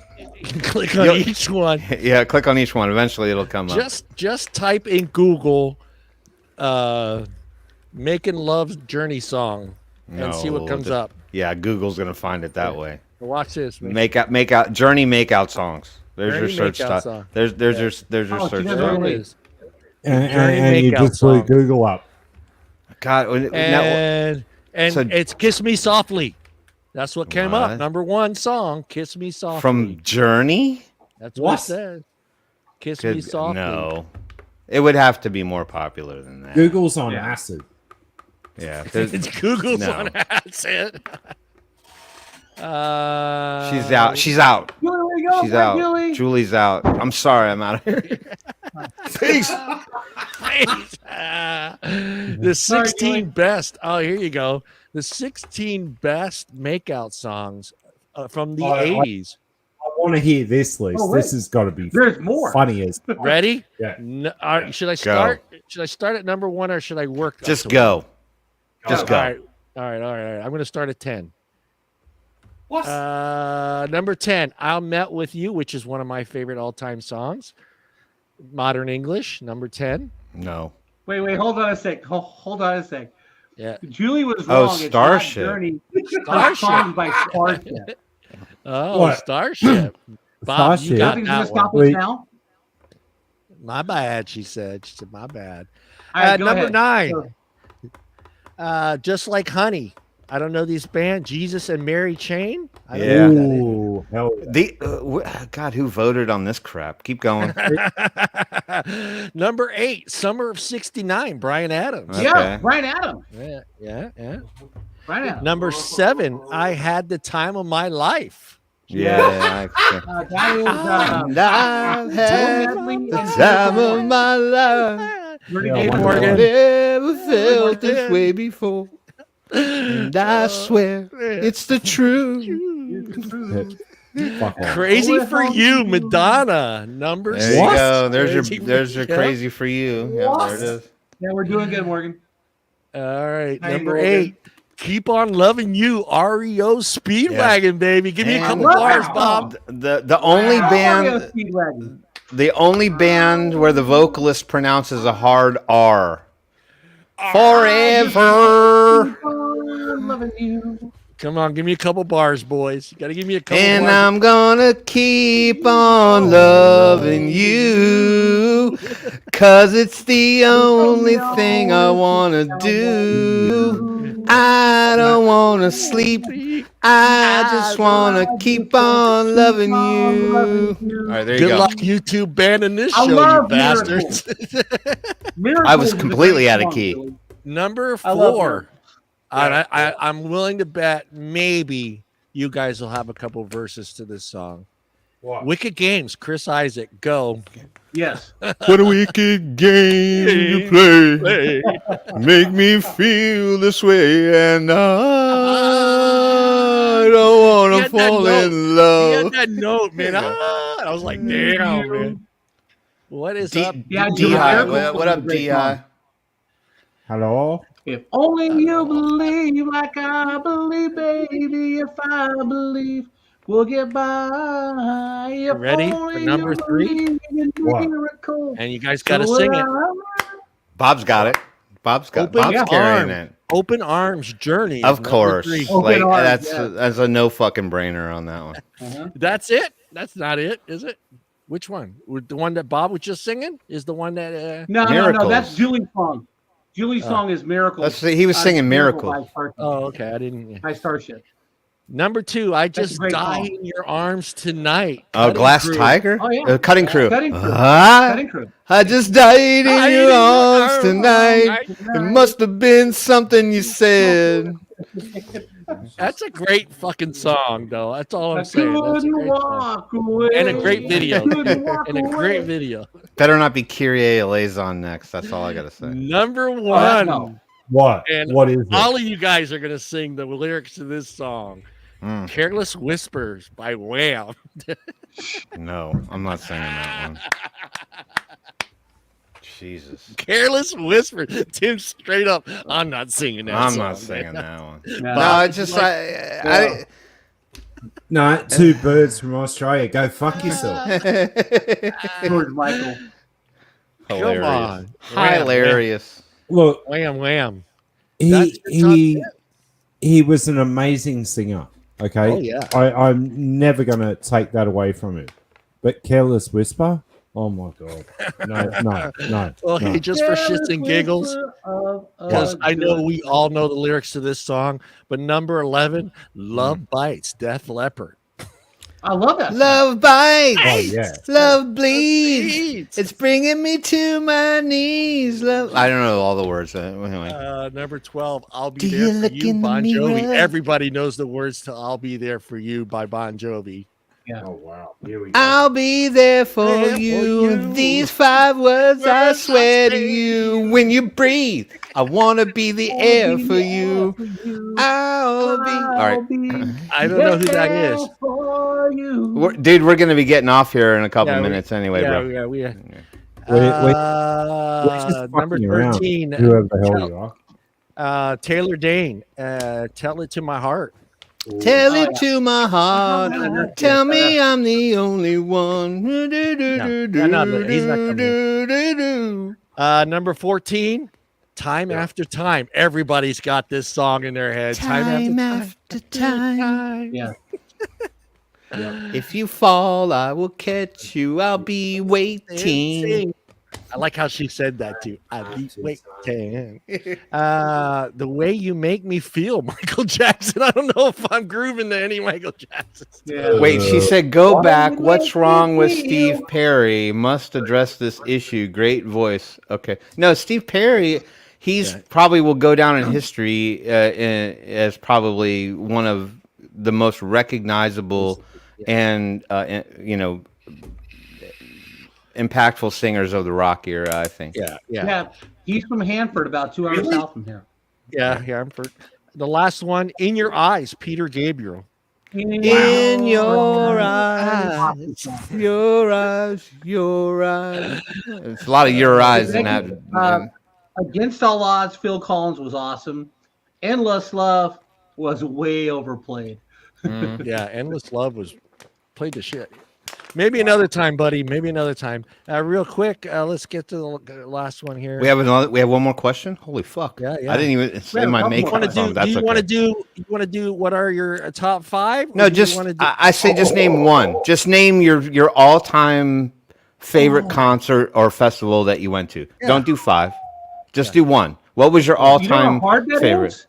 Click on each one. Yeah, click on each one. Eventually, it'll come up. Just type in Google, "Making Love Journey Song" and see what comes up. Yeah, Google's gonna find it that way. Watch this. man. Makeout Journey makeout songs. There's Journey your search makeout stuff. song. There's your Oh, search. she stuff. doesn't- There it is. And Journey you makeout just put song. Google up. God, And So- it's "Kiss Me Softly." That's what came What? up. Number one song, "Kiss Me Softly." from Journey. That's what it said. "Kiss Me Softly." No, it would have to be more popular than that. Google's on acid. Yeah, It's Google's No. on acid. She's out. She's out. Julie, go. She's out. Julie. Julie's out. I'm sorry. I'm out of here. Peace. The 16 best. Oh, here you go. The 16 best makeout songs from the 80s. I want to hear this list. This has got to be There's more. funny as. Ready? Yeah. No, should I start? Should I start at number 1 or should I work? Just go. Just go. All right. I'm going to start at 10. What? Number 10, I Met With You, which is one of my favorite all-time songs. Modern English, number 10. No. Wait, hold on a sec. Hold on a sec. Yeah. Julie was wrong. Starship. It's not Journey by Starship. Oh, What? Starship. Bob, Starship. you got Nothing's that gonna stop one. us now. My bad, she said. She said, my bad. All right, go Number ahead. 9. Just Like Honey. I don't know this band. Jesus and Mary Chain. I don't Yeah. know who Ooh, hell yeah. God, who voted on this crap? Keep going. that is. Number 8, Summer of '69. Brian Adams. Okay. Yeah, Brian Adams. Yeah. Brian Adams. Number 7, I Had the Time of My Life. Yeah. That is And I've had Medley the and time of my life. Renegade Yeah, Morgan. Never felt this way before. And I swear it's the truth. Fuck off. Crazy for You, Madonna. Number There 6. you go. There's your Yeah. crazy for you. Yeah, there it is. Yeah, we're doing good, Morgan. All right, Hey, number Morgan. 8. Keep on Loving You, REO Speedwagon, baby. Give me a couple And bars, Bob. The only band Speedwagon. the only band where the vocalist pronounces a hard R. Forever. Loving you. Come on, give me a couple bars, boys. You got to give me a couple And bars. I'm gonna keep on loving you, 'cause it's the only thing I wanna do. I don't wanna sleep. I just wanna keep on loving you. All right, there you Good go. luck, YouTube banning this I show, you love bastards. Miracles I was is a completely great out of song, key. Julie. Number I love 4. her. And I'm willing to bet maybe you guys will have a couple verses to this song. What? Wicked Games, Chris Isaac, go. Yes. What a wicked game you play. Make me feel this way, and I don't want He to had that fall note. in He love. had that note, man. I was like, damn, man. What is up? Yeah, DI. Miracles What is up, a great DI? song. Hello? If only you believe like I believe, baby. If I believe, we'll get by. If ready for only number you 3? believe in What? miracles. And you guys got to So sing it. Bob's got it. Bob's Open carrying Arms. it. Open Arms Journey. Of number course. 3. Open Like Arms, that's a no fucking brainer on that one. That's it? That's not it, is it? Which one? The one that Bob was just singing is the one that. No, Miracles. that's Julie's song. Julie's song is Miracles. He was singing Miracle Miracles. by Starship. Oh, okay. I didn't. By Starship. Number 2, I That's a Just great Die song. in Your Arms Tonight. Oh, Cutting Glass Crew. Tiger? Oh, yeah. Cutting Crew. Cutting Crew. Ah, Cutting Crew. I just died in Died your in your arms arms tonight. It must have been something you said. That's a great fucking song, though. That's all I I'm saying. That's a couldn't great song. walk away. And a great video. Couldn't walk And a great away. video. Better not be Kyrie Eleison next. That's all I gotta say. Number 1. no. What? And What is it? all of you guys are going to sing the lyrics to this song. Mm, Careless Whispers by Wham. no, I'm not singing that one. Jesus. Careless Whispers. Tim, straight up, I'm not singing that I'm song, not man. singing that one. No. No, it's just I No, 2 birds from Australia. Go fuck yourself. George Michael. hilarious. on. Hilarious. Look, Wham. he That's your he was an amazing singer. Okay. Oh, yeah. I'm never gonna take that away from him. But Careless Whisper, oh my god. No. Okay, no. just for shits and giggles. Because I know we all know the lyrics to this song, but number 11, Love Bites, Def Leppard. I love that. Song. Love bites. Oh yeah. Love bleeds. It's bringing me to my knees. Love. I don't know all the words. Anyway. Number 12, I'll Be Do There you for look You, in the Bon Jovi. mirror? Everybody knows the words to I'll Be There for You by Bon Jovi. Yeah. Oh wow! Here we go. I'll be there for There for you. you. These 5 words I Words I swear to say you. When you breathe, I want to be the air for you. I'll be. All right. I don't know who that is. For you. Dude, we're going to be getting off here in a couple Yeah, minutes anyway, bro. Yeah, Wait, number fucking around, 13, whoever the hell you are. Taylor Dane, Tell It to My Heart. Tell Oh, it to my heart. Tell me I'm the only one. He's not coming. Number 14, Time After Time. Everybody's got this song in their head. Time after time. Yeah. If you fall, I will catch you. I'll be waiting. I like how she said that too. I'll be waiting. The Way You Make Me Feel, Michael Jackson. I don't know if I'm grooving to any Michael Jackson. Yeah. Wait, she said, go back. What's wrong with Steve Perry? Must address this issue. Great voice. Okay. No, Steve Perry, he's probably will go down in history as probably one of the most recognizable and, impactful singers of the rock era, I think. Yeah. He's from Hanford, about 2 hours south from here. Yeah, Hanford. The last one, In Your Eyes, Peter Gabriel. In your eyes, your eyes, your eyes. It's a lot of your eyes in that. Against All Odds, Phil Collins was awesome. Endless Love was way overplayed. Yeah, Endless Love was played to shit. Maybe another time, buddy. Maybe another time. Real quick, let's get to the last one here. We have one more question. Holy fuck! Yeah. I didn't even say my makeup song. That's okay. You want to do? What are your top 5? No, I say just name one. Just name your all-time favorite concert or festival that you went to. Yeah. Don't do 5. Just do one. What was your all-time favorite?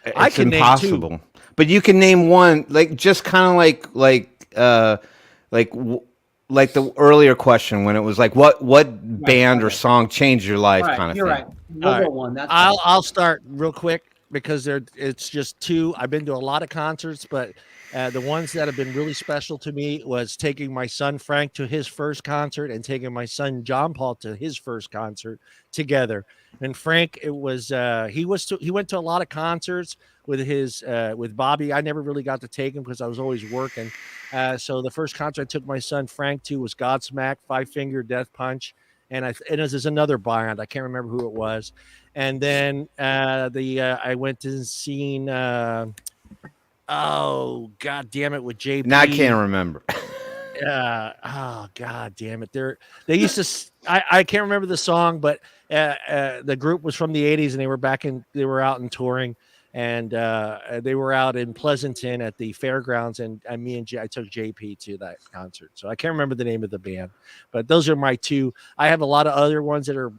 It's impossible. Name 2. But you can name one, like just kind of like the earlier question when it was like what band or song changed your life, kind of you're thing. Right. We'll go one. I'll start real quick because it's just 2. I've been to a lot of concerts, but the ones that have been really special to me was taking my son Frank to his first concert and taking my son John Paul to his first concert together. And Frank, it was he went to a lot of concerts with Bobby. I never really got to take him because I was always working. So the first concert I took my son Frank to was Godsmack, 5 Finger Death Punch, and this is another band. I can't remember who it was. And then I went to seen oh god damn it with JP. Now I can't remember. Oh god damn it! They used to. I can't remember the song, but the group was from the '80s, and they were out and touring, and they were out in Pleasanton at the fairgrounds, and I took JP to that concert. So I can't remember the name of the band, but those are my 2. I have a lot of other ones that are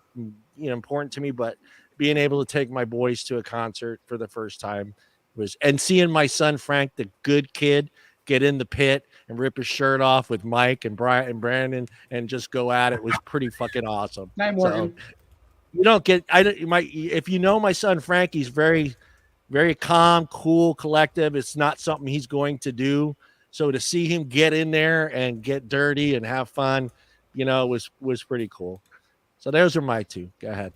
important to me, but being able to take my boys to a concert for the first time and seeing my son Frank, the good kid, get in the pit and rip his shirt off with Mike and Brian and Brandon and just go at it was pretty fucking awesome. So, you don't get if you know my son Frank, he's very, very calm, cool, collective. It's not something he's going to do. So to see him get in there and get dirty and have fun, was pretty cool. So those are my 2. Go ahead.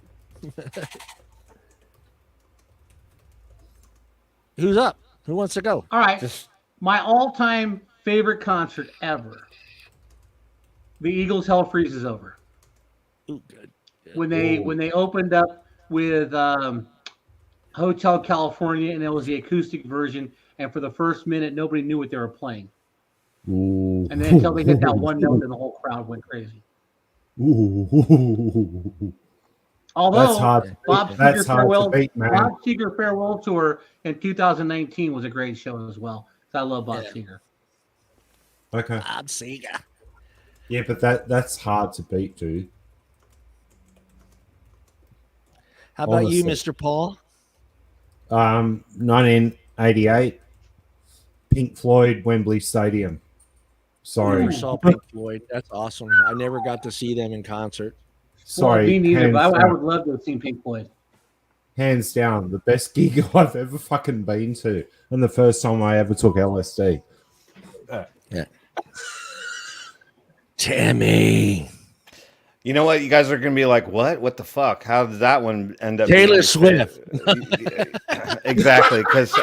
Who's up? Who wants to go? All right. My all-time favorite concert ever. The Eagles' Hell Freezes Over. Ooh, good. When they opened up with Hotel California, and it was the acoustic version, and for the first minute nobody knew what they were playing. Ooh. And then until they hit that one note and the whole crowd went crazy. Ooh. Although that's hard. Bob Seger Farewell Tour in 2019 was a great show as well. I love Bob Seger. Okay. Bob Seger. Yeah, but that's hard to beat, dude. How about you, Mr. Paul? 1988, Pink Floyd, Wembley Stadium. Sorry. Never saw Pink Floyd. That's awesome. I never got to see them in concert. Sorry. Me neither, but I down. would love to have seen Pink Floyd. Hands down, the best gig I've ever fucking been to, and the first time I ever took LSD. Yeah. Timmy. You know what? You guys are going to be like, what? What the fuck? How did that one end up? Taylor Swift. Exactly, because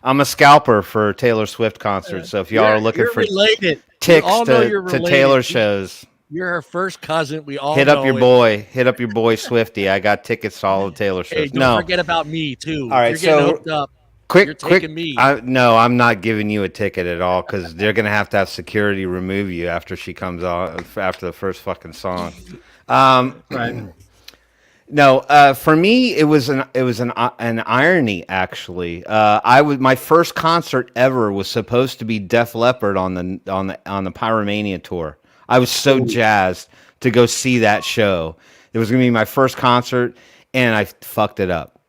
I'm a scalper for Taylor Swift concerts. So if y'all are looking for related. tickets to Taylor shows, you're her first cousin. We all hit up your boy. Hit up your boy Swifty. I got tickets to all the Taylor shows. Hey, don't forget about me too. All right, you're getting hooked up. Quick. Me. No, I'm not giving you a ticket at all because they're gonna have to have security remove you after she comes on after the first fucking song. Right. No, for me it was an irony actually. My first concert ever was supposed to be Def Leppard on the Pyromania tour. I was so jazzed to go see that show. It was gonna be my first concert, and I fucked it up.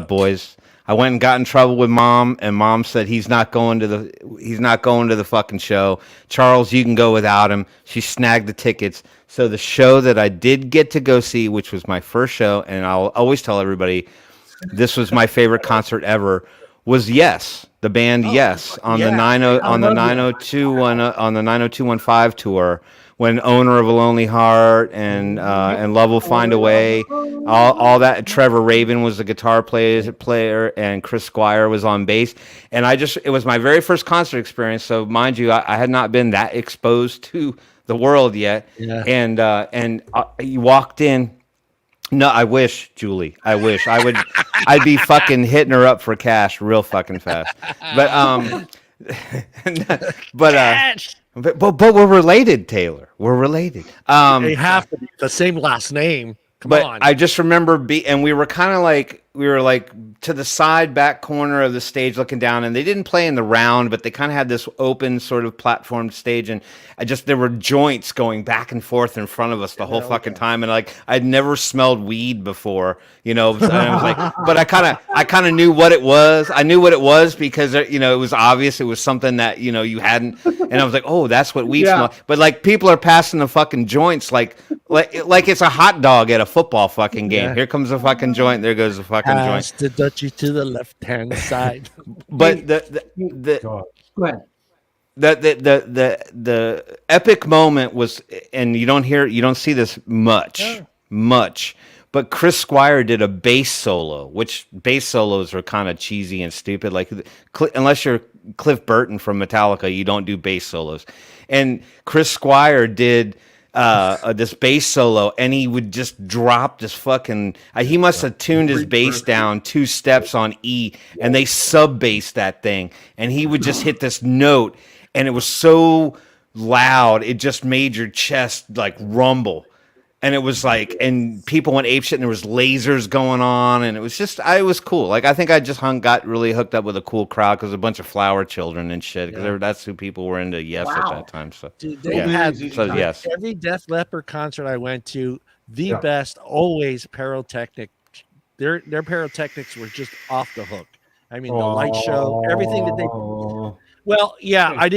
Boys. I went and got in trouble with Mom, and Mom said he's not going to the fucking show. Charles, you can go without him. She snagged the tickets. So the show that I did get to go see, which was my first show, and I'll always tell everybody this was my favorite concert ever, was Yes, the band Yes on the 90215 tour. When Owner of a Lonely Heart and Love Will Find a Way, all that. Trevor Rabin was the guitar player, and Chris Squire was on bass. And it was my very first concert experience. So mind you, I had not been that exposed to the world yet. Yeah. And you walked in. No, I wish, Julie. I wish I'd be fucking hitting her up for cash real fucking fast. But we're related, Taylor. We're related. They have to be the same last name. Come on. I just remember and we were kind of like to the back corner of the stage looking down, and they didn't play in the round, but they kind of had this open sort of platform stage, and there were joints going back and forth in front of us the whole fucking time, and like I'd never smelled weed before, and I was like, but I kind of knew what it was. I knew what it was because it was obvious it was something that you hadn't, and I was like, oh, that's what weed smell. But like people are passing the fucking joints like it's a hot dog at a football fucking game. Yeah. Here comes a fucking joint. There goes the fucking joint. The Dutchie to the left hand side. But the epic moment was, and you don't see this much, but Chris Squire did a bass solo, which bass solos are kind of cheesy and stupid. Like unless you're Cliff Burton from Metallica, you don't do bass solos. And Chris Squire did this bass solo, and he would just drop this fucking. He must have tuned his bass down 2 steps on E, and they sub bass that thing, and he would just hit this note, and it was so loud it just made your chest like rumble. And it was like, and people went apeshit, and there was lasers going on, and it was cool. Like I think I just got really hooked up with a cool crowd because a bunch of flower children and shit. Because that's who people were into. Yes, at that time. So Dude, yes. Every Def Leppard concert I went to, the best always pyrotechnic. Their pyrotechnics were just off the hook. I mean, the light show, everything that they. Well, yeah,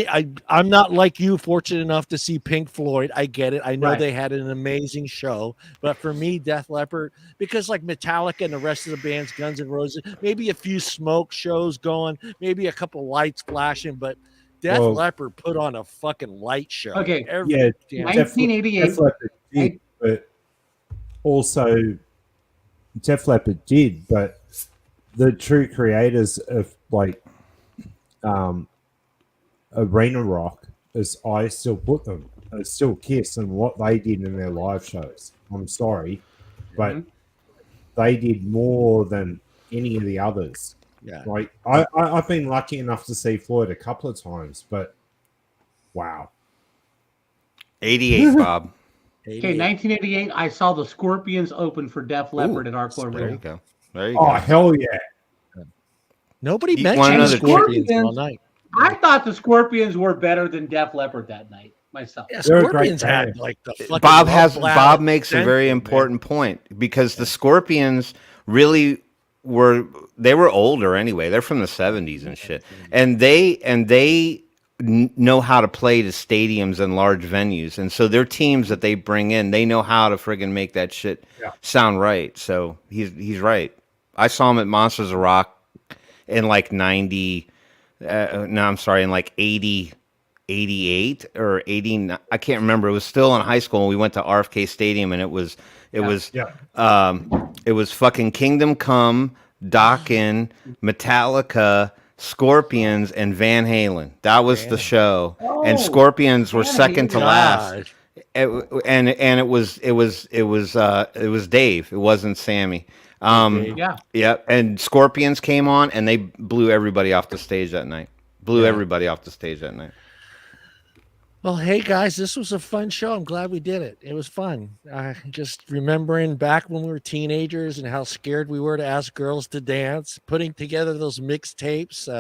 I'm not like you, fortunate enough to see Pink Floyd. I get it. I know they had an amazing show, but for me, Def Leppard, because like Metallica and the rest of the bands, Guns N' Roses, maybe a few smoke shows going, maybe a couple lights flashing, but Def Leppard put on a fucking light show. Okay, 1988. Did, but also Def Leppard did, but the true creators of like arena rock, as I still put them, is still Kiss and what they did in their live shows. I'm sorry, but they did more than any of the others. Yeah, like I've been lucky enough to see Floyd a couple of times, but wow. 88, Bob. Okay, 1988. I saw the Scorpions open for Def Leppard at Arco Arena. There you go. There you go. Oh hell yeah! Nobody mentioned the Scorpions all night. I thought the Scorpions were better than Def Leppard that night myself. Yeah, Scorpions had like the Bob makes a very important point because the Scorpions really were older anyway. They're from the 70s and shit. And they know how to play to stadiums and large venues, and so their teams that they bring in, they know how to friggin' make that shit sound right. So he's right. I saw him at Monsters of Rock in like 90. No, I'm sorry, in like 80, 88 or 89. I can't remember. It was still in high school, and we went to RFK Stadium, and it was fucking Kingdom Come, Dokken, Metallica, Scorpions, and Van Halen. That was the show, and Scorpions were second to last. And it was Dave. It wasn't Sammy. Yeah. And Scorpions came on, and they blew everybody off the stage that night. Everybody off the stage that night. Well, hey guys, this was a fun show. I'm glad we did it. It was fun. Just remembering back when we were teenagers and how scared we were to ask girls to dance, putting together those mixtapes,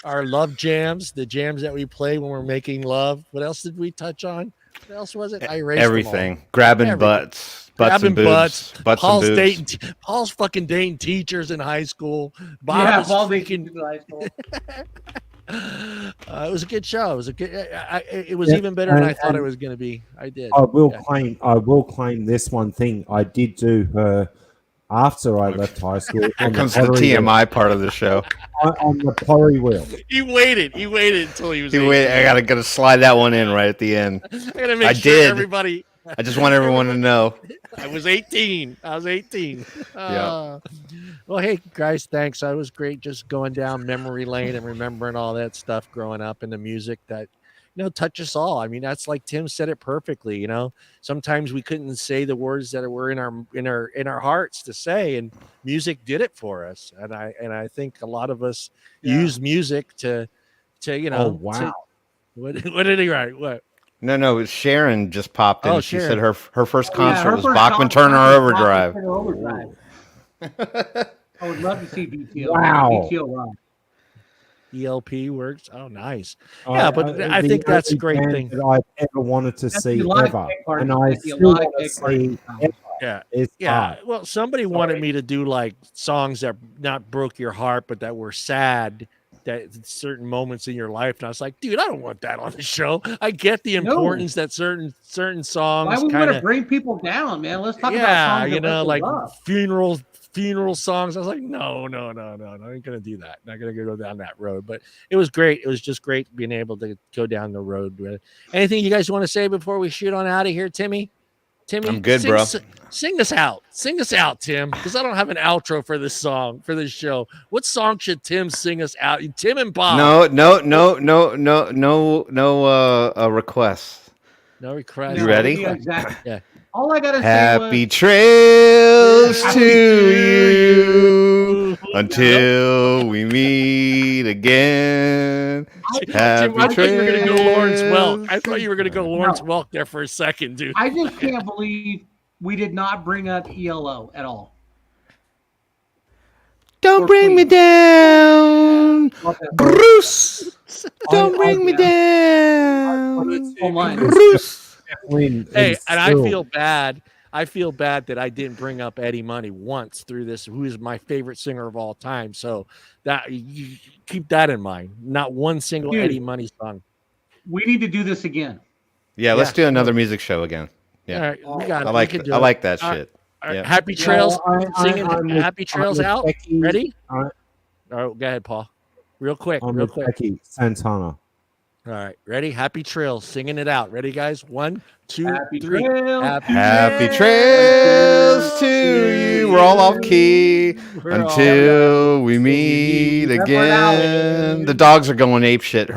our love jams, the jams that we play when we're making love. What else did we touch on? What else was it? I erased everything. Grabbing butts. Grabbing butts. Paul's and boobs. Paul's fucking dating teachers in high school. Paul's dating in high school. It was a good show. It was a good. It was even better than I thought it was going to be. I did. I will claim this one thing. I did do her after I left high school. Here comes the TMI part of the show. On the pottery wheel. He waited until he was. I gotta slide that one in right at the end. I gotta make sure everybody. I just want everyone to know. I was 18. Well, hey guys, thanks. It was great just going down memory lane and remembering all that stuff growing up and the music that touch us all. I mean, that's like Tim said it perfectly. Sometimes we couldn't say the words that were in our hearts to say, and music did it for us. And I think a lot of us use music to Oh wow! What did he write? What? No, Sharon just popped in. She said her first concert was first Bachman concert Turner was Overdrive. Bachman Turner Overdrive. I would love to see BTO. Wow. BTO rock. ELP works. Oh, nice. Yeah, but I think that's a great thing that I've ever wanted to see ever, and I still want to see. Yeah. Well, somebody wanted me to do like songs that not broke your heart, but that were sad. That certain moments in your life, and I was like, dude, I don't want that on the show. I get the importance that certain songs. Why would we want to bring people down, man? Let's talk about songs like love. funeral songs. I was like, no, I ain't gonna do that. Not gonna go down that road. But it was great. It was just great being able to go down the road with it. Anything you guys want to say before we shoot on out of here, Timmy? I'm good, bro. Sing us out, Tim, because I don't have an outro for this show. What song should Tim sing us out? Tim and Bob. No requests. No requests. You ready? Exactly. Yeah. All I gotta Happy say trails to you until we meet again. Tim, I thought you were gonna go Lawrence Welk. I thought you were gonna go Lawrence Welk there for a second, dude. I just can't believe we did not bring up ELO at all. Don't bring me down, Bruce. Don't bring me down, Bruce. Hey, and I feel bad. I feel bad that I didn't bring up Eddie Money once through this, who is my favorite singer of all time. So that you keep that in mind. Not one single Eddie Money song. We need to do this again. Yeah, let's do another music show again. Yeah, all right, we got it. I like that shit. Yeah. Happy Trails, singing Happy Trails out. Becky, Ready? All right, go ahead, Paul. Real quick. Becky Santana. All right, ready? Happy Trails, singing it out. Ready, guys? 1, 2, Happy 3. Trails. Happy trails to you. We're all off key until we meet again. The dogs are going ape shit.